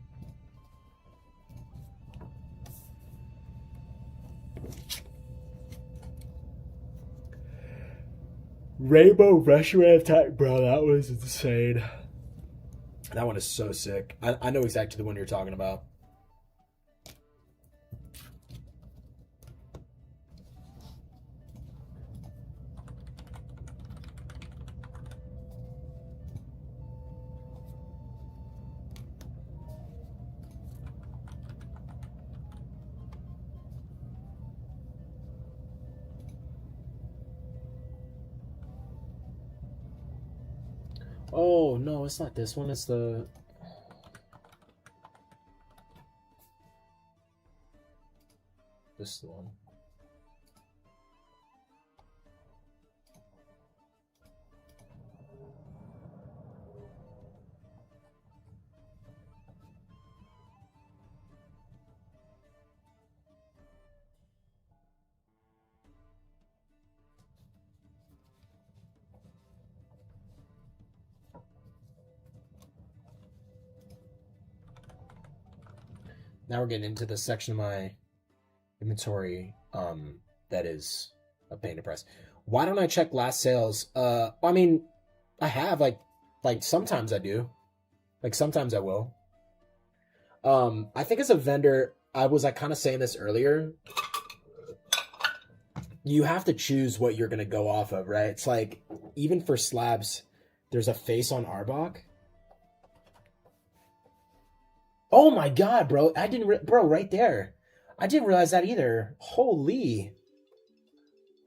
Rainbow Reshiram tag, bro, that was insane. That one is so sick. I know exactly the one you're talking about. Oh no, it's not this one. It's this one. Now we're getting into the section of my inventory that is a pain to press. Why don't I check last sales? I mean, I have like sometimes I do. Like sometimes I will. I think as a vendor, I was like kind of saying this earlier. You have to choose what you're gonna go off of, right? It's like even for slabs, there's a face on Arbok. Oh my god, bro! I didn't, bro, right there. I didn't realize that either. Holy!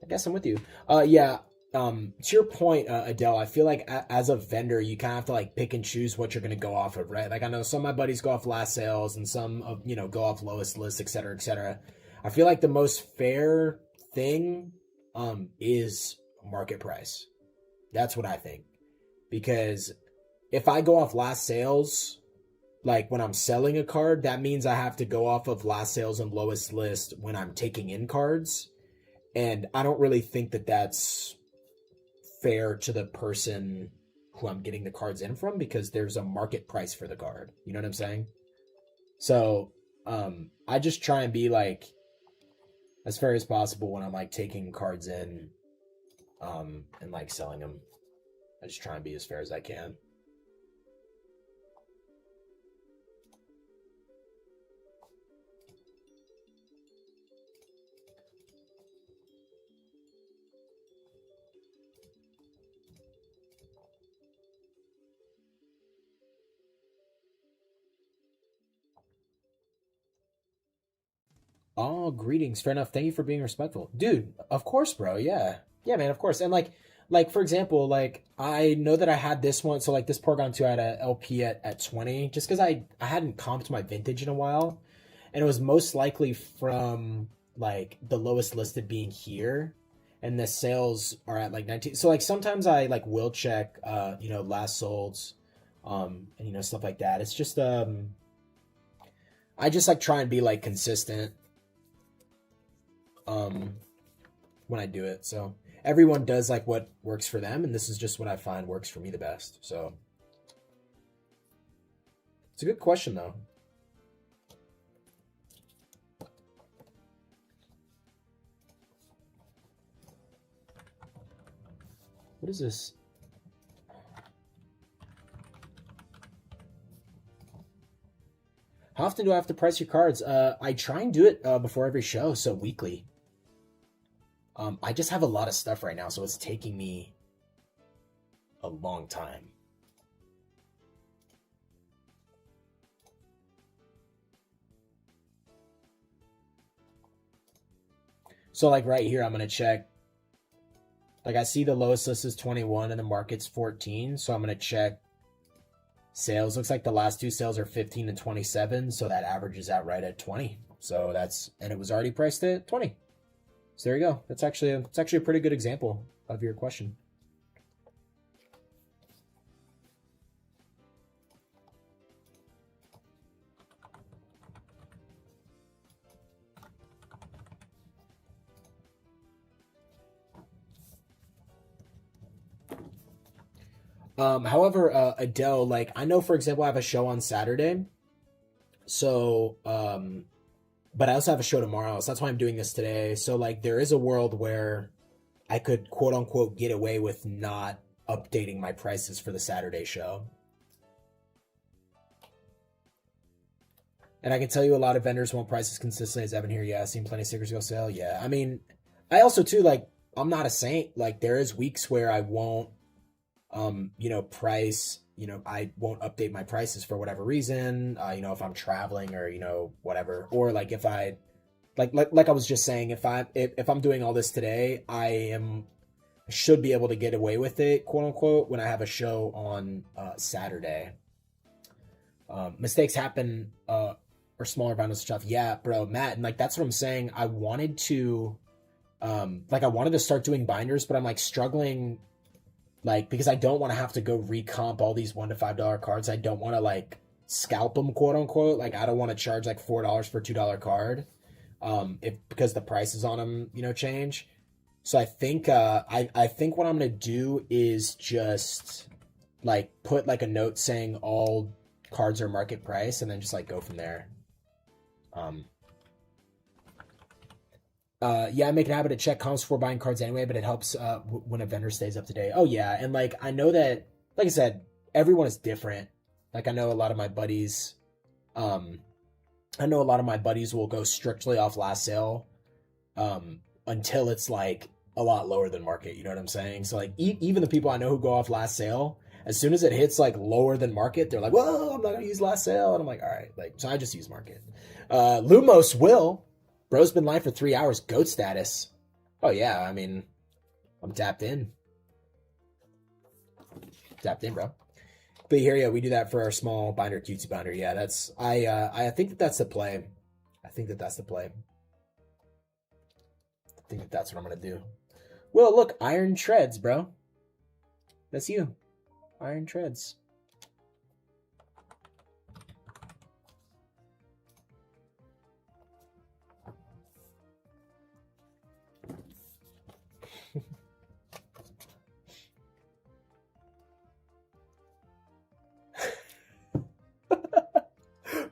I guess I'm with you. Yeah. To your point, Adele, I feel like as a vendor, you kind of have to like pick and choose what you're gonna go off of, right? Like I know some of my buddies go off last sales, and some of go off lowest list, et cetera, et cetera. I feel like the most fair thing, is market price. That's what I think, because if I go off last sales, like when I'm selling a card, that means I have to go off of last sales and lowest list when I'm taking in cards. And I don't really think that that's fair to the person who I'm getting the cards in from, because there's a market price for the card. You know what I'm saying? So I just try and be like as fair as possible when I'm like taking cards in and like selling them. I just try and be as fair as I can. Oh, greetings. Fair enough. Thank you for being respectful. Dude, of course, bro. Yeah. Yeah, man, of course. And like for example, like I know that I had this one, so like this Porygon 2 I had a LP at 20, just because I hadn't comped my vintage in a while. And it was most likely from like the lowest listed being here. And the sales are at like 19. So like sometimes I like will check last solds, and stuff like that. It's just I just like try and be like consistent when I do it. So everyone does like what works for them, and this is just what I find works for me the best. So it's a good question though. What is this? How often do I have to price your cards? I try and do it before every show, so weekly. I just have a lot of stuff right now, so it's taking me a long time. So like right here, I'm gonna check. Like I see the lowest list is 21 and the market's 14, so I'm gonna check sales. Looks like the last two sales are 15 and 27, so that averages out right at 20. So and it was already priced at 20. So there you go. It's actually a pretty good example of your question. However, Adele, like I know, for example, I have a show on Saturday. So, but I also have a show tomorrow, so that's why I'm doing this today. So like there is a world where I could quote unquote get away with not updating my prices for the Saturday show. And I can tell you a lot of vendors want prices consistently, as Evan here. Yeah, I've seen plenty of stickers go sale. Yeah. I mean, I also too, like, I'm not a saint. Like there is weeks where I won't price, I won't update my prices for whatever reason, if I'm traveling or, whatever. Or like if I like I was just saying, if I'm doing all this today, I should be able to get away with it, quote unquote, when I have a show on Saturday. Mistakes happen, or smaller bundles stuff. Yeah, bro, Matt, and like that's what I'm saying. I wanted to, I wanted to start doing binders, but I'm like struggling, like because I don't want to have to go recomp all these $1 to $5 cards. I don't want to like scalp them, quote unquote. Like I don't want to charge like $4 for a $2 card, if because the prices on them, change. So I think I think what I'm gonna do is just like put like a note saying all cards are market price, and then just like go from there. Yeah, I make it a habit to check comps before buying cards anyway, but it helps when a vendor stays up to date. Oh yeah, and like I know that, like I said, everyone is different. Like I know a lot of my buddies, will go strictly off last sale, until it's like a lot lower than market. You know what I'm saying? So like even the people I know who go off last sale, as soon as it hits like lower than market, they're like, "Whoa, I'm not gonna use last sale," and I'm like, "All right," like so I just use market. Lumos will. Bro's been live for 3 hours. GOAT status. Oh yeah, I mean, I'm tapped in. Tapped in, bro. But here, yeah, we do that for our small binder, cutesy binder. Yeah, that's I think that's the play. I think that's the play. I think that's what I'm gonna do. Well, look, Iron Treads, bro. That's you. Iron Treads.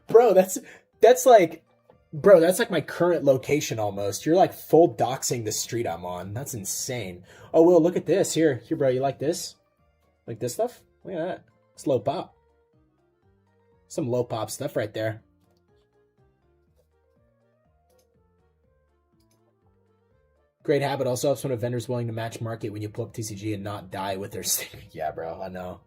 Bro, that's like, bro, that's like my current location almost. You're like full doxing the street I'm on. That's insane. Oh, well, look at this. Here, bro, you like this? Like this stuff? Look at that. It's low pop. Some low pop stuff right there. Great habit also helps when a vendor's willing to match market when you pull up TCG and not die with their stick. Yeah, bro, I know.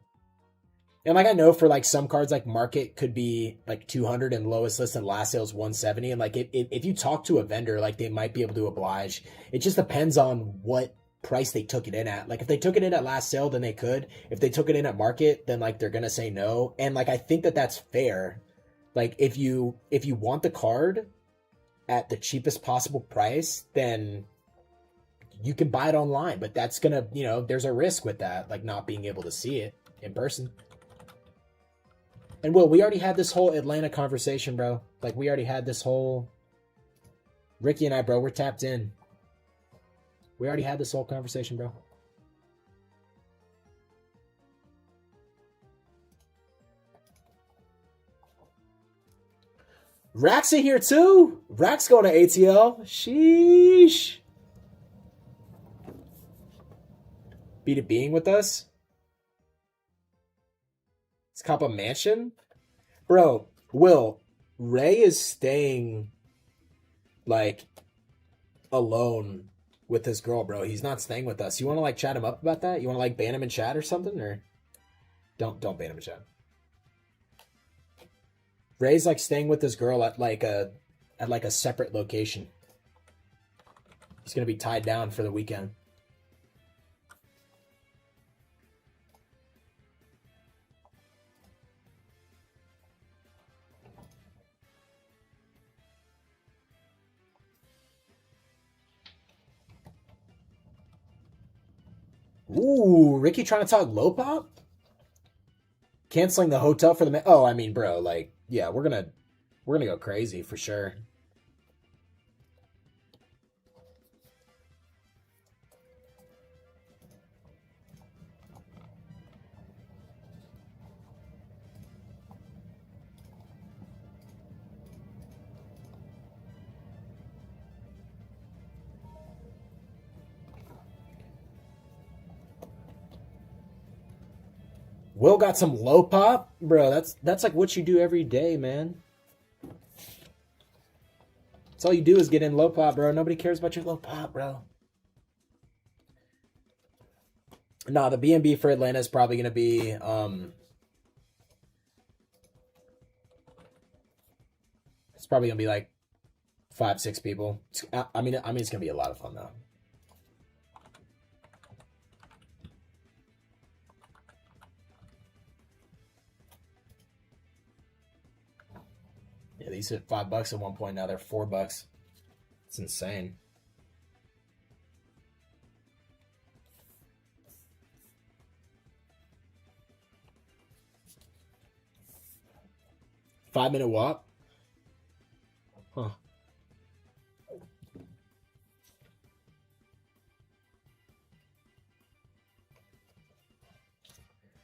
And like I know for like some cards, like market could be like 200 and lowest list and last sale is 170. And like if you talk to a vendor, like they might be able to oblige. It just depends on what price they took it in at. Like if they took it in at last sale, then they could. If they took it in at market, then like they're gonna say no. And like I think that that's fair. Like if you want the card at the cheapest possible price, then you can buy it online. But that's gonna, there's a risk with that, like not being able to see it in person. And Will, we already had this whole Atlanta conversation, bro. Like, we already had this whole... Ricky and I, bro, we're tapped in. We already had this whole conversation, bro. Rack's in here, too. Rack's going to ATL. Sheesh. Beat it being with us. It's cop a mansion? Bro, Will, Ray is staying, like, alone with this girl, bro. He's not staying with us. You want to, like, chat him up about that? You want to, like, ban him in chat or something? Or don't ban him in chat. Ray's, like, staying with this girl at a separate location. He's going to be tied down for the weekend. Ooh, Ricky trying to talk low pop? Canceling the hotel for the oh, I mean, bro, like, yeah, we're gonna go crazy for sure. Will got some low pop? Bro, that's like what you do every day, man. That's all you do is get in low pop, bro. Nobody cares about your low pop, bro. Nah, the B&B for Atlanta is probably going to be... it's probably going to be like 5-6 people. I mean, it's going to be a lot of fun, though. These hit $5 at one point. Now they're $4. It's insane. Five-minute walk. Huh.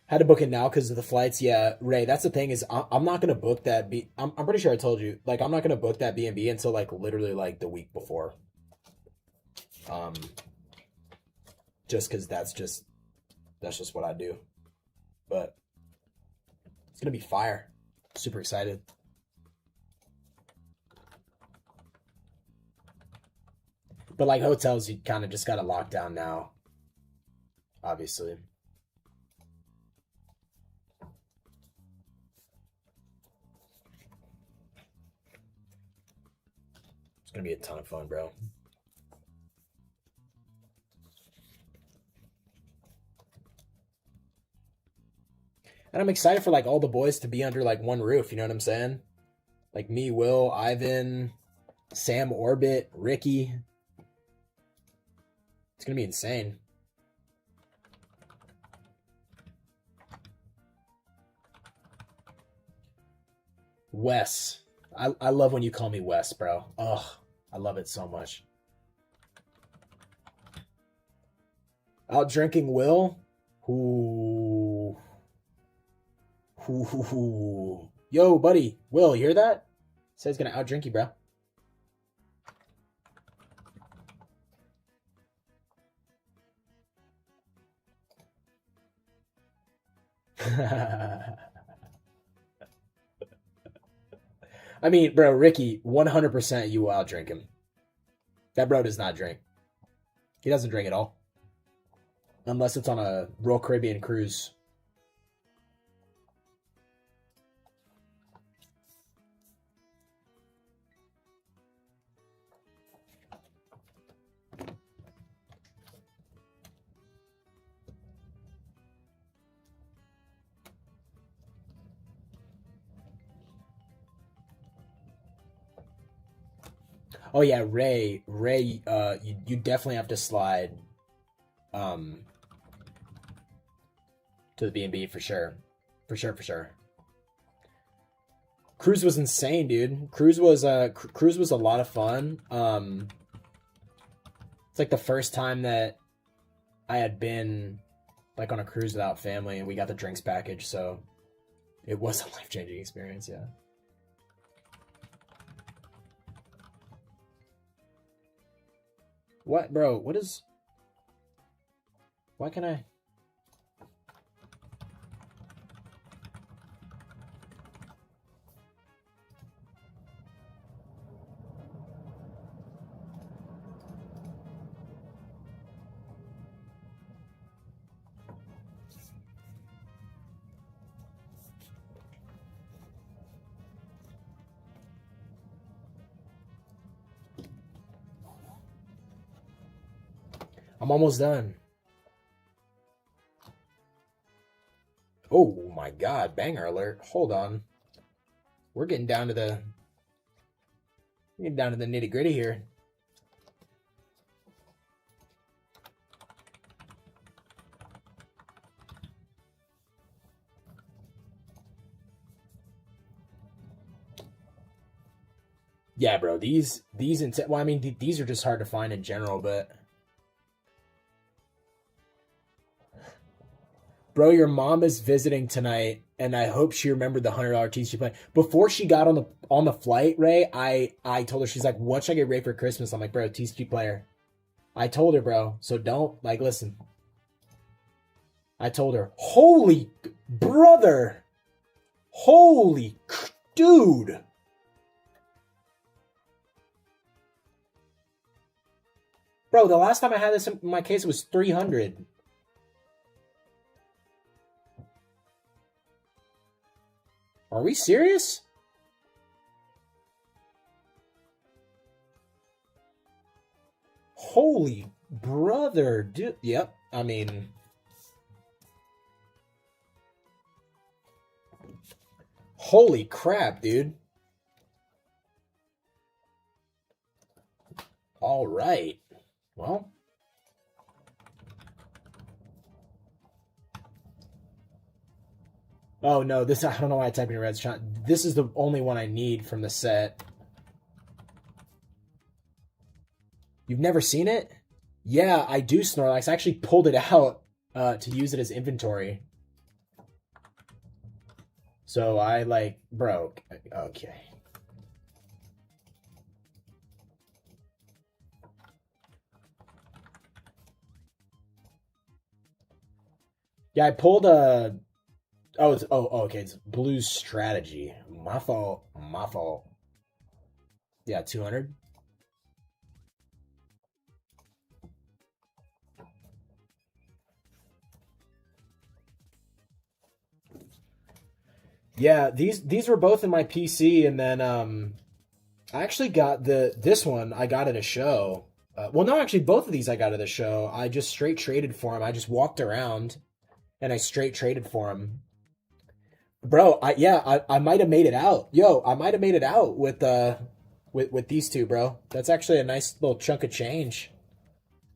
Had to book it now because of the flights. Yeah, Ray. That's the thing is I'm not gonna book that. I'm pretty sure I told you. Like I'm not gonna book that B&B until like literally like the week before. Um, just because that's just what I do. But it's gonna be fire. Super excited. But like hotels, you kind of just gotta lock down now. Obviously. It's gonna be a ton of fun, bro. And I'm excited for like all the boys to be under like one roof, you know what I'm saying? Like me, Will, Ivan, Sam Orbit, Ricky. It's gonna be insane. Wes. I love when you call me Wes, bro. Ugh, I love it so much. Out drinking Will? Ooh. Ooh. Yo, buddy. Will, you hear that? Says he's gonna out drink you, bro. I mean, bro, Ricky, 100% you will out drink him. That bro does not drink. He doesn't drink at all. Unless it's on a Royal Caribbean cruise. Oh yeah, Ray, you definitely have to slide, to the B&B for sure, for sure. Cruise was insane, dude. Cruise was a lot of fun. It's like the first time that I had been like on a cruise without family, and we got the drinks package, so it was a life-changing experience. Yeah. What, bro? What is... Why can I... I'm almost done. Oh my god, banger alert. Hold on. We're getting down to the nitty-gritty here. Yeah, bro, these well, I mean, these are just hard to find in general, but bro, your mom is visiting tonight, and I hope she remembered the $100 TCG play. Before she got on the flight, Ray, I told her, she's like, "What should I get Ray for Christmas?" I'm like, "Bro, TCG player." I told her, bro. So don't like listen. I told her, "Holy brother, holy dude." Bro, the last time I had this in my case was 300. Are we serious? Holy brother, dude. Yep, I mean... Holy crap, dude. All right. Well. Oh no, this I don't know why I typed in red shot. This is the only one I need from the set. You've never seen it? Yeah, I do Snorlax. I actually pulled it out to use it as inventory. So I like broke. Okay. Yeah, I pulled a. Oh, okay. It's Blue's strategy. My fault. My fault. Yeah, 200. Yeah, these were both in my PC, and then I actually got this one. I got at a show. Well, no, actually, both of these I got at a show. I just straight traded for them. I just walked around, and I straight traded for them. Bro, I might have made it out. Yo, I might have made it out with these two, bro. That's actually a nice little chunk of change.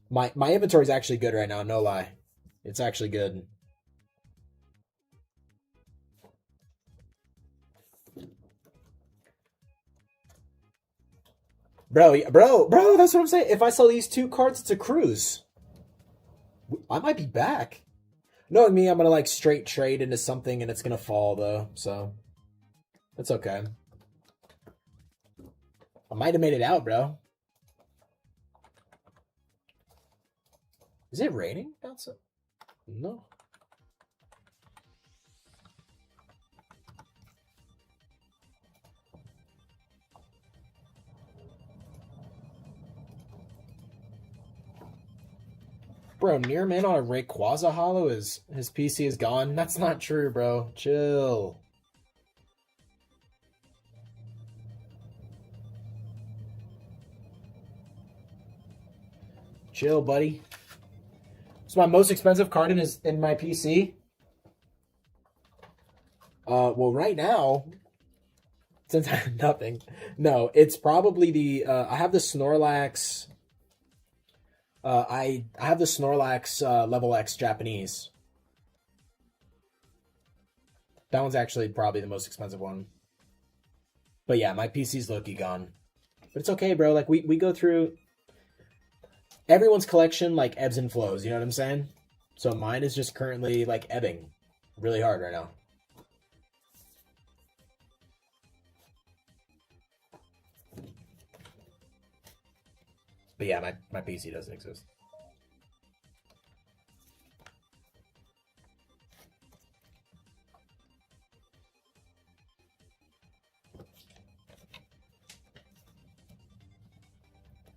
My inventory is actually good right now, no lie. It's actually good. Bro, that's what I'm saying. If I sell these two cards, it's a cruise. I might be back. Knowing me, I'm gonna like straight trade into something and it's gonna fall though, so that's okay. I might have made it out, bro. Is it raining outside? No. Bro, near man on a Rayquaza Hollow is his PC is gone. That's not true, bro. Chill. Chill, buddy. It's my most expensive card in my PC. Well, right now, since I have nothing, no, it's probably the I have the Snorlax. I have the Snorlax level X Japanese. That one's actually probably the most expensive one. But yeah, my PC's low-key gone. But it's okay, bro. Like we go through everyone's collection like ebbs and flows, you know what I'm saying? So mine is just currently like ebbing really hard right now. But yeah, my PC doesn't exist.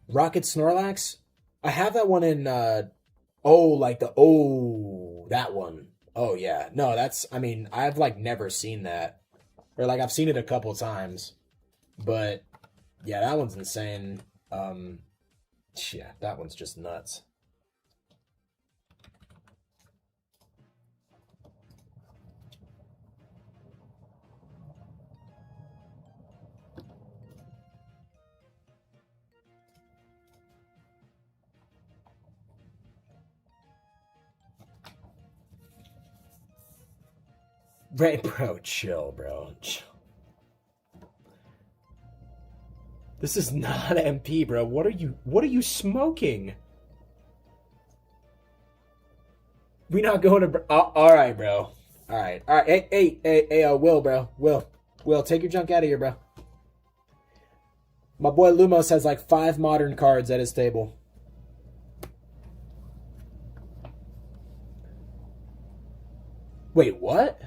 Rocket Snorlax? I have that one in that one. Oh yeah. No, that's I mean, I've like never seen that. Or like I've seen it a couple times. But yeah, that one's insane. Yeah, that one's just nuts. Right, bro, chill, bro. Chill. This is not MP, bro. What are you smoking? We not going to all right, bro. All right. Hey, Will, bro. Will, take your junk out of here, bro. My boy Lumos has like 5 modern cards at his table. Wait, what?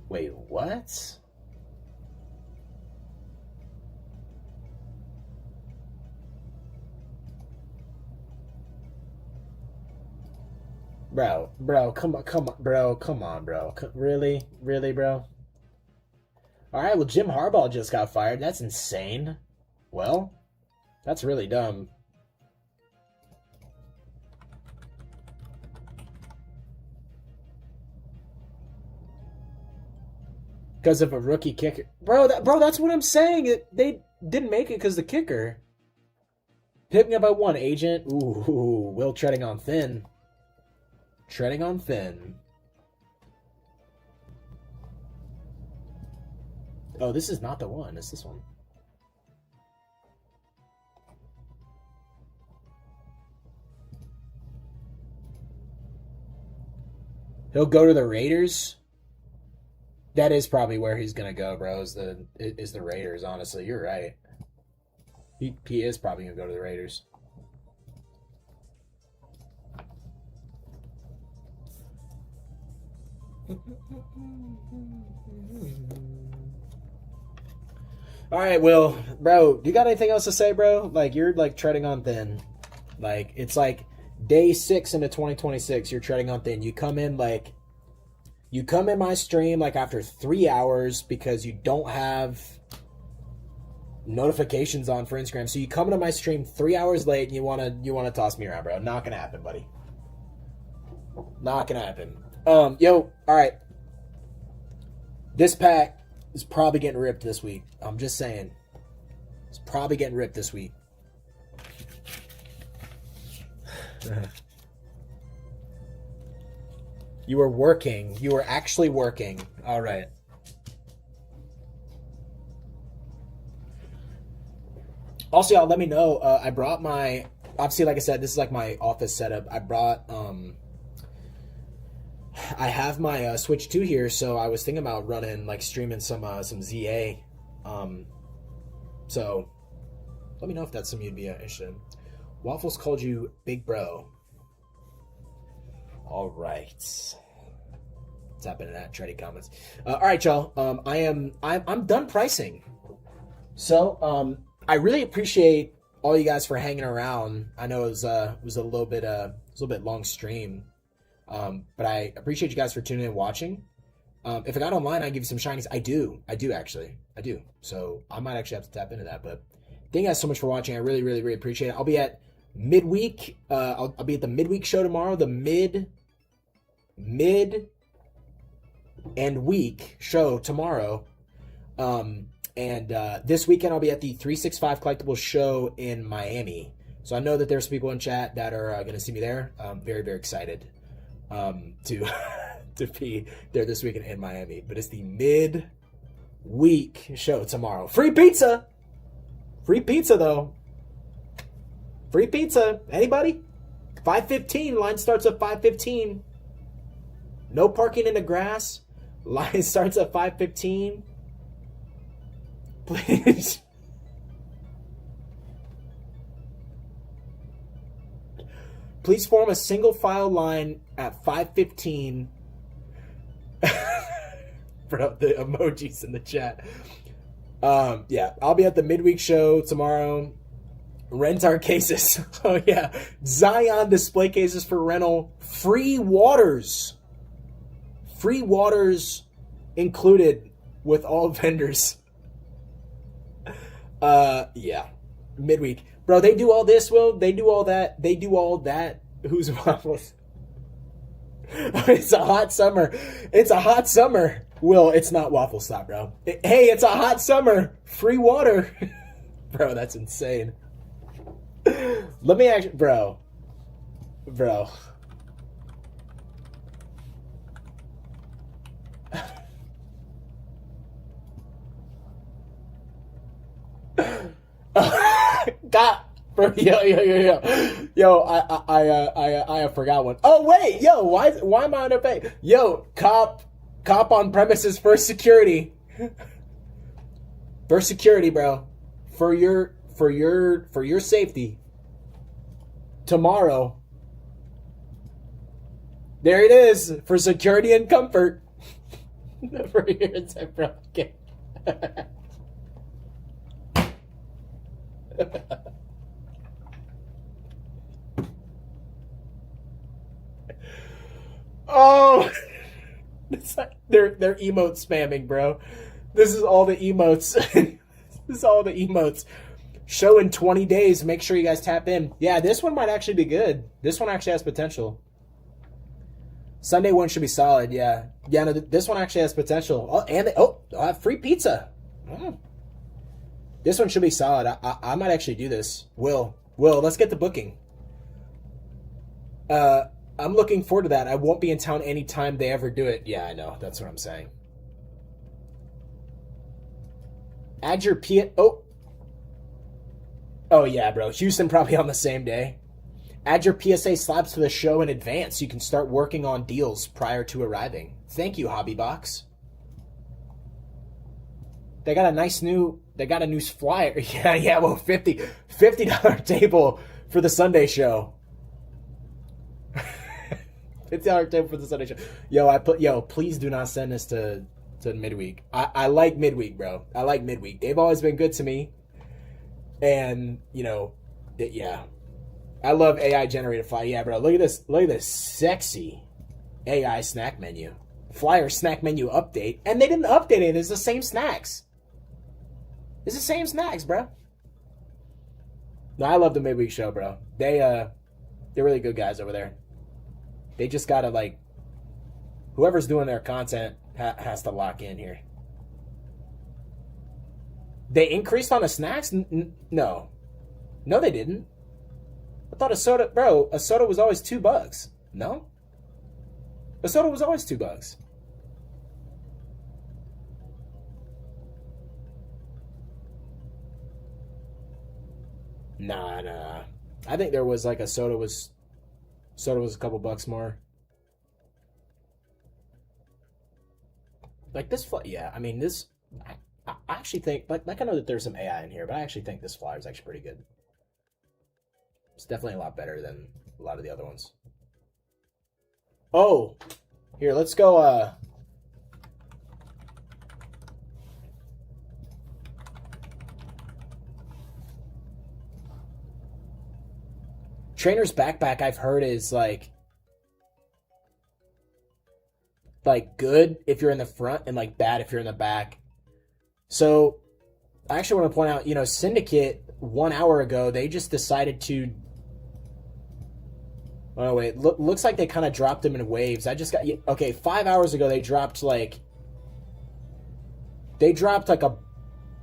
Wait, what? Bro, come on, bro. Really? Really, bro? Alright, well, Jim Harbaugh just got fired. That's insane. Well, that's really dumb. Because of a rookie kicker. Bro, that's what I'm saying. They didn't make it because the kicker. Picking up by one, Agent. Ooh, Will treading on thin. Treading on thin. Oh, this is not the one. It's this one. He'll go to the Raiders. That is probably where he's gonna go, bro. Is the Raiders? Honestly, you're right. He is probably gonna go to the Raiders. All right, Will, bro, you got anything else to say, bro? Like, you're like treading on thin. Like, it's like day 6 into 2026. You're treading on thin. You come in my stream like after 3 hours because you don't have notifications on for Instagram. So you come into my stream 3 hours late and you wanna toss me around, bro. Not gonna happen, buddy. Not gonna happen. Yo, all right. This pack is probably getting ripped this week. I'm just saying. It's probably getting ripped this week. You were working. You were actually working. All right. Also, y'all, let me know. I brought my... Obviously, like I said, this is like my office setup. I brought... I have my Switch 2 here, so I was thinking about running, like, streaming some ZA. So, let me know if that's something you'd be interested in. Waffles called you Big Bro. All right. What's happening in that trendy comments? All right, y'all. I'm done pricing. So, I really appreciate all you guys for hanging around. I know it was a little bit long stream. But I appreciate you guys for tuning in and watching. If I got online, I'd give you some shinies. I do actually. I do. So I might actually have to tap into that. But thank you guys so much for watching. I really, really, really appreciate it. I'll be at midweek. I'll be at the midweek show tomorrow. The mid and week show tomorrow. And this weekend I'll be at the 365 Collectibles show in Miami. So I know that there's some people in chat that are going to see me there. I'm very, very excited to be there this weekend in Miami. But it's the mid-week show tomorrow. Free pizza! Free pizza, though. Free pizza. Anybody? 5:15. Line starts at 5:15. No parking in the grass. Line starts at 5:15. Please. Please form a single file line at 5:15. Bro, the emojis in the chat. Yeah, I'll be at the midweek show tomorrow. Rent our cases. Oh yeah, Zion display cases for rental. Free waters included with all vendors. Yeah, midweek. Bro, they do all this, Will. They do all that. They do all that. Who's Waffles? It's a hot summer. It's a hot summer. Will, it's not Waffle Stop, bro. Hey, it's a hot summer. Free water. Bro, that's insane. Let me actually... Bro. God, bro, yo, I forgot one. Oh wait, yo, why am I underpaid? Yo, cop on premises for security, bro, for your safety. Tomorrow, there it is for security and comfort. For your bro. Okay. Oh, it's like they're emote spamming, bro. This is all the emotes. This is all the emotes. Show in 20 days. Make sure you guys tap in. Yeah, this one might actually be good. This one actually has potential. Sunday one should be solid. Yeah. Yeah. No, this one actually has potential. Oh, and I have free pizza. Mm. This one should be solid. I might actually do this. Will, let's get the booking. I'm looking forward to that. I won't be in town anytime they ever do it. Yeah, I know. That's what I'm saying. Add your Oh yeah, bro. Houston probably on the same day. Add your PSA slabs to the show in advance so you can start working on deals prior to arriving. Thank you, Hobbybox. They got a new flyer. Yeah, well, $50 table for the Sunday show. $50 table for the Sunday show. Please do not send this to midweek. I like midweek, bro. I like midweek. They've always been good to me. And, yeah. I love AI generated flyer. Yeah, bro. Look at this sexy AI snack menu. Flyer snack menu update. And they didn't update it. It's the same snacks. It's the same snacks, bro. No, I love the midweek show, bro. They're really good guys over there. They just gotta, whoever's doing their content has to lock in here. They increased on the snacks? No. No, they didn't. I thought a soda was always $2. No? A soda was always $2. Nah. I think there was a soda was a couple bucks more. Yeah, I mean, this, I actually think, I know that there's some AI in here, but I actually think this flyer is actually pretty good. It's definitely a lot better than a lot of the other ones. Oh, here, let's go, Trainer's backpack, I've heard, is good if you're in the front and bad if you're in the back. So I actually want to point out, Syndicate 1 hour ago, they just decided to, oh wait, looks like they kind of dropped them in waves. 5 hours ago they dropped a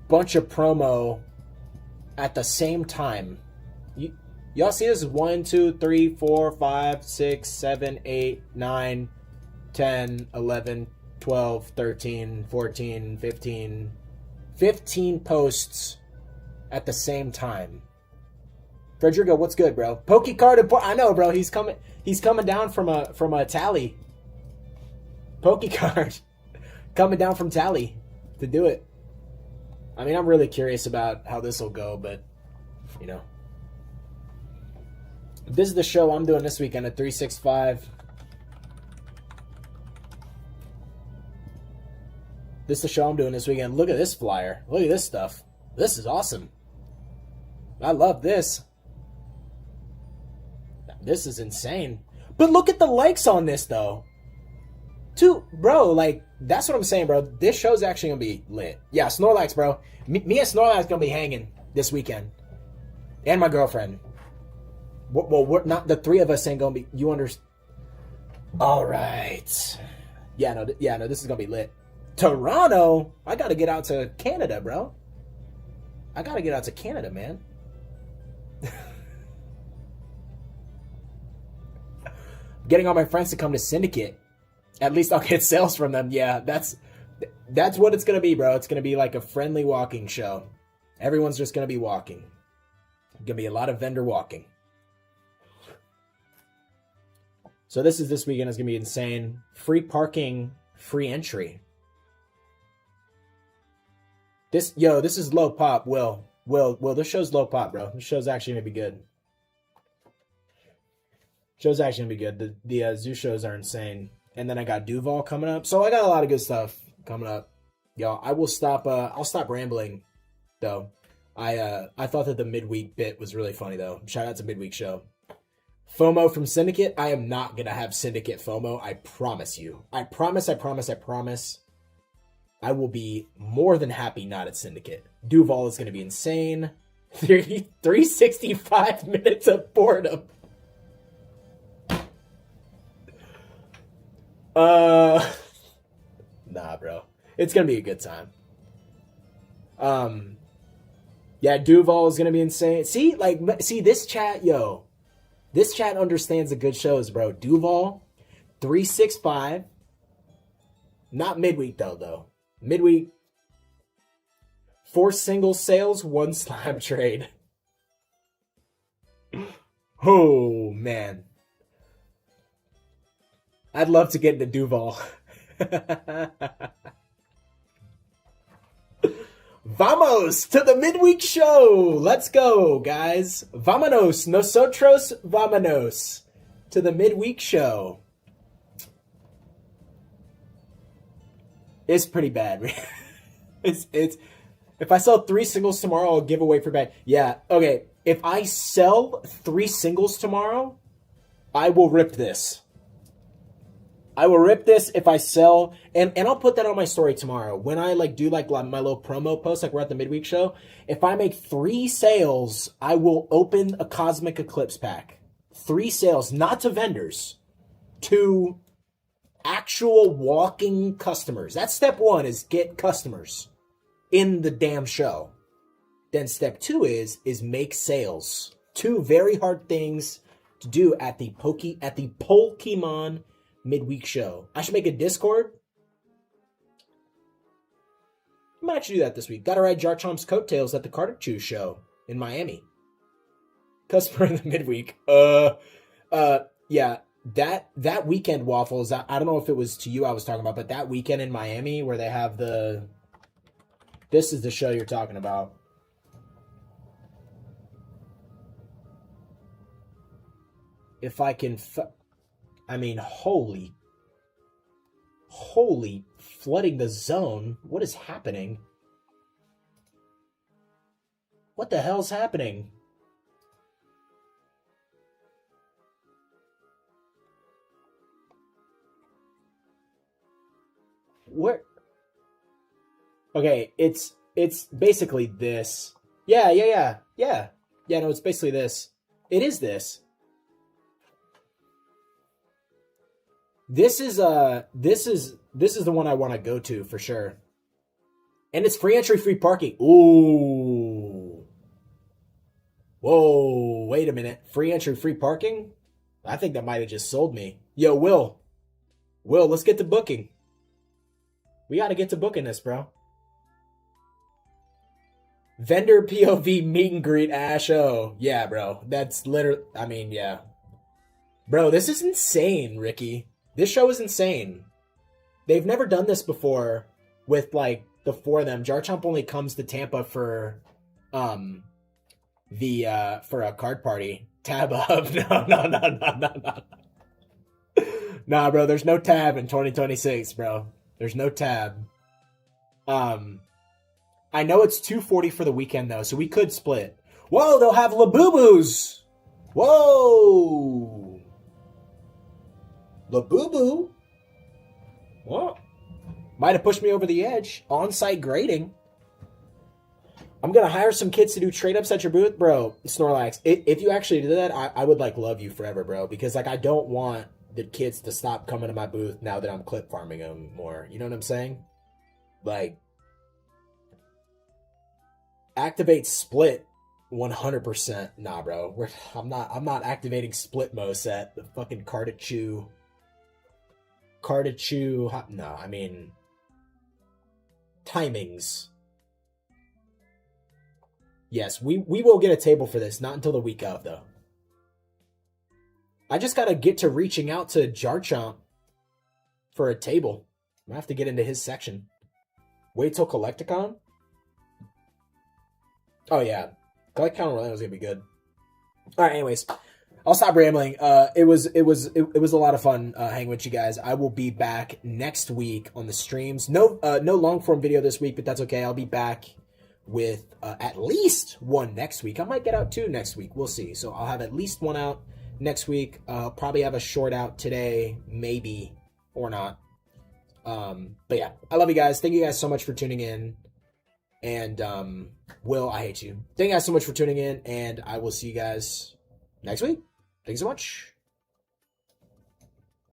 bunch of promo at the same time. Y'all see this? 1, 2, 3, 4, 5, 6, 7, 8, 9, 10, 11, 12, 13, 14, 15. 15 posts at the same time. Frederico, what's good, bro? Pokecard, I know, bro. He's coming down from a tally. Pokecard coming down from tally to do it. I mean, I'm really curious about how this will go, but this is the show I'm doing this weekend at 365. This is the show I'm doing this weekend. Look at this flyer. Look at this stuff. This is awesome. I love this. This is insane. But look at the likes on this, though. Bro, that's what I'm saying, bro. This show's actually going to be lit. Yeah, Snorlax, bro. Me and Snorlax going to be hanging this weekend. And my girlfriend. Well, we're not, the three of us ain't going to be, you understand? All right. Yeah, no, this is going to be lit. Toronto? I got to get out to Canada, bro. I got to get out to Canada, man. Getting all my friends to come to Syndicate. At least I'll get sales from them. Yeah, that's what it's going to be, bro. It's going to be like a friendly walking show. Everyone's just going to be walking. Going to be a lot of vendor walking. So this weekend is going to be insane. Free parking, free entry. This is low pop, Will, this show's low pop, bro. This show's actually going to be good. Show's actually going to be good. The zoo shows are insane. And then I got Duval coming up. So I got a lot of good stuff coming up. Y'all, I'll stop rambling, though. I thought that the midweek bit was really funny, though. Shout out to midweek show. FOMO from Syndicate. I am not going to have Syndicate FOMO. I promise you. I promise. I will be more than happy not at Syndicate. Duval is going to be insane. 365 minutes of boredom. Nah, bro. It's gonna be a good time. Yeah, Duval is gonna be insane. See, this chat, yo. This chat understands the good shows, bro. Duval, 365. Not midweek though. Midweek. 4 single sales, 1 slab trade. Oh man. I'd love to get into Duval. Vamos to the midweek show. Let's go, guys. Vámonos. Nosotros vámonos to the midweek show. It's pretty bad. it's if I sell 3 singles tomorrow, I'll give away for bad. Yeah, okay. If I sell 3 singles tomorrow, I will rip this. I will rip this if I sell, and I'll put that on my story tomorrow. When I do my little promo post, like we're at the midweek show, if I make 3 sales, I will open a Cosmic Eclipse pack. 3 sales, not to vendors, to actual walking customers. That's step 1, is get customers in the damn show. Then step 2 is make sales. 2 very hard things to do at the Pokemon midweek show. I should make a Discord. I might actually do that this week. Gotta ride Jarchomp's coattails at the Carter show in Miami. Customer in the midweek. Yeah, that weekend, Waffles, I don't know if it was to you I was talking about, but that weekend in Miami where they have this is the show you're talking about. If I can holy flooding the zone. What is happening? What the hell's happening? Where? Okay, it's basically this. Yeah, no, it's basically this. It is this. This is the one I want to go to for sure. And it's free entry, free parking. Ooh. Whoa, wait a minute. Free entry, free parking? I think that might have just sold me. Yo, Will, let's get to booking. We got to get to booking this, bro. Vendor POV meet and greet Ash O. Yeah, bro. That's literally, yeah. Bro, this is insane, Ricky. This show is insane. They've never done this before with the 4 of them. Jarchomp only comes to Tampa for for a card party. Tab up. No. Nah, bro, there's no tab in 2026, bro. There's no tab. I know it's $240 for the weekend though, so we could split. Whoa, they'll have Labubu's. Whoa. Labubu. What? Might have pushed me over the edge. On-site grading. I'm going to hire some kids to do trade-ups at your booth. Bro, Snorlax, if you actually do that, I would, love you forever, bro. Because, I don't want the kids to stop coming to my booth now that I'm clip farming them more. You know what I'm saying? Activate split 100%. Nah, bro. I'm not activating split most at the fucking Cartichu. No, timings. Yes, we will get a table for this, not until the week of, though. I just gotta get to reaching out to Jarchomp for a table. I'm gonna have to get into his section. Wait till Collecticon? Oh, yeah. Collecticon Orlando is gonna be good. Alright, anyways. I'll stop rambling. It was a lot of fun hanging with you guys. I will be back next week on the streams. No long form video this week, but that's okay. I'll be back with at least one next week. I might get out 2 next week. We'll see. So I'll have at least 1 out next week. Probably have a short out today, maybe or not. But yeah, I love you guys. Thank you guys so much for tuning in. And Will, I hate you. Thank you guys so much for tuning in, and I will see you guys next week. Thanks so much.